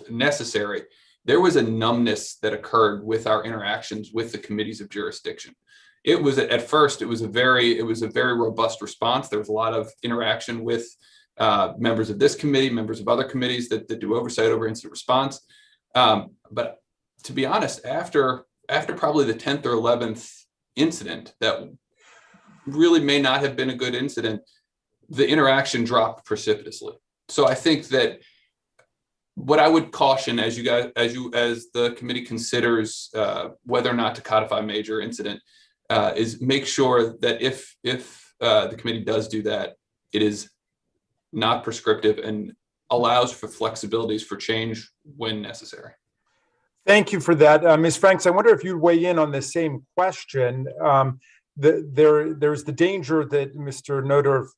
necessary, there was a numbness that occurred with our interactions with the committees of jurisdiction. It was at first, it was a very robust response. There was a lot of interaction with members of this committee, members of other committees that do oversight over incident response. But to be honest, after probably the 10th or 11th incident that really may not have been a good incident, the interaction dropped precipitously. So I think that what I would caution as the committee considers whether or not to codify major incident is make sure that if the committee does do that, it is not prescriptive and allows for flexibilities for change when necessary. Thank you for that. Ms. Franks, I wonder if you'd weigh in on the same question. There's the danger that Mr. Noder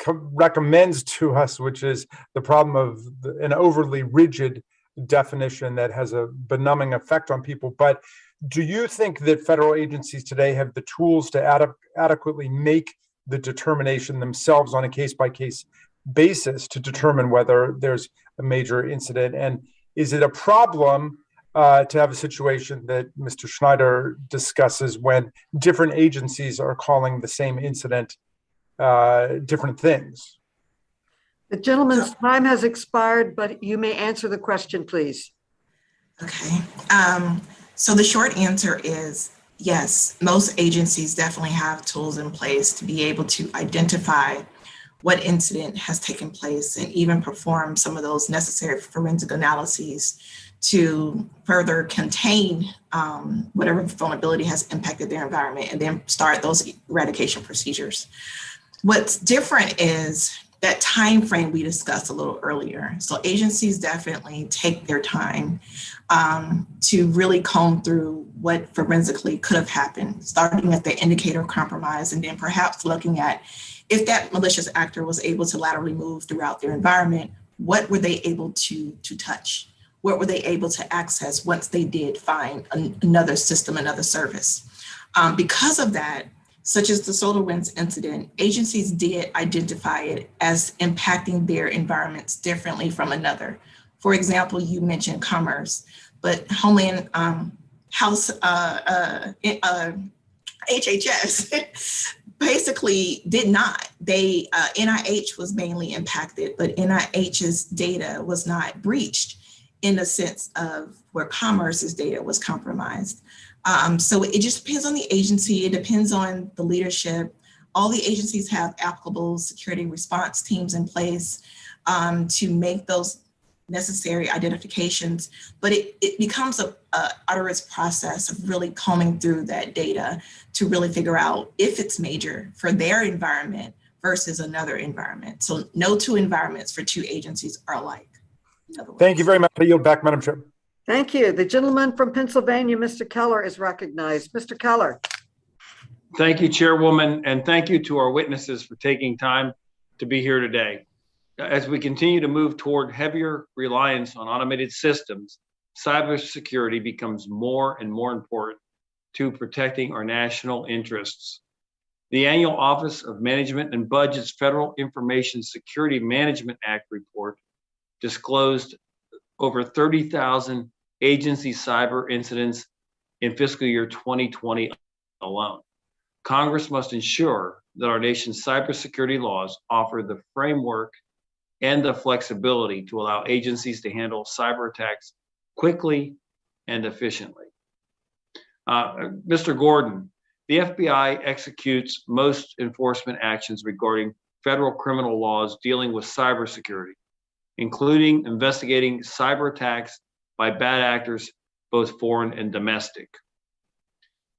recommends to us, which is the problem of an overly rigid definition that has a benumbing effect on people. But do you think that federal agencies today have the tools to adequately make the determination themselves on a case-by-case basis to determine whether there's a major incident? And is it a problem to have a situation that Mr. Schneider discusses when different agencies are calling the same incident different things? The gentleman's time has expired, but you may answer the question, please. Okay. So the short answer is yes, most agencies definitely have tools in place to be able to identify what incident has taken place and even perform some of those necessary forensic analyses to further contain whatever vulnerability has impacted their environment and then start those eradication procedures. What's different is that time frame we discussed a little earlier. So agencies definitely take their time to really comb through what forensically could have happened, starting at the indicator of compromise and then perhaps looking at if that malicious actor was able to laterally move throughout their environment, what were they able to touch? What were they able to access once they did find another system, another service? Because of that, such as the SolarWinds incident, agencies did identify it as impacting their environments differently from another. For example, you mentioned commerce, but Homeland House HHS basically did not. They NIH was mainly impacted, but NIH's data was not breached in the sense of where commerce's data was compromised. So it just depends on the agency. It depends on the leadership. All the agencies have applicable security response teams in place to make those necessary identifications, but it becomes a arduous process of really combing through that data to really figure out if it's major for their environment versus another environment. So no two environments for two agencies are alike. Thank you very much. I yield back, Madam Chair. Thank you. The gentleman from Pennsylvania, Mr. Keller, is recognized. Mr. Keller. Thank you, Chairwoman, and thank you to our witnesses for taking time to be here today. As we continue to move toward heavier reliance on automated systems, cybersecurity becomes more and more important to protecting our national interests. The annual Office of Management and Budget's Federal Information Security Management Act report disclosed over 30,000 agency cyber incidents in fiscal year 2020 alone. Congress must ensure that our nation's cybersecurity laws offer the framework and the flexibility to allow agencies to handle cyber attacks quickly and efficiently. Mr. Gordon, the FBI executes most enforcement actions regarding federal criminal laws dealing with cybersecurity, including investigating cyber attacks by bad actors, both foreign and domestic.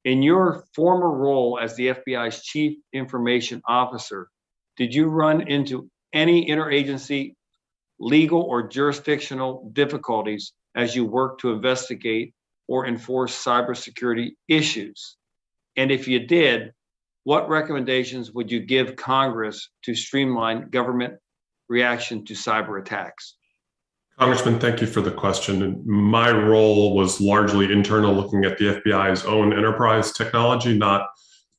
In your former role as the FBI's Chief Information Officer, did you run into any interagency, legal, or jurisdictional difficulties as you work to investigate or enforce cybersecurity issues? And if you did, what recommendations would you give Congress to streamline government reaction to cyber attacks? Congressman, thank you for the question. And my role was largely internal, looking at the FBI's own enterprise technology, not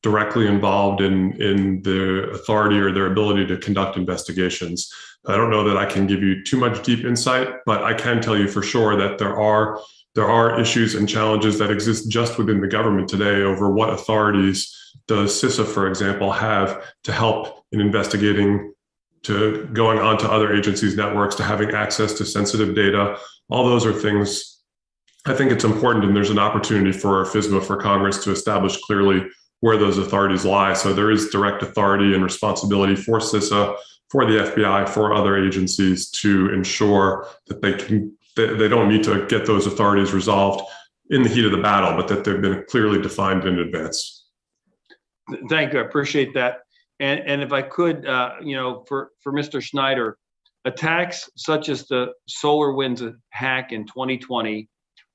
directly involved in the authority or their ability to conduct investigations. I don't know that I can give you too much deep insight, but I can tell you for sure that there are issues and challenges that exist just within the government today over what authorities does CISA, for example, have to help in investigating, to going onto other agencies' networks, to having access to sensitive data. All those are things I think it's important, and there's an opportunity for FISMA, for Congress, to establish clearly where those authorities lie. So there is direct authority and responsibility for CISA, for the FBI, for other agencies to ensure that they don't need to get those authorities resolved in the heat of the battle, but that they've been clearly defined in advance. Thank you. I appreciate that. And if I could, for Mr. Schneider, attacks such as the SolarWinds hack in 2020,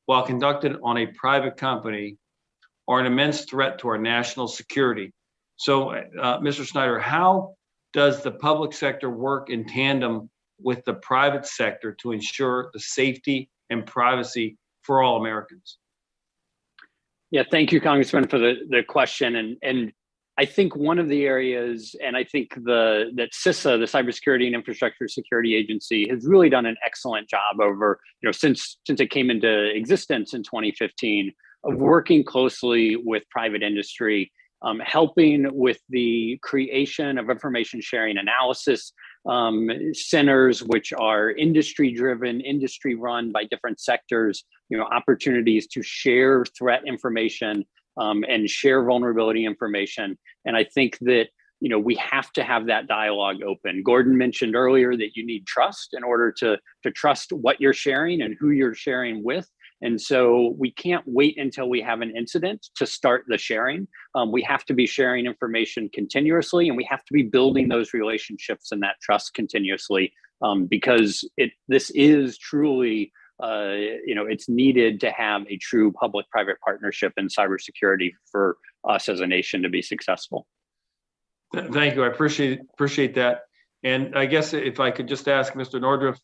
while conducted on a private company, are an immense threat to our national security. So, Mr. Schneider, how does the public sector work in tandem with the private sector to ensure the safety and privacy for all Americans? Yeah, thank you, Congressman, for the question. And I think one of the areas, and I think that CISA, the Cybersecurity and Infrastructure Security Agency, has really done an excellent job over, since it came into existence in 2015, of working closely with private industry, helping with the creation of information sharing analysis centers, which are industry-driven, industry-run by different sectors, opportunities to share threat information and share vulnerability information. And I think that, we have to have that dialogue open. Gordon mentioned earlier that you need trust in order to trust what you're sharing and who you're sharing with. And so we can't wait until we have an incident to start the sharing. We have to be sharing information continuously, and we have to be building those relationships and that trust continuously, because this is truly, it's needed to have a true public-private partnership in cybersecurity for us as a nation to be successful. Thank you. I appreciate that. And I guess if I could just ask Mr. Nordruff,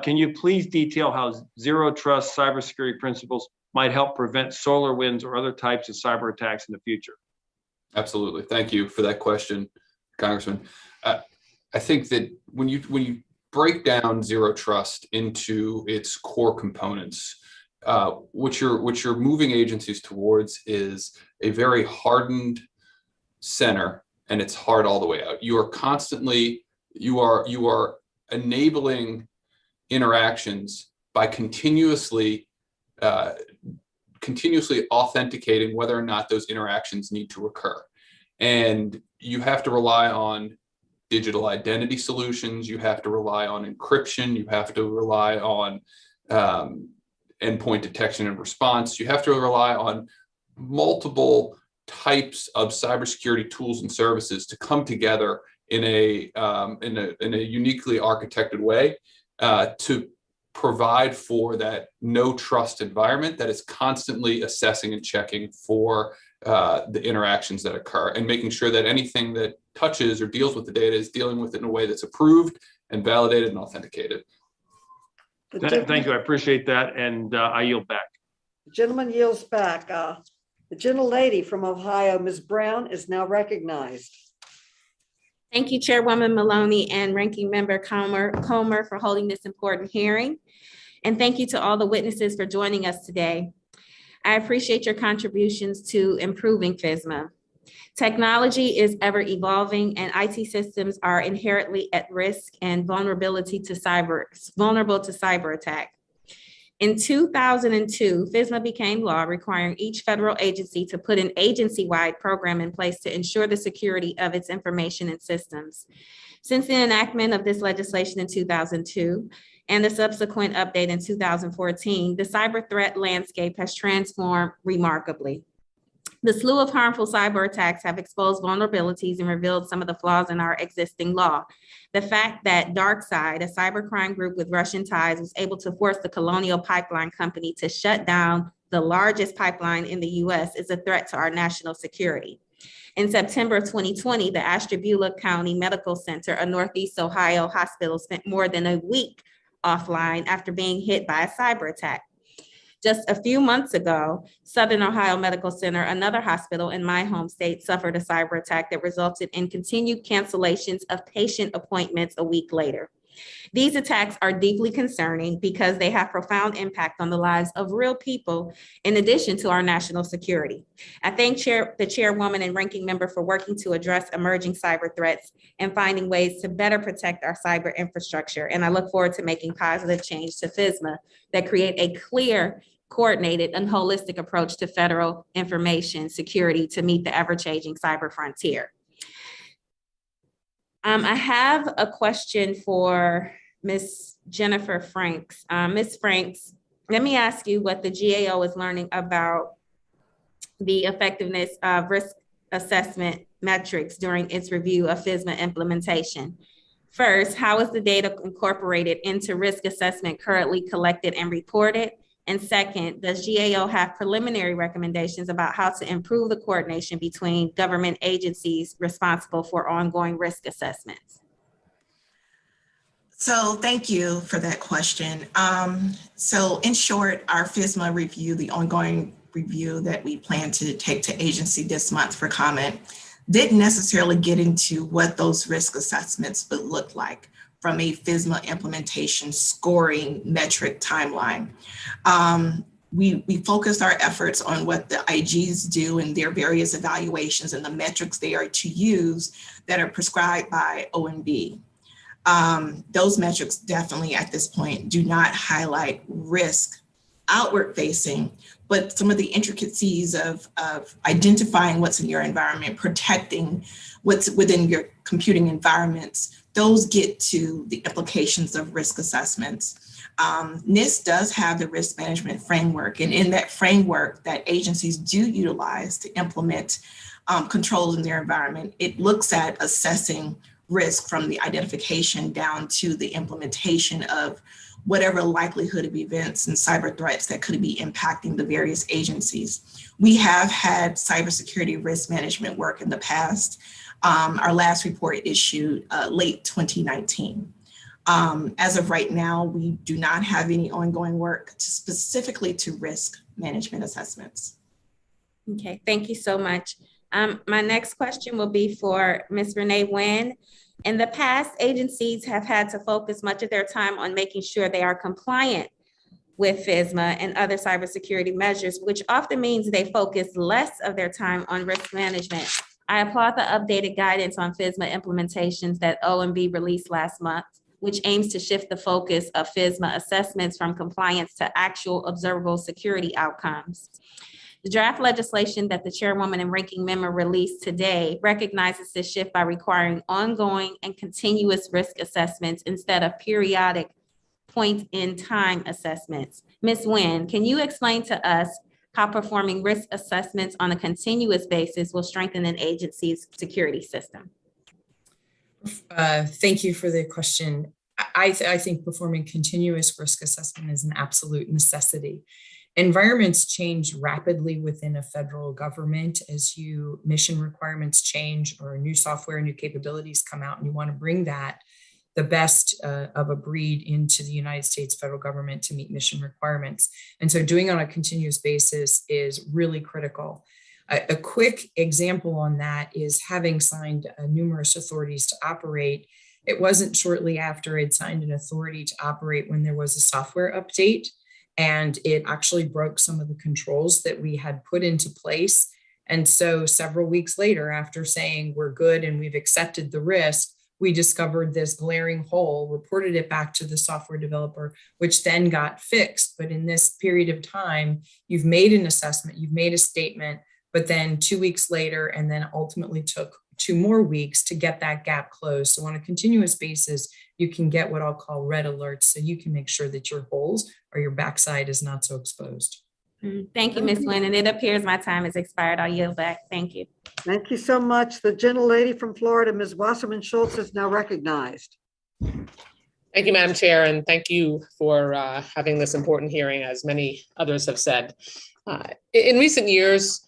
can you please detail how zero trust cybersecurity principles might help prevent SolarWinds or other types of cyber attacks in the future? Absolutely. Thank you for that question, Congressman. I think that when you break down zero trust into its core components, what you're moving agencies towards is a very hardened center, and it's hard all the way out. You are enabling interactions by continuously authenticating whether or not those interactions need to occur. And you have to rely on digital identity solutions. You have to rely on encryption. You have to rely on endpoint detection and response. You have to rely on multiple types of cybersecurity tools and services to come together in a uniquely architected way to provide for that no trust environment that is constantly assessing and checking for the interactions that occur, and making sure that anything that touches or deals with the data is dealing with it in a way that's approved and validated and authenticated. Thank you. I appreciate that. And I yield back. The gentleman yields back. The gentlelady from Ohio, Ms. Brown, is now recognized. Thank you, Chairwoman Maloney and Ranking Member Comer for holding this important hearing. And thank you to all the witnesses for joining us today. I appreciate your contributions to improving FSMA. Technology is ever evolving and IT systems are inherently at risk and vulnerable to cyber attack. In 2002, FSMA became law, requiring each federal agency to put an agency-wide program in place to ensure the security of its information and systems. Since the enactment of this legislation in 2002 and the subsequent update in 2014, the cyber threat landscape has transformed remarkably. The slew of harmful cyber attacks have exposed vulnerabilities and revealed some of the flaws in our existing law. The fact that DarkSide, a cybercrime group with Russian ties, was able to force the Colonial Pipeline Company to shut down the largest pipeline in the US is a threat to our national security. In September of 2020, the Ashtabula County Medical Center, a Northeast Ohio hospital, spent more than a week offline after being hit by a cyber attack. Just a few months ago, Southern Ohio Medical Center, another hospital in my home state, suffered a cyber attack that resulted in continued cancellations of patient appointments a week later. These attacks are deeply concerning because they have profound impact on the lives of real people, in addition to our national security. I thank the chairwoman and ranking member for working to address emerging cyber threats and finding ways to better protect our cyber infrastructure. And I look forward to making positive change to FSMA that create a clear, coordinated, and holistic approach to federal information security to meet the ever-changing cyber frontier. I have a question for Ms. Jennifer Franks. Ms. Franks, let me ask you what the GAO is learning about the effectiveness of risk assessment metrics during its review of FSMA implementation. First, how is the data incorporated into risk assessment currently collected and reported? And second, does GAO have preliminary recommendations about how to improve the coordination between government agencies responsible for ongoing risk assessments? So thank you for that question. So in short, our FSMA review, the ongoing review that we plan to take to agency this month for comment, didn't necessarily get into what those risk assessments would look like from a FSMA implementation scoring metric timeline. We focused our efforts on what the IGs do in their various evaluations and the metrics they are to use that are prescribed by OMB. Those metrics definitely at this point do not highlight risk outward facing, but some of the intricacies of identifying what's in your environment, protecting what's within your computing environments, those get to the implications of risk assessments. NIST does have the risk management framework, and in that framework that agencies do utilize to implement controls in their environment, it looks at assessing risk from the identification down to the implementation of whatever likelihood of events and cyber threats that could be impacting the various agencies. We have had cybersecurity risk management work in the past. Our last report issued late 2019. As of right now, we do not have any ongoing work specifically to risk management assessments. Okay, thank you so much. My next question will be for Ms. Renee Nguyen. In the past, agencies have had to focus much of their time on making sure they are compliant with FSMA and other cybersecurity measures, which often means they focus less of their time on risk management. I applaud the updated guidance on FSMA implementations that OMB released last month, which aims to shift the focus of FSMA assessments from compliance to actual observable security outcomes. The draft legislation that the chairwoman and ranking member released today recognizes this shift by requiring ongoing and continuous risk assessments instead of periodic point-in-time assessments. Ms. Nguyen, can you explain to us how performing risk assessments on a continuous basis will strengthen an agency's security system? Thank you for the question. I think performing continuous risk assessment is an absolute necessity. Environments change rapidly within a federal government as mission requirements change or new software, new capabilities come out, and you want to bring that, the best of a breed, into the United States federal government to meet mission requirements. And so doing it on a continuous basis is really critical. A quick example on that is having signed numerous authorities to operate. It wasn't shortly after I'd signed an authority to operate when there was a software update and it actually broke some of the controls that we had put into place. And so several weeks later, after saying we're good and we've accepted the risk, we discovered this glaring hole, reported it back to the software developer, which then got fixed. But in this period of time, you've made an assessment, you've made a statement, but then 2 weeks later, and then ultimately took 2 more weeks to get that gap closed. So on a continuous basis, you can get what I'll call red alerts, so you can make sure that your holes or your backside is not so exposed. Thank you, Ms. Nguyen. And it appears my time has expired. I'll yield back. Thank you. Thank you so much. The gentlelady from Florida, Ms. Wasserman Schultz, is now recognized. Thank you, Madam Chair, and thank you for having this important hearing, as many others have said. In recent years,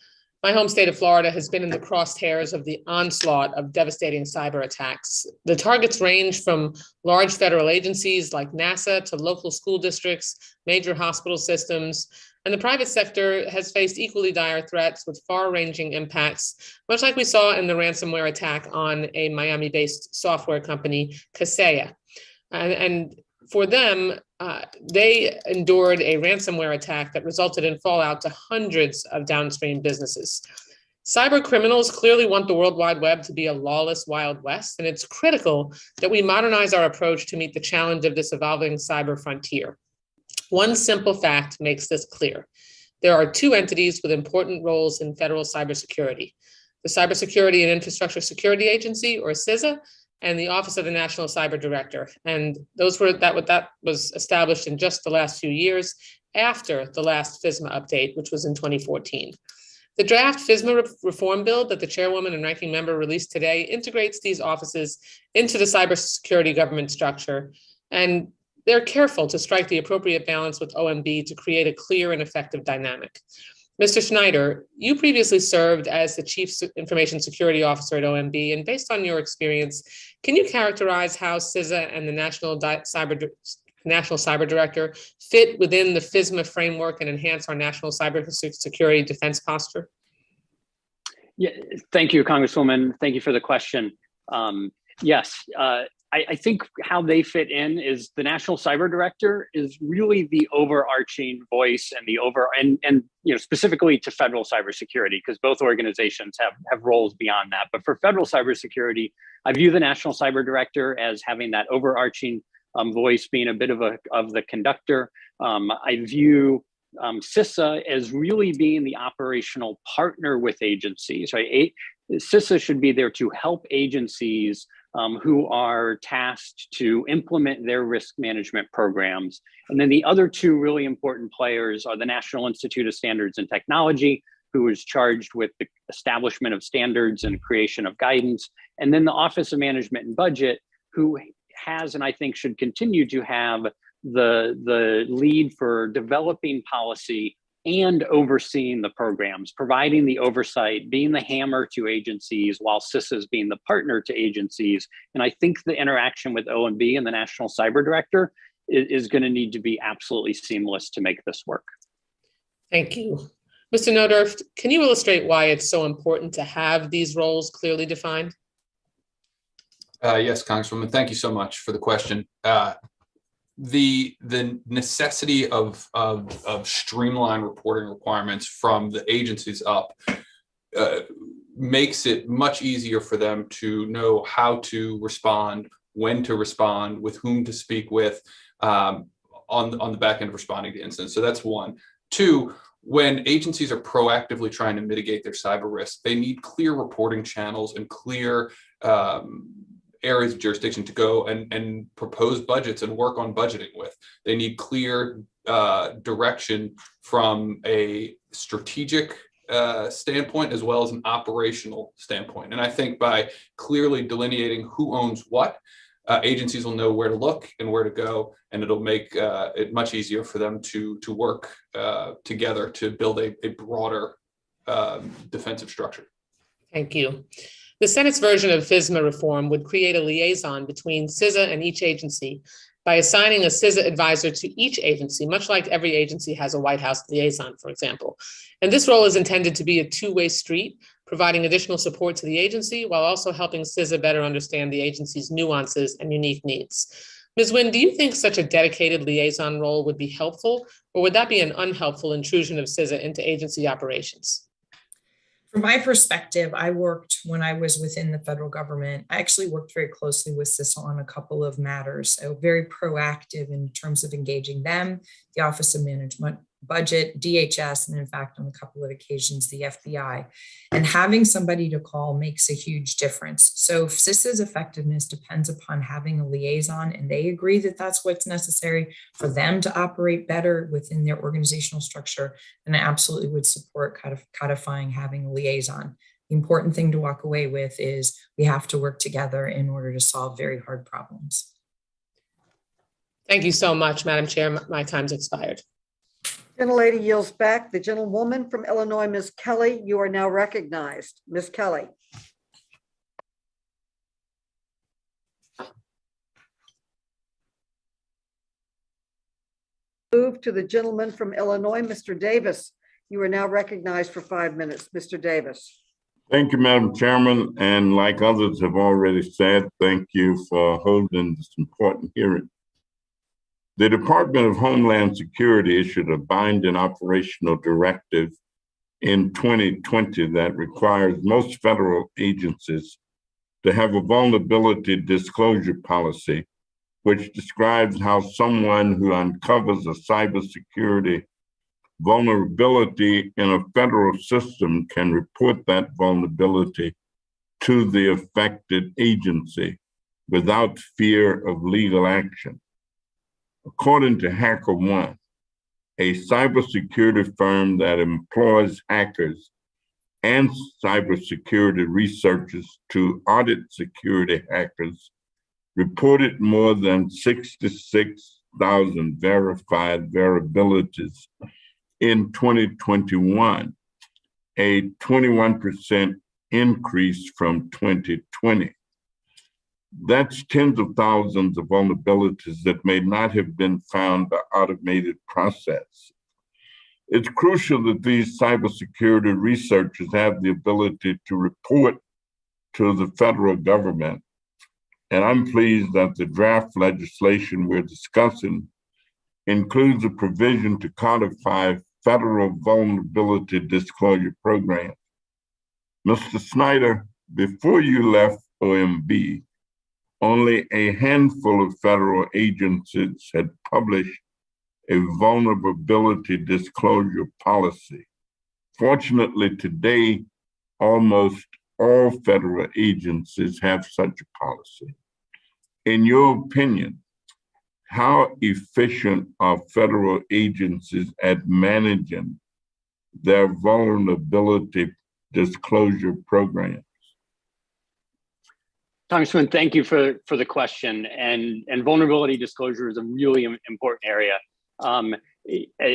my home state of Florida has been in the crosshairs of the onslaught of devastating cyber attacks. The targets range from large federal agencies like NASA to local school districts, major hospital systems, and the private sector has faced equally dire threats with far-ranging impacts, much like we saw in the ransomware attack on a Miami-based software company, Kaseya. And for them, they endured a ransomware attack that resulted in fallout to hundreds of downstream businesses. Cyber criminals clearly want the World Wide Web to be a lawless Wild West, and it's critical that we modernize our approach to meet the challenge of this evolving cyber frontier. One simple fact makes this clear. There are 2 entities with important roles in federal cybersecurity: the Cybersecurity and Infrastructure Security Agency, or CISA, and the Office of the National Cyber Director. And that was established in just the last few years after the last FISMA update, which was in 2014. The draft FISMA reform bill that the chairwoman and ranking member released today integrates these offices into the cybersecurity government structure, and they're careful to strike the appropriate balance with OMB to create a clear and effective dynamic. Mr. Schneider, you previously served as the Chief Information Security Officer at OMB, and based on your experience, can you characterize how CISA and the National Cyber Director fit within the FISMA framework and enhance our national cybersecurity defense posture? Yeah, thank you, Congresswoman. Thank you for the question. Yes, I think how they fit in is the National Cyber Director is really the overarching voice and and specifically to federal cybersecurity, because both organizations have roles beyond that. But for federal cybersecurity, I view the National Cyber Director as having that overarching voice, being a bit of the conductor. I view CISA as really being the operational partner with agencies, right? CISA should be there to help agencies who are tasked to implement their risk management programs. And then the other 2 really important players are the National Institute of Standards and Technology, who is charged with the establishment of standards and creation of guidance, and then the Office of Management and Budget, who has, and I think should continue to have, the lead for developing policy and overseeing the programs, providing the oversight, being the hammer to agencies, while CISA is being the partner to agencies. And I think the interaction with OMB and the National Cyber Director is going to need to be absolutely seamless to make this work. Thank you. Mr. Nodorf, can you illustrate why it's so important to have these roles clearly defined? Yes, Congresswoman, thank you so much for the question. The necessity of streamlined reporting requirements from the agencies up makes it much easier for them to know how to respond, when to respond, with whom to speak with on the back end of responding to incidents. So that's 1. 2, when agencies are proactively trying to mitigate their cyber risk, they need clear reporting channels and clear areas of jurisdiction to go and propose budgets and work on budgeting with. They need clear direction from a strategic standpoint as well as an operational standpoint. And I think by clearly delineating who owns what, agencies will know where to look and where to go, and it'll make it much easier for them to work together to build a broader defensive structure. Thank you. The Senate's version of FISMA reform would create a liaison between CISA and each agency by assigning a CISA advisor to each agency, much like every agency has a White House liaison, for example. And this role is intended to be a 2-way street, providing additional support to the agency while also helping CISA better understand the agency's nuances and unique needs. Ms. Nguyen, do you think such a dedicated liaison role would be helpful, or would that be an unhelpful intrusion of CISA into agency operations? From my perspective, I worked when I was within the federal government. I actually worked very closely with CISA on a couple of matters. So very proactive in terms of engaging them, the Office of Management Budget, DHS, and in fact, on a couple of occasions, the FBI. And having somebody to call makes a huge difference. So CISA's effectiveness depends upon having a liaison, and they agree that that's what's necessary for them to operate better within their organizational structure. And I absolutely would support codifying having a liaison. The important thing to walk away with is we have to work together in order to solve very hard problems. Thank you so much, Madam Chair. My time's expired. Gentlelady yields back. The gentlewoman from Illinois, Ms. Kelly, you are now recognized. Ms. Kelly. Move to the gentleman from Illinois, Mr. Davis. You are now recognized for 5 minutes. Mr. Davis. Thank you, Madam Chairman. And like others have already said, thank you for holding this important hearing. The Department of Homeland Security issued a binding operational directive in 2020 that requires most federal agencies to have a vulnerability disclosure policy, which describes how someone who uncovers a cybersecurity vulnerability in a federal system can report that vulnerability to the affected agency without fear of legal action. According to HackerOne, a cybersecurity firm that employs hackers and cybersecurity researchers to audit security hackers, reported more than 66,000 verified vulnerabilities in 2021, a 21% increase from 2020. That's tens of thousands of vulnerabilities that may not have been found by automated process. It's crucial that these cybersecurity researchers have the ability to report to the federal government. And I'm pleased that the draft legislation we're discussing includes a provision to codify federal vulnerability disclosure programs. Mr. Snyder, before you left OMB, only a handful of federal agencies had published a vulnerability disclosure policy. Fortunately, today, almost all federal agencies have such a policy. In your opinion, how efficient are federal agencies at managing their vulnerability disclosure programs? Congressman, thank you for the question. And vulnerability disclosure is a really important area.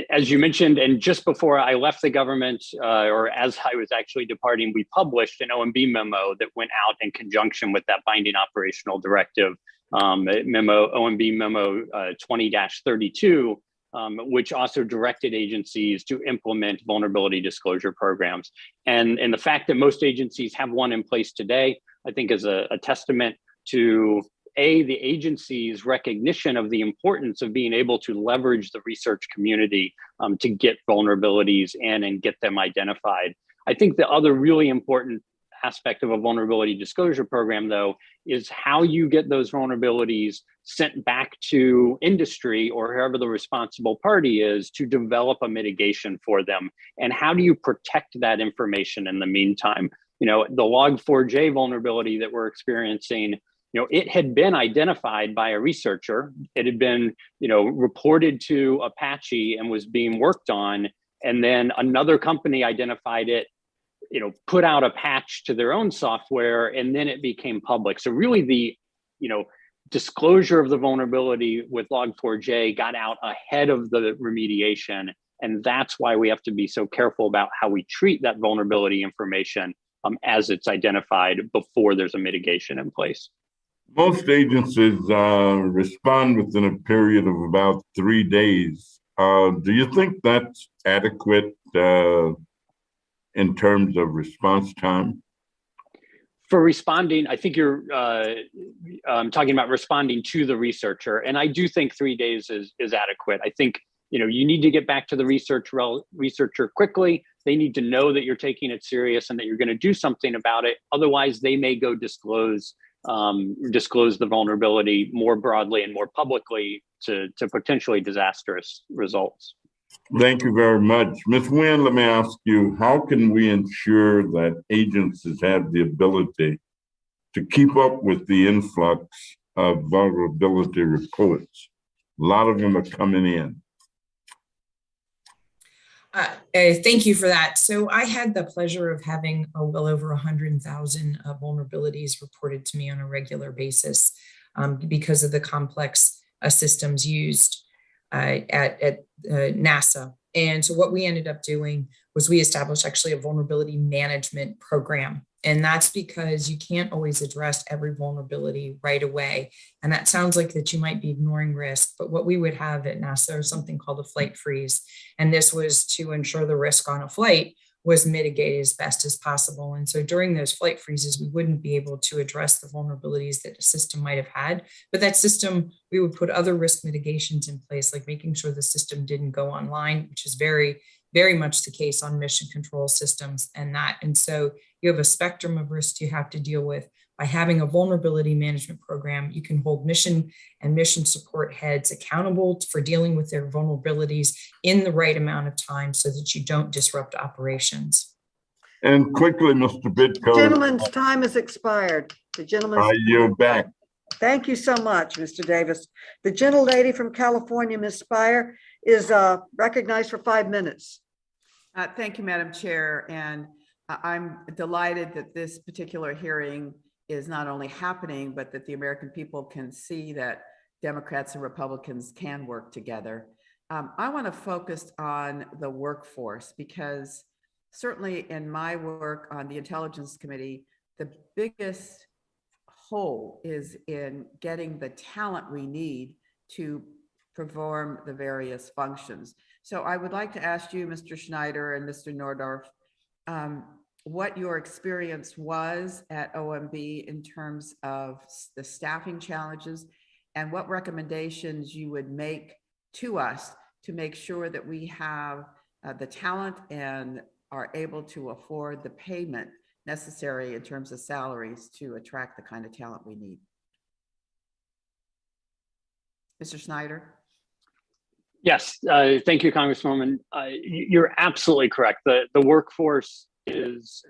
As you mentioned, and just before I left the government, or as I was actually departing, we published an OMB memo that went out in conjunction with that binding operational directive, OMB memo 20-32, which also directed agencies to implement vulnerability disclosure programs. And the fact that most agencies have one in place today, I think is a testament to the agency's recognition of the importance of being able to leverage the research community to get vulnerabilities in and get them identified. I think the other really important aspect of a vulnerability disclosure program, though, is how you get those vulnerabilities sent back to industry or whoever the responsible party is to develop a mitigation for them. And how do you protect that information in the meantime? You know, the Log4j vulnerability that we're experiencing, you know, it had been identified by a researcher. It had been, you know, reported to Apache and was being worked on. And then another company identified it, you know, put out a patch to their own software, and then it became public. So really the, you know, disclosure of the vulnerability with Log4j got out ahead of the remediation. And that's why we have to be so careful about how we treat that vulnerability information as it's identified before there's a mitigation in place. Most agencies respond within a period of about 3 days. Do you think that's adequate in terms of response time? for responding, I think you're talking about responding to the researcher, and I do think 3 days is adequate. I think you need to get back to the researcher quickly. They need to know that you're taking it serious and that you're going to do something about it. Otherwise, they may go disclose the vulnerability more broadly and more publicly to potentially disastrous results. Thank you very much. Ms. Nguyen, let me ask you, how can we ensure that agencies have the ability to keep up with the influx of vulnerability reports? A lot of them are coming in. Thank you for that. So I had the pleasure of having well over 100,000 vulnerabilities reported to me on a regular basis because of the complex systems used at NASA. And so what we ended up doing was we established actually a vulnerability management program. And that's because you can't always address every vulnerability right away. And that sounds like that you might be ignoring risk, but what we would have at NASA is something called a flight freeze. And this was to ensure the risk on a flight was mitigated as best as possible. And so during those flight freezes, we wouldn't be able to address the vulnerabilities that a system might have had, but that system, we would put other risk mitigations in place, like making sure the system didn't go online, which is very, very much the case on mission control systems and that. And so you have a spectrum of risks you have to deal with. By having a vulnerability management program, you can hold mission and mission support heads accountable for dealing with their vulnerabilities in the right amount of time so that you don't disrupt operations. And quickly, Mr. Bitco. Gentleman's time has expired. The gentleman's. I yield back. Thank you so much, Mr. Davis. The gentlelady from California, Ms. Spire, is recognized for 5 minutes. Thank you, Madam Chair. And I'm delighted that this particular hearing is not only happening, but that the American people can see that Democrats and Republicans can work together. I want to focus on the workforce because certainly in my work on the Intelligence Committee, the biggest hole is in getting the talent we need to perform the various functions. So I would like to ask you, Mr. Schneider and Mr. Nordorf, what your experience was at OMB in terms of the staffing challenges and what recommendations you would make to us to make sure that we have the talent and are able to afford the payment necessary in terms of salaries to attract the kind of talent we need. Mr. Schneider? Yes, thank you, Congresswoman. You're absolutely correct. The workforce is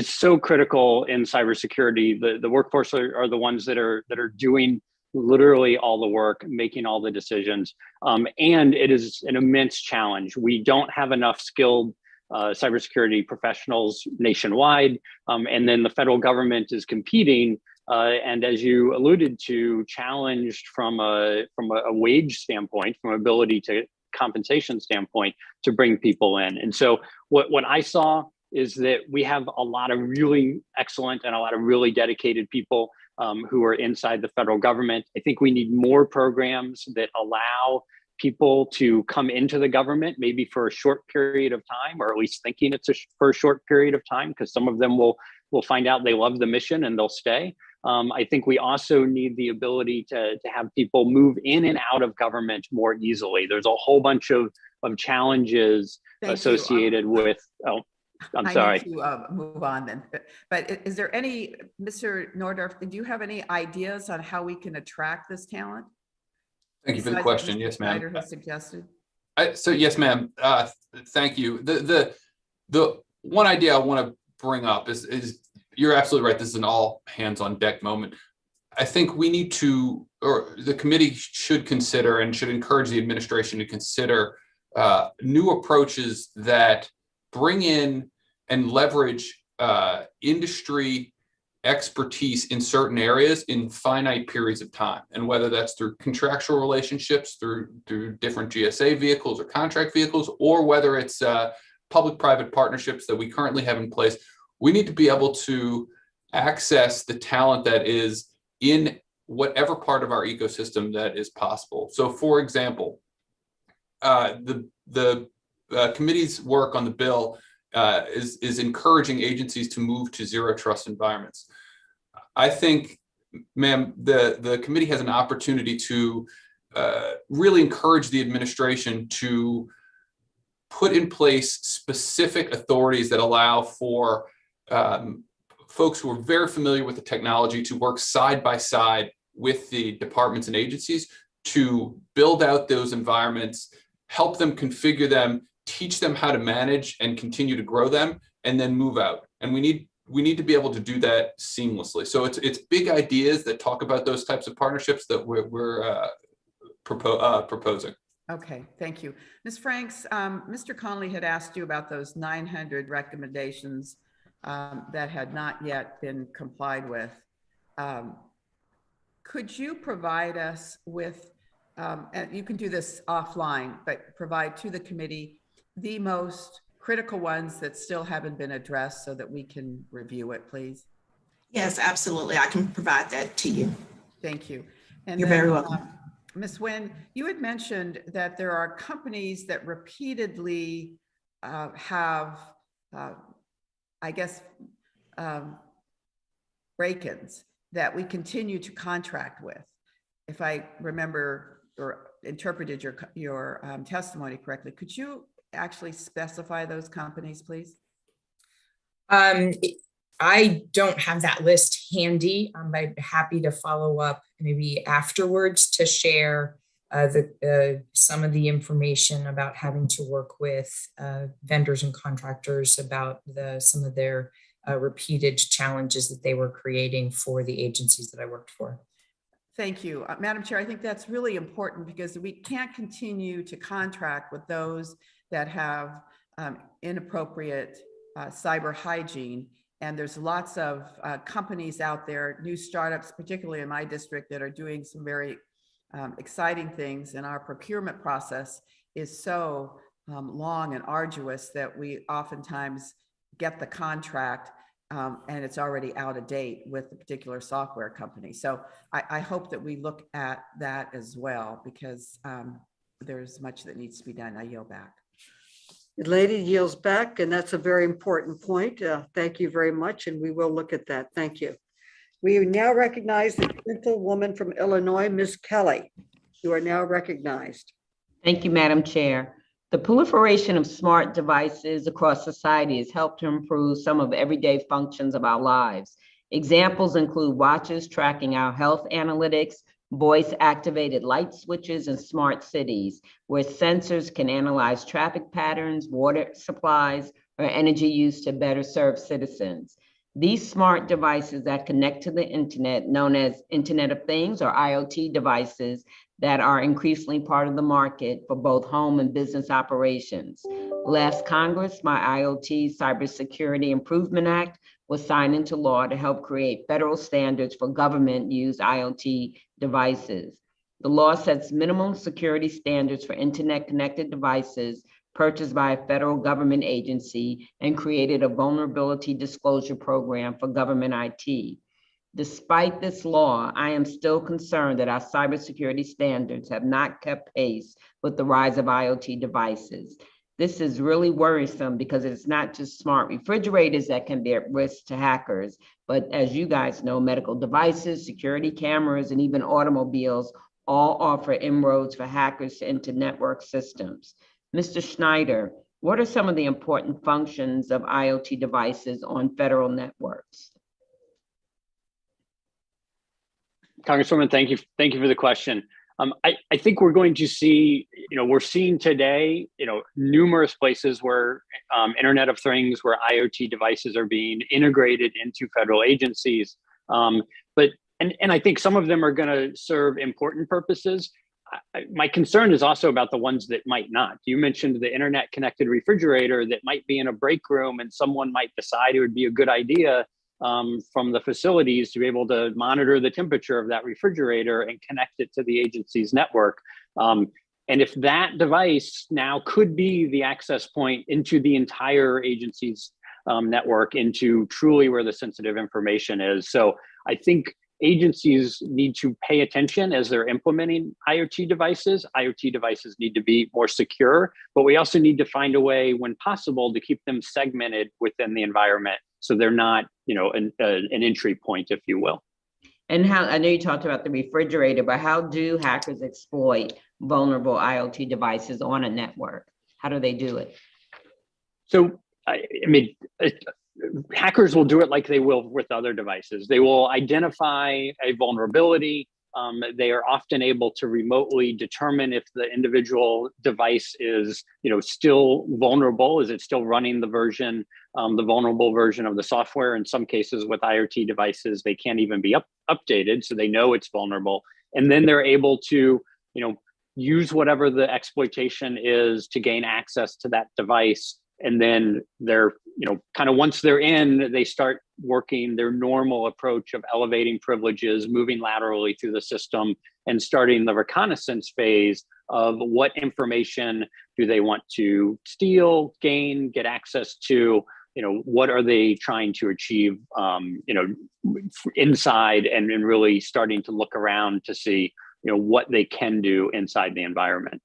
so critical in cybersecurity. The workforce are the ones that are doing literally all the work, making all the decisions, and it is an immense challenge. We don't have enough skilled cybersecurity professionals nationwide, and then the federal government is competing. And as you alluded to, challenged from a wage standpoint, from ability to compensation standpoint, to bring people in. And so what I saw is that we have a lot of really excellent and a lot of really dedicated people who are inside the federal government. I think we need more programs that allow people to come into the government, maybe for a short period of time, or at least thinking it's for a short period of time, because some of them will find out they love the mission and they'll stay. I think we also need the ability to have people move in and out of government more easily. There's a whole bunch of challenges associated with, I'm sorry. I need to move on then. But is there any, Mr. Nordorf, do you have any ideas on how we can attract this talent? Thank you for the question. Yes, ma'am. Schneider has suggested. So yes, ma'am. Thank you. The one idea I want to bring up is you're absolutely right. This is an all hands on deck moment. I think we need to, or the committee should consider and should encourage the administration to consider new approaches that bring in and leverage industry expertise in certain areas in finite periods of time. And whether that's through contractual relationships, through different GSA vehicles or contract vehicles, or whether it's public-private partnerships that we currently have in place, we need to be able to access the talent that is in whatever part of our ecosystem that is possible. So for example, the committee's work on the bill is encouraging agencies to move to zero trust environments. I think, ma'am, the committee has an opportunity to really encourage the administration to put in place specific authorities that allow for folks who are very familiar with the technology to work side by side with the departments and agencies to build out those environments, help them configure them, teach them how to manage and continue to grow them, and then move out. And we need to be able to do that seamlessly. So it's big ideas that talk about those types of partnerships that we're proposing. Okay, thank you. Ms. Franks, Mr. Connolly had asked you about those 900 recommendations that had not yet been complied with. Could you provide us with, and you can do this offline, but provide to the committee the most critical ones that still haven't been addressed so that we can review it, please? Yes, absolutely. I can provide that to you. Thank you. And You're very welcome. Ms. Nguyen, you had mentioned that there are companies that repeatedly have, I guess, break-ins that we continue to contract with. If I remember or interpreted your testimony correctly, could you actually specify those companies, please? I don't have that list handy. I'd be happy to follow up maybe afterwards to share some of the information about having to work with vendors and contractors about some of their repeated challenges that they were creating for the agencies that I worked for. Thank you. Madam Chair, I think that's really important because we can't continue to contract with those that have inappropriate cyber hygiene. And there's lots of companies out there, new startups, particularly in my district, that are doing some very exciting things. And our procurement process is so long and arduous that we oftentimes get the contract and it's already out of date with the particular software company. So I hope that we look at that as well, because there's much that needs to be done. I yield back. The lady yields back, and that's a very important point. Thank you very much, and we will look at that. Thank you. We now recognize the gentlewoman from Illinois, Ms. Kelly. You are now recognized. Thank you, Madam Chair. The proliferation of smart devices across society has helped to improve some of everyday functions of our lives. Examples include watches tracking our health analytics, voice-activated light switches, and smart cities, where sensors can analyze traffic patterns, water supplies, or energy use to better serve citizens. These smart devices that connect to the internet, known as Internet of Things or IoT devices, that are increasingly part of the market for both home and business operations. Last Congress, my IoT Cybersecurity Improvement Act was signed into law to help create federal standards for government-used IoT devices. The law sets minimum security standards for internet-connected devices purchased by a federal government agency and created a vulnerability disclosure program for government IT. Despite this law, I am still concerned that our cybersecurity standards have not kept pace with the rise of IoT devices. This is really worrisome because it's not just smart refrigerators that can be at risk to hackers, but as you guys know, medical devices, security cameras, and even automobiles all offer inroads for hackers into network systems. Mr. Schneider, what are some of the important functions of IoT devices on federal networks? Congresswoman, thank you for the question. I think we're going to see, we're seeing today, numerous places where Internet of Things, where IoT devices are being integrated into federal agencies. But I think some of them are going to serve important purposes. My concern is also about the ones that might not. You mentioned the internet connected refrigerator that might be in a break room and someone might decide it would be a good idea from the facilities to be able to monitor the temperature of that refrigerator and connect it to the agency's network. And if that device now could be the access point into the entire agency's network, into truly where the sensitive information is. So I think agencies need to pay attention as they're implementing IoT devices. IoT devices need to be more secure, but we also need to find a way, when possible, to keep them segmented within the environment so they're not, an entry point, if you will. And how, I know you talked about the refrigerator, but how do hackers exploit vulnerable IoT devices on a network? How do they do it? So, hackers will do it like they will with other devices. They will identify a vulnerability. They are often able to remotely determine if the individual device is, still vulnerable. Is it still running the version, the vulnerable version of the software? In some cases with IoT devices, they can't even be updated, so they know it's vulnerable. And then they're able to, use whatever the exploitation is to gain access to that device. And then they're, kind of once they're in, they start working their normal approach of elevating privileges, moving laterally through the system, and starting the reconnaissance phase of what information do they want to steal, gain, get access to, what are they trying to achieve, inside, and really starting to look around to see, what they can do inside the environment.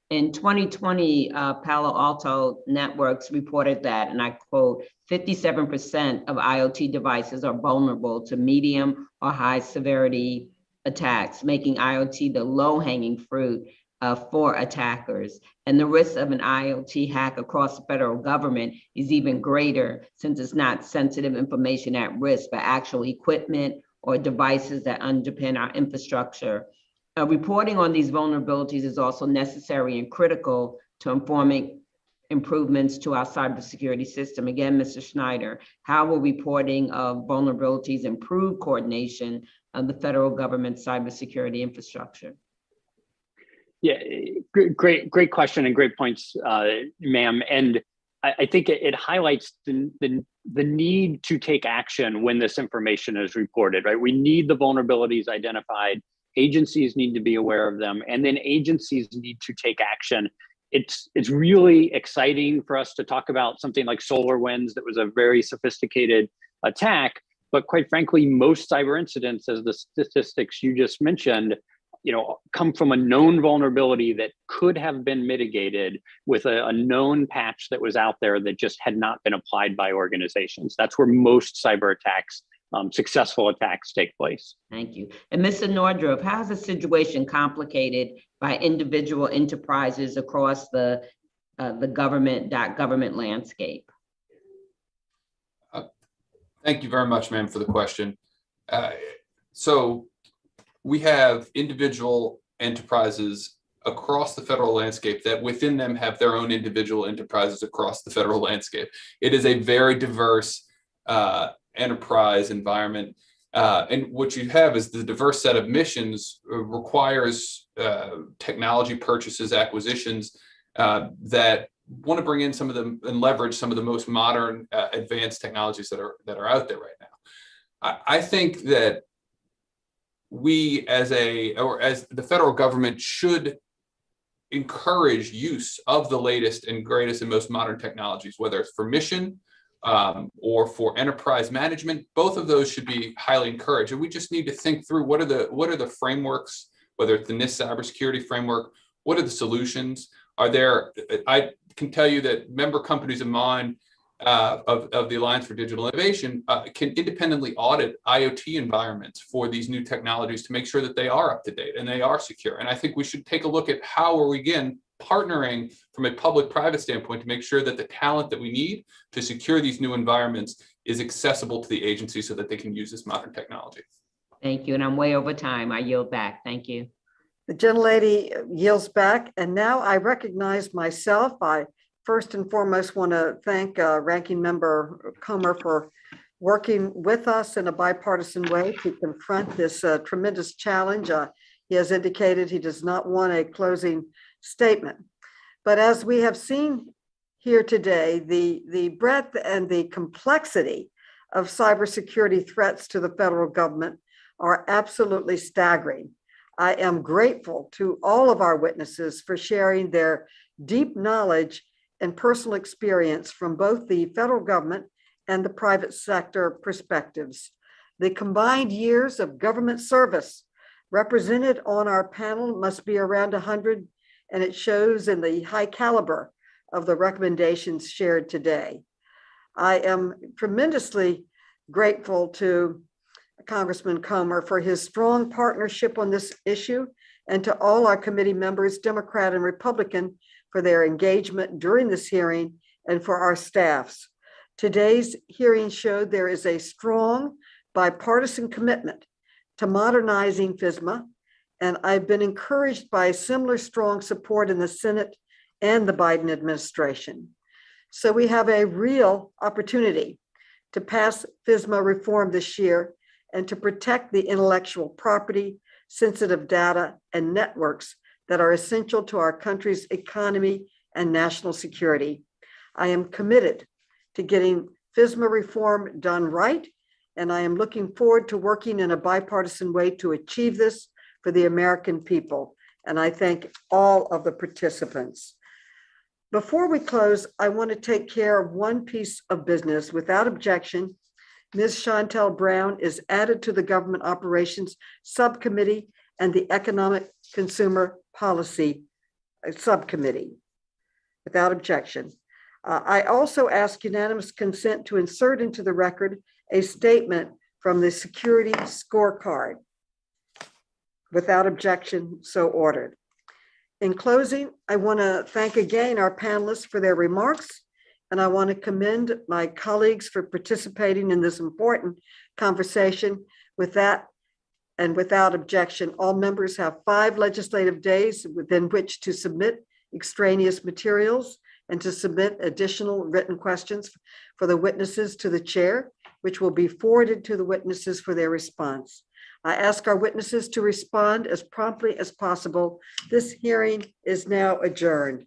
In 2020, Palo Alto Networks reported that, and I quote, 57% of IoT devices are vulnerable to medium or high severity attacks, making IoT the low-hanging fruit for attackers. And the risk of an IoT hack across the federal government is even greater, since it's not sensitive information at risk, but actual equipment or devices that underpin our infrastructure. Reporting on these vulnerabilities is also necessary and critical to informing improvements to our cybersecurity system. Again, Mr. Schneider, how will reporting of vulnerabilities improve coordination of the federal government cybersecurity infrastructure? Yeah, great question and great points, ma'am. And I think it highlights the need to take action when this information is reported, right? We need the vulnerabilities identified. Agencies need to be aware of them, and then agencies need to take action. It's really exciting for us to talk about something like SolarWinds that was a very sophisticated attack, but quite frankly, most cyber incidents, as the statistics you just mentioned, come from a known vulnerability that could have been mitigated with a known patch that was out there that just had not been applied by organizations. That's where most cyber attacks, successful attacks, take place. Thank you. And Mr. Nordrup, how is the situation complicated by individual enterprises across the government landscape? Thank you very much, ma'am, for the question. So we have individual enterprises across the federal landscape that within them have their own individual enterprises across the federal landscape. It is a very diverse enterprise environment. And what you have is the diverse set of missions requires technology purchases, acquisitions that want to bring in some of them and leverage some of the most modern advanced technologies that are out there right now. I think that we as the federal government should encourage use of the latest and greatest and most modern technologies, whether it's for mission or for enterprise management. Both of those should be highly encouraged. And we just need to think through what are the frameworks, whether it's the NIST cybersecurity framework, what are the solutions? Are there, I can tell you that member companies of mine of the Alliance for Digital Innovation can independently audit IoT environments for these new technologies to make sure that they are up to date and they are secure. And I think we should take a look at how are we, again, partnering from a public-private standpoint to make sure that the talent that we need to secure these new environments is accessible to the agency so that they can use this modern technology. Thank you. And I'm way over time. I yield back. Thank you. The gentlelady yields back. And now I recognize myself. I first and foremost want to thank Ranking Member Comer for working with us in a bipartisan way to confront this tremendous challenge. He has indicated he does not want a closing statement. But as we have seen here today, the breadth and the complexity of cybersecurity threats to the federal government are absolutely staggering. I am grateful to all of our witnesses for sharing their deep knowledge and personal experience from both the federal government and the private sector perspectives. The combined years of government service represented on our panel must be around 100, and it shows in the high caliber of the recommendations shared today. I am tremendously grateful to Congressman Comer for his strong partnership on this issue, and to all our committee members, Democrat and Republican, for their engagement during this hearing and for our staffs. Today's hearing showed there is a strong bipartisan commitment to modernizing FSMA, and I've been encouraged by similar strong support in the Senate and the Biden administration. So we have a real opportunity to pass FSMA reform this year and to protect the intellectual property, sensitive data, and networks that are essential to our country's economy and national security. I am committed to getting FSMA reform done right, and I am looking forward to working in a bipartisan way to achieve this for the American people. And I thank all of the participants. Before we close, I want to take care of one piece of business. Without objection, Ms. Chantel Brown is added to the Government Operations Subcommittee and the Economic Consumer Policy Subcommittee. Without objection. I also ask unanimous consent to insert into the record a statement from the security scorecard. Without objection, so ordered. In closing, I want to thank again our panelists for their remarks, and I want to commend my colleagues for participating in this important conversation. With that, and without objection, all members have 5 legislative days within which to submit extraneous materials and to submit additional written questions for the witnesses to the chair, which will be forwarded to the witnesses for their response. I ask our witnesses to respond as promptly as possible. This hearing is now adjourned.